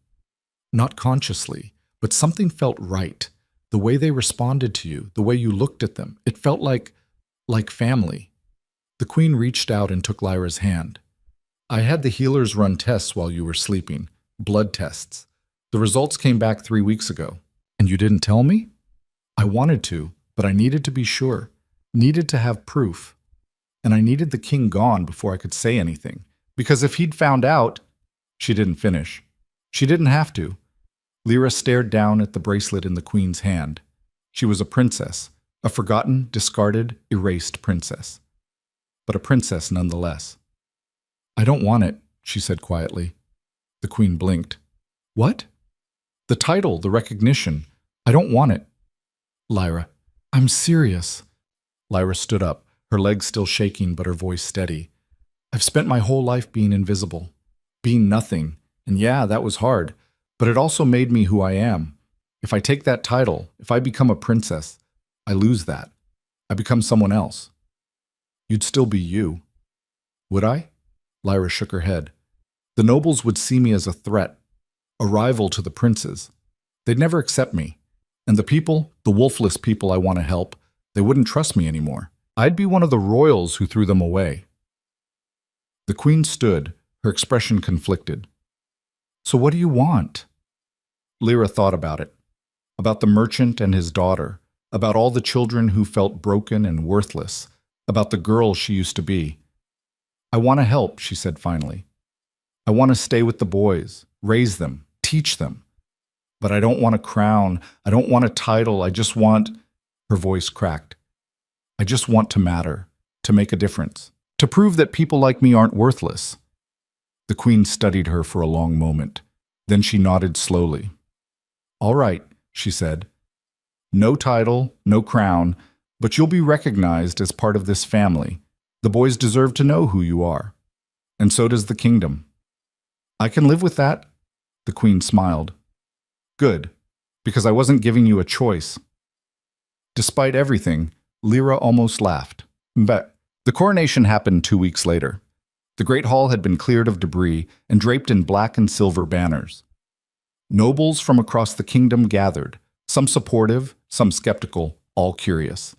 Not consciously, but something felt right. The way they responded to you, the way you looked at them, it felt like family. The queen reached out and took Lyra's hand. I had the healers run tests while you were sleeping, blood tests. The results came back 3 weeks ago. And you didn't tell me? I wanted to, but I needed to be sure, needed to have proof. And I needed the king gone before I could say anything. Because if he'd found out, she didn't finish. She didn't have to. Lyra stared down at the bracelet in the queen's hand. She was a princess, a forgotten, discarded, erased princess. But a princess nonetheless. I don't want it, she said quietly. The queen blinked. What? The title, the recognition. I don't want it. Lyra, I'm serious. Lyra stood up, her legs still shaking but her voice steady. I've spent my whole life being invisible, being nothing, and yeah, that was hard, but it also made me who I am. If I take that title, if I become a princess, I lose that. I become someone else. You'd still be you. Would I? Lyra shook her head. The nobles would see me as a threat, a rival to the princes. They'd never accept me. And the people, the wolfless people I want to help, they wouldn't trust me anymore. I'd be one of the royals who threw them away. The queen stood, her expression conflicted. So what do you want? Lyra thought about it. About the merchant and his daughter. About all the children who felt broken and worthless. About the girl she used to be. I want to help, she said finally. I want to stay with the boys, raise them, teach them. But I don't want a crown. I don't want a title. I just want... Her voice cracked. I just want to matter, to make a difference. To prove that people like me aren't worthless. The queen studied her for a long moment. Then she nodded slowly. All right, she said. No title, no crown, but you'll be recognized as part of this family. The boys deserve to know who you are. And so does the kingdom. I can live with that, the queen smiled. Good, because I wasn't giving you a choice. Despite everything, Lyra almost laughed. But the coronation happened 2 weeks later. The great hall had been cleared of debris and draped in black and silver banners. Nobles from across the kingdom gathered, some supportive, some skeptical, all curious.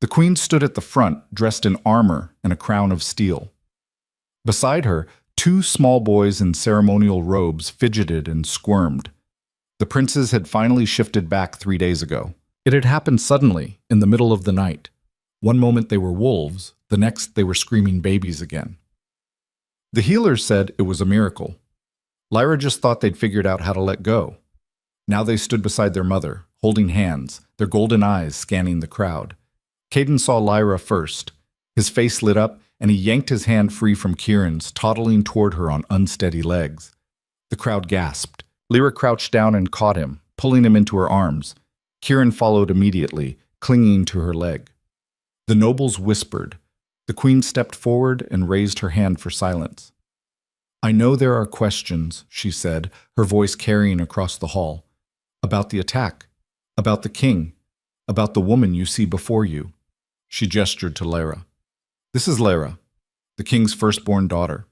The queen stood at the front, dressed in armor and a crown of steel. Beside her, 2 small boys in ceremonial robes fidgeted and squirmed. The princes had finally shifted back 3 days ago. It had happened suddenly, in the middle of the night. One moment they were wolves, the next they were screaming babies again. The healers said it was a miracle. Lyra just thought they'd figured out how to let go. Now they stood beside their mother, holding hands, their golden eyes scanning the crowd. Caden saw Lyra first. His face lit up, and he yanked his hand free from Kieran's, toddling toward her on unsteady legs. The crowd gasped. Lyra crouched down and caught him, pulling him into her arms. Kieran followed immediately, clinging to her leg. The nobles whispered. The queen stepped forward and raised her hand for silence. I know there are questions, she said, her voice carrying across the hall. About the attack, about the king, about the woman you see before you. She gestured to Lyra. This is Lyra, the king's firstborn daughter,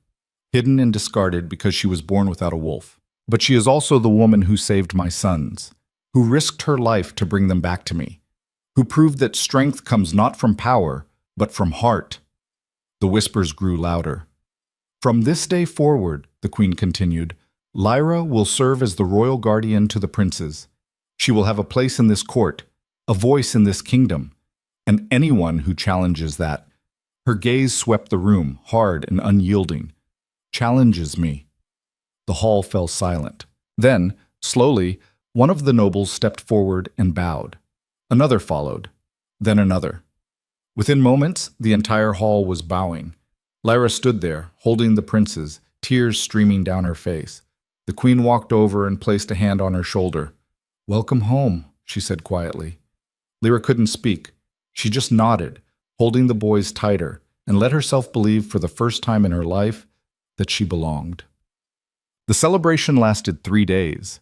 hidden and discarded because she was born without a wolf. But she is also the woman who saved my sons. who risked her life to bring them back to me, who proved that strength comes not from power, but from heart. The whispers grew louder. From this day forward, the queen continued, Lyra will serve as the royal guardian to the princes. She will have a place in this court, a voice in this kingdom, and anyone who challenges that. Her gaze swept the room, hard and unyielding. Challenges me. The hall fell silent. Then, slowly, one of the nobles stepped forward and bowed. Another followed. Then another. Within moments, the entire hall was bowing. Lyra stood there, holding the princes, tears streaming down her face. The queen walked over and placed a hand on her shoulder. "Welcome home," she said quietly. Lyra couldn't speak. She just nodded, holding the boys tighter, and let herself believe for the first time in her life that she belonged. The celebration lasted 3 days.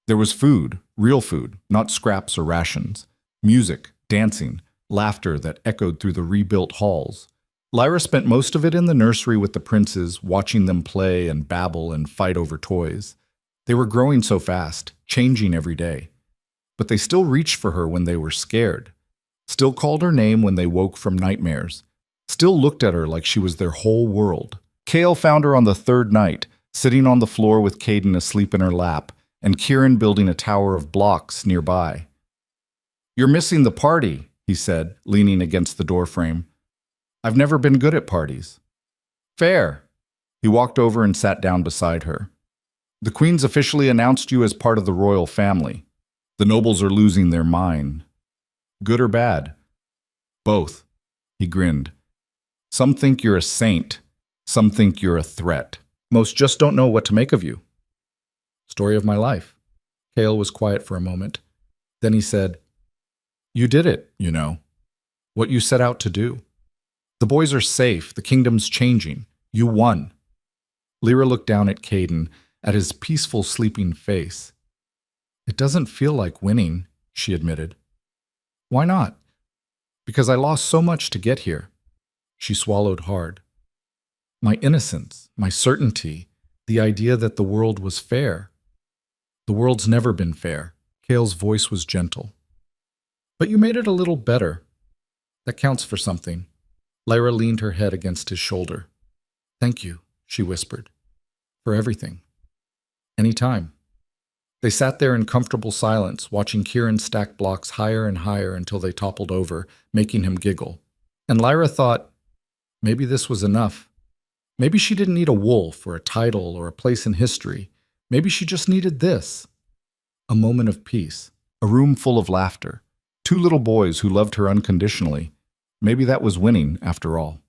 There was food, real food, not scraps or rations, music, dancing, laughter that echoed through the rebuilt halls. Lyra spent most of it in the nursery with the princes, watching them play and babble and fight over toys. They were growing so fast, changing every day. But they still reached for her when they were scared, still called her name when they woke from nightmares, still looked at her like she was their whole world. Kale found her on the 3rd night, sitting on the floor with Caden asleep in her lap, and Kieran building a tower of blocks nearby. "You're missing the party," he said, leaning against the doorframe. "I've never been good at parties." "Fair." He walked over and sat down beside her. "The Queen's officially announced you as part of the royal family. The nobles are losing their mind." "Good or bad?" "Both." He grinned. "Some think you're a saint. Some think you're a threat. Most just don't know what to make of you." "Story of my life." Kale was quiet for a moment. Then he said, "You did it, you know. What you set out to do. The boys are safe. The kingdom's changing. You won." Lyra looked down at Caden, at his peaceful, sleeping face. "It doesn't feel like winning," she admitted. "Why not?" "Because I lost so much to get here." She swallowed hard. "My innocence, my certainty, the idea that the world was fair. The world's never been fair." Kale's voice was gentle. "But you made it a little better. That counts for something." Lyra leaned her head against his shoulder. "Thank you," she whispered. "For everything. Anytime." They sat there in comfortable silence, watching Kieran stack blocks higher and higher until they toppled over, making him giggle. And Lyra thought, maybe this was enough. Maybe she didn't need a wolf or a title or a place in history. Maybe she just needed this. A moment of peace. A room full of laughter. 2 little boys who loved her unconditionally. Maybe that was winning, after all.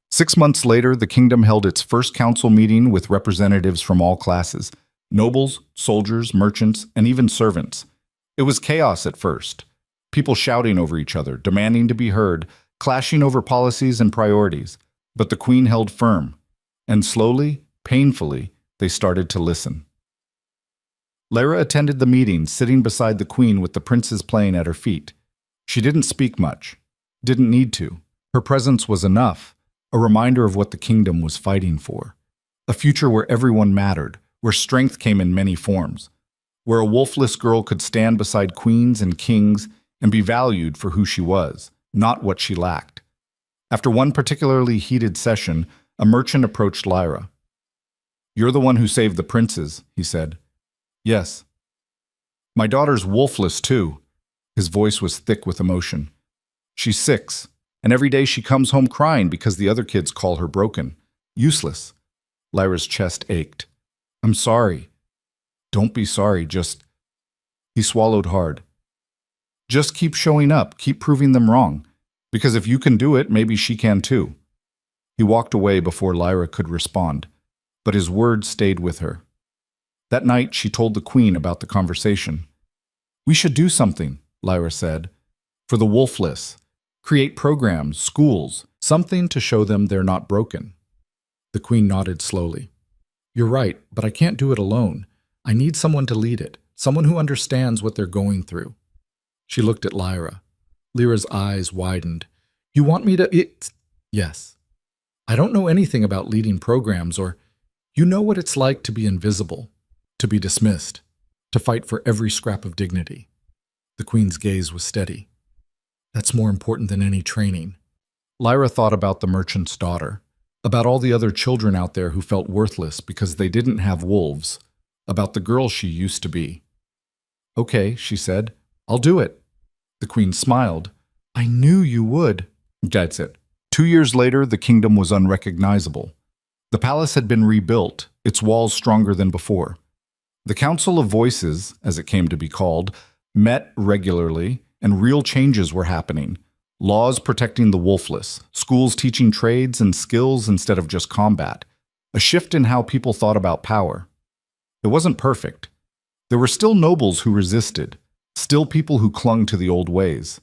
6 months later, the kingdom held its first council meeting with representatives from all classes. Nobles, soldiers, merchants, and even servants. It was chaos at first. People shouting over each other, demanding to be heard, clashing over policies and priorities. But the queen held firm, and slowly, painfully, they started to listen. Lyra attended the meeting, sitting beside the queen with the princes playing at her feet. She didn't speak much, didn't need to. Her presence was enough, a reminder of what the kingdom was fighting for. A future where everyone mattered, where strength came in many forms, where a wolfless girl could stand beside queens and kings and be valued for who she was, not what she lacked. After one particularly heated session, a merchant approached Lyra. "You're the one who saved the princes," he said. "Yes." "My daughter's wolfless too." His voice was thick with emotion. "She's 6, and every day she comes home crying because the other kids call her broken. Useless." Lyra's chest ached. "I'm sorry." "Don't be sorry, just..." He swallowed hard. "Just keep showing up, keep proving them wrong. Because if you can do it, maybe she can too." He walked away before Lyra could respond, but his words stayed with her. That night, she told the queen about the conversation. "We should do something," Lyra said, "for the wolfless. Create programs, schools, something to show them they're not broken." The queen nodded slowly. "You're right, but I can't do it alone. I need someone to lead it, someone who understands what they're going through." She looked at Lyra. Lyra's eyes widened. "You want me to..." "Yes. I don't know anything about leading programs or... You know what it's like to be invisible, to be dismissed, to fight for every scrap of dignity. The Queen's gaze was steady. That's more important than any training. Lyra thought about the merchant's daughter, about all the other children out there who felt worthless because they didn't have wolves, about the girl she used to be. Okay, she said, I'll do it. The Queen smiled. I knew you would. That's it. 2 years later, the kingdom was unrecognizable. The palace had been rebuilt, its walls stronger than before. The Council of Voices, as it came to be called, met regularly, and real changes were happening. Laws protecting the wolfless, schools teaching trades and skills instead of just combat, a shift in how people thought about power. It wasn't perfect. There were still nobles who resisted, still people who clung to the old ways.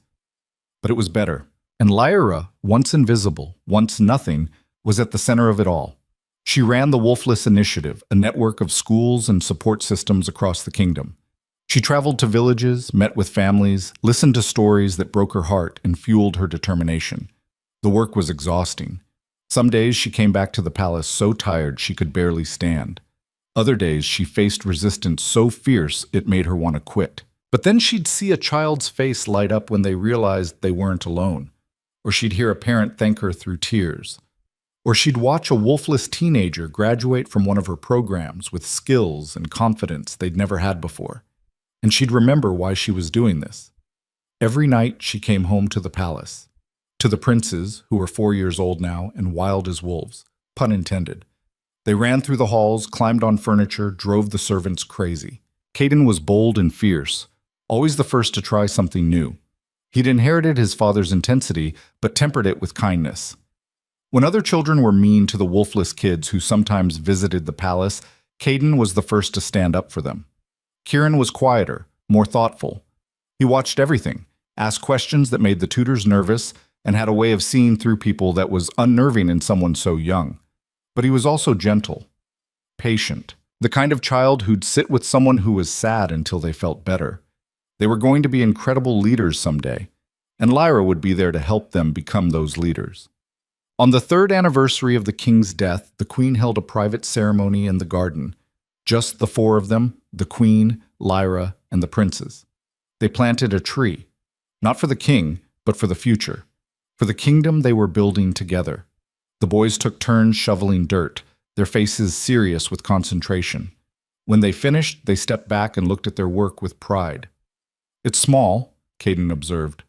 But it was better. And Lyra, once invisible, once nothing, was at the center of it all. She ran the Wolfless Initiative, a network of schools and support systems across the kingdom. She traveled to villages, met with families, listened to stories that broke her heart and fueled her determination. The work was exhausting. Some days she came back to the palace so tired she could barely stand. Other days she faced resistance so fierce it made her want to quit. But then she'd see a child's face light up when they realized they weren't alone. Or she'd hear a parent thank her through tears. Or she'd watch a wolfless teenager graduate from one of her programs with skills and confidence they'd never had before. And she'd remember why she was doing this. Every night she came home to the palace. To the princes, who were 4 years old now and wild as wolves, pun intended. They ran through the halls, climbed on furniture, drove the servants crazy. Caden was bold and fierce, always the first to try something new. He'd inherited his father's intensity, but tempered it with kindness. When other children were mean to the wolfless kids who sometimes visited the palace, Caden was the first to stand up for them. Kieran was quieter, more thoughtful. He watched everything, asked questions that made the tutors nervous, and had a way of seeing through people that was unnerving in someone so young. But he was also gentle, patient, the kind of child who'd sit with someone who was sad until they felt better. They were going to be incredible leaders someday, and Lyra would be there to help them become those leaders. On the 3rd anniversary of the king's death, the queen held a private ceremony in the garden. Just the 4 of them, the queen, Lyra, and the princes. They planted a tree, not for the king, but for the future, for the kingdom they were building together. The boys took turns shoveling dirt, their faces serious with concentration. When they finished, they stepped back and looked at their work with pride. It's small, Caden observed.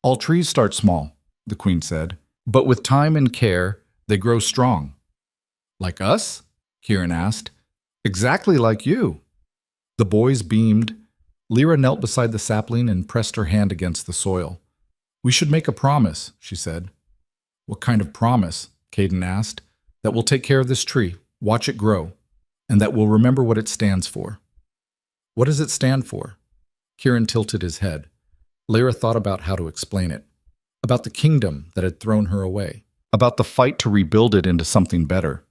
All trees start small, the queen said. But with time and care, they grow strong. Like us? Kieran asked. Exactly like you. The boys beamed. Lyra knelt beside the sapling and pressed her hand against the soil. We should make a promise, she said. What kind of promise? Caden asked. That we'll take care of this tree, watch it grow, and that we'll remember what it stands for. What does it stand for? Kieran tilted his head. Lyra thought about how to explain it. About the kingdom that had thrown her away. About the fight to rebuild it into something better.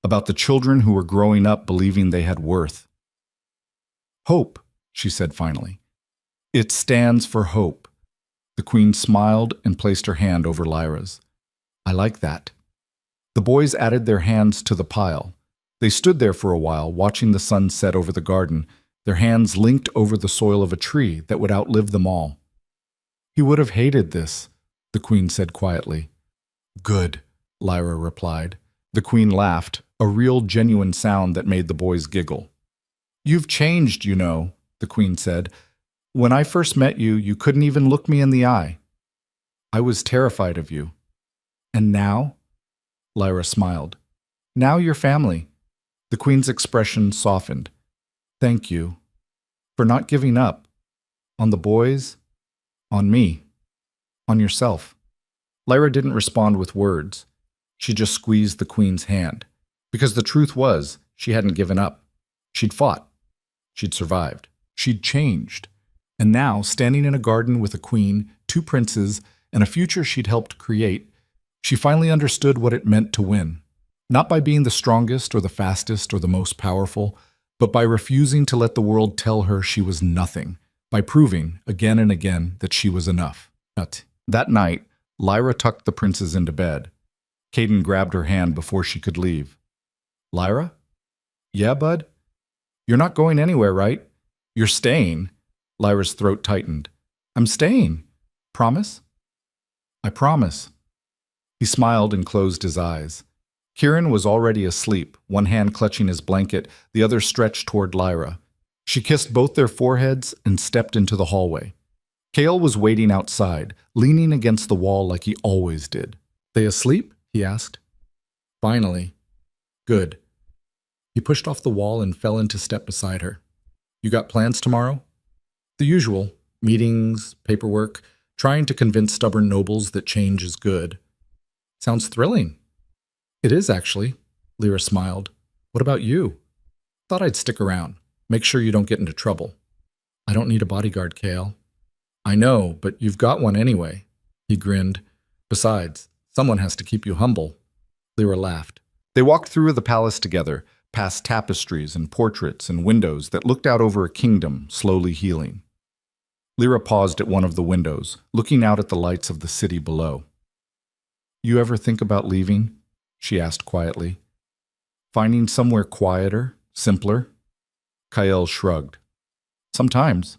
About the children who were growing up believing they had worth. Hope, she said finally. It stands for hope. The queen smiled and placed her hand over Lyra's. I like that. The boys added their hands to the pile. They stood there for a while, watching the sun set over the garden, their hands linked over the soil of a tree that would outlive them all. He would have hated this, the queen said quietly. Good, Lyra replied. The queen laughed, a real, genuine sound that made the boys giggle. You've changed, you know, the queen said. When I first met you, you couldn't even look me in the eye. I was terrified of you. And now? Lyra smiled. Now you're family. The queen's expression softened. Thank you. For not giving up. On the boys. On me. On yourself. Lyra didn't respond with words. She just squeezed the queen's hand. Because the truth was, she hadn't given up. She'd fought. She'd survived. She'd changed. And now, standing in a garden with a queen, 2 princes, and a future she'd helped create, she finally understood what it meant to win. Not by being the strongest or the fastest or the most powerful, but by refusing to let the world tell her she was nothing, by proving, again and again, that she was enough. That night, Lyra tucked the princes into bed. Caden grabbed her hand before she could leave. Lyra? Yeah, bud? You're not going anywhere, right? You're staying. Lyra's throat tightened. I'm staying. Promise? I promise. He smiled and closed his eyes. Kieran was already asleep, one hand clutching his blanket, the other stretched toward Lyra. She kissed both their foreheads and stepped into the hallway. Cale was waiting outside, leaning against the wall like he always did. They asleep? He asked. Finally. Good. He pushed off the wall and fell into step beside her. You got plans tomorrow? The usual. Meetings, paperwork, trying to convince stubborn nobles that change is good. Sounds thrilling. It is, actually. Lyra smiled. What about you? Thought I'd stick around. Make sure you don't get into trouble. I don't need a bodyguard, Cale. I know, but you've got one anyway. He grinned. Besides, someone has to keep you humble. Lyra laughed. They walked through the palace together, past tapestries and portraits and windows that looked out over a kingdom slowly healing. Lyra paused at one of the windows, looking out at the lights of the city below. You ever think about leaving? She asked quietly. Finding somewhere quieter, simpler? Kael shrugged. Sometimes.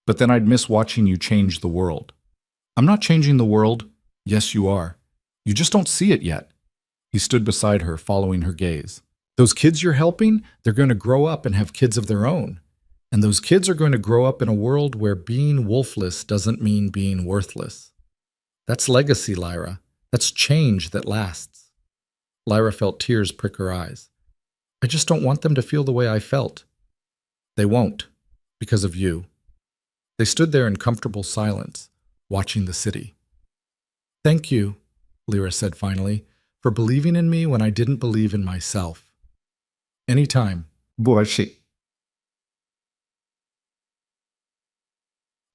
But then I'd miss watching you change the world. I'm not changing the world. Yes, you are. You just don't see it yet. He stood beside her, following her gaze. Those kids you're helping, they're going to grow up and have kids of their own. And those kids are going to grow up in a world where being wolfless doesn't mean being worthless. That's legacy, Lyra. That's change that lasts. Lyra felt tears prick her eyes. I just don't want them to feel the way I felt. They won't, because of you. They stood there in comfortable silence, watching the city. Thank you, Lyra said finally, for believing in me when I didn't believe in myself. Anytime. Bullshit.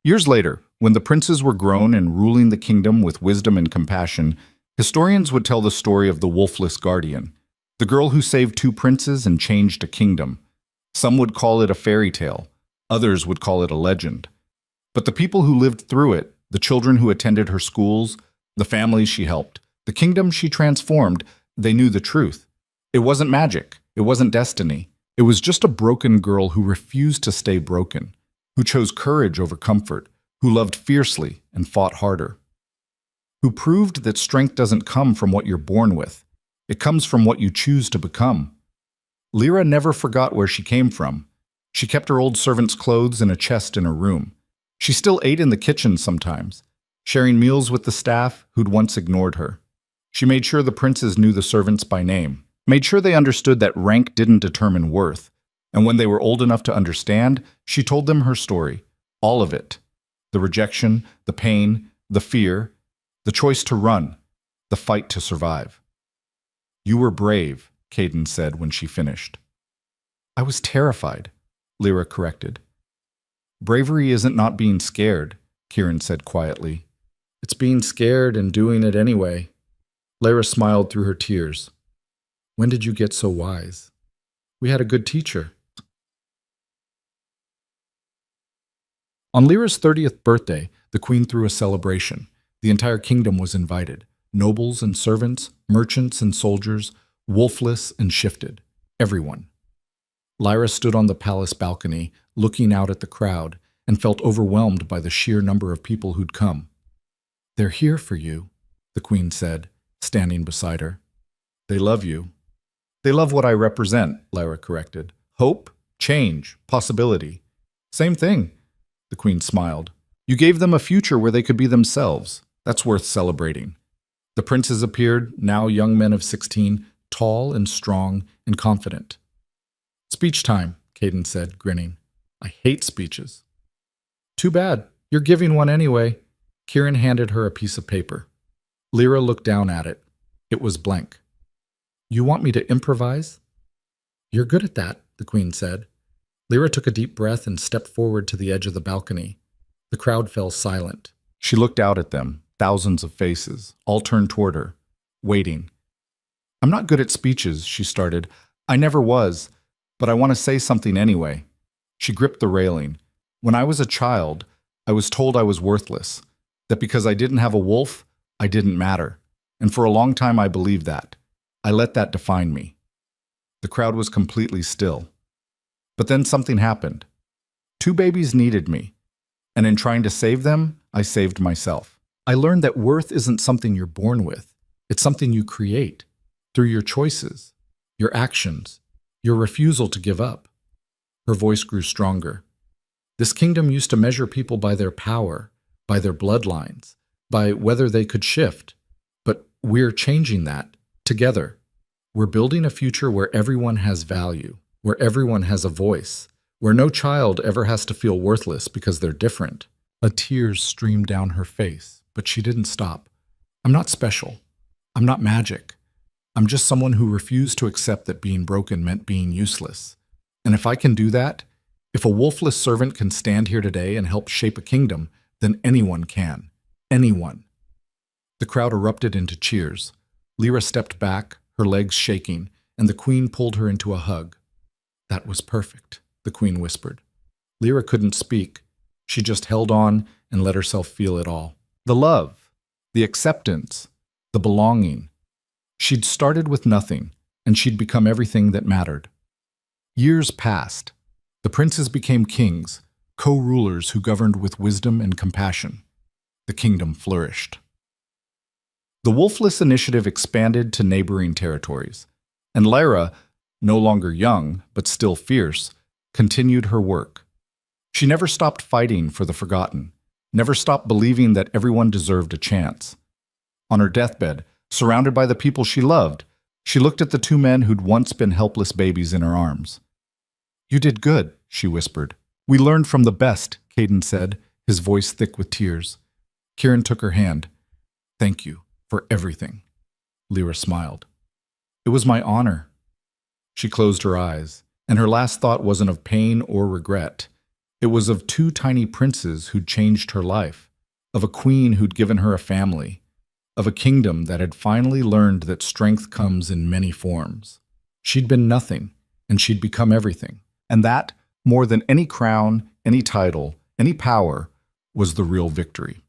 Years later, when the princes were grown and ruling the kingdom with wisdom and compassion, historians would tell the story of the wolfless guardian, the girl who saved two princes and changed a kingdom. Some would call it a fairy tale, others would call it a legend. But the people who lived through it, the children who attended her schools, the families she helped, the kingdom she transformed, they knew the truth. It wasn't magic, it wasn't destiny. It was just a broken girl who refused to stay broken, who chose courage over comfort, who loved fiercely and fought harder, who proved that strength doesn't come from what you're born with. It comes from what you choose to become. Lyra never forgot where she came from. She kept her old servant's clothes in a chest in her room. She still ate in the kitchen sometimes, sharing meals with the staff who'd once ignored her. She made sure the princes knew the servants by name, made sure they understood that rank didn't determine worth. And when they were old enough to understand, she told them her story, all of it. The rejection, the pain, the fear, the choice to run, the fight to survive. You were brave, Caden said when she finished. I was terrified, Lyra corrected. Bravery isn't not being scared, Kieran said quietly. It's being scared and doing it anyway. Lyra smiled through her tears. When did you get so wise? We had a good teacher. On Lyra's 30th birthday, the queen threw a celebration. The entire kingdom was invited. Nobles and servants, merchants and soldiers, wolfless and shifted. Everyone. Lyra stood on the palace balcony, looking out at the crowd, and felt overwhelmed by the sheer number of people who'd come. They're here for you, the queen said, standing beside her. They love you. They love what I represent, Lyra corrected. Hope, change, possibility. Same thing, the queen smiled. You gave them a future where they could be themselves. That's worth celebrating. The princes appeared, now young men of 16, tall and strong and confident. Speech time, Caden said, grinning. I hate speeches. Too bad. You're giving one anyway. Kieran handed her a piece of paper. Lyra looked down at it. It was blank. You want me to improvise? You're good at that, the queen said. Lyra took a deep breath and stepped forward to the edge of the balcony. The crowd fell silent. She looked out at them, thousands of faces, all turned toward her, waiting. I'm not good at speeches, she started. I never was, but I want to say something anyway. She gripped the railing. When I was a child, I was told I was worthless, that because I didn't have a wolf, I didn't matter. And for a long time I believed that. I let that define me. The crowd was completely still. But then something happened. Two babies needed me, and in trying to save them, I saved myself. I learned that worth isn't something you're born with. It's something you create through your choices, your actions, your refusal to give up. Her voice grew stronger. This kingdom used to measure people by their power, by their bloodlines, by whether they could shift. But we're changing that together. We're building a future where everyone has value, where everyone has a voice, where no child ever has to feel worthless because they're different. A tear streamed down her face, but she didn't stop. I'm not special. I'm not magic. I'm just someone who refused to accept that being broken meant being useless. And if I can do that, if a wolfless servant can stand here today and help shape a kingdom, then anyone can. Anyone. The crowd erupted into cheers. Lyra stepped back, her legs shaking, and the queen pulled her into a hug. That was perfect, the queen whispered. Lyra couldn't speak. She just held on and let herself feel it all. The love, the acceptance, the belonging. She'd started with nothing, and she'd become everything that mattered. Years passed. The princes became kings, co-rulers who governed with wisdom and compassion. The kingdom flourished. The Wolfless Initiative expanded to neighboring territories, and Lyra, no longer young but still fierce, continued her work. She never stopped fighting for the forgotten, never stopped believing that everyone deserved a chance. On her deathbed, surrounded by the people she loved, she looked at the two men who'd once been helpless babies in her arms. "You did good," she whispered. "We learned from the best," Caden said, his voice thick with tears. Kieran took her hand. "Thank you for everything." Lyra smiled. "It was my honor." She closed her eyes, and her last thought wasn't of pain or regret. It was of two tiny princes who'd changed her life, of a queen who'd given her a family, of a kingdom that had finally learned that strength comes in many forms. She'd been nothing, and she'd become everything. And that, more than any crown, any title, any power, was the real victory.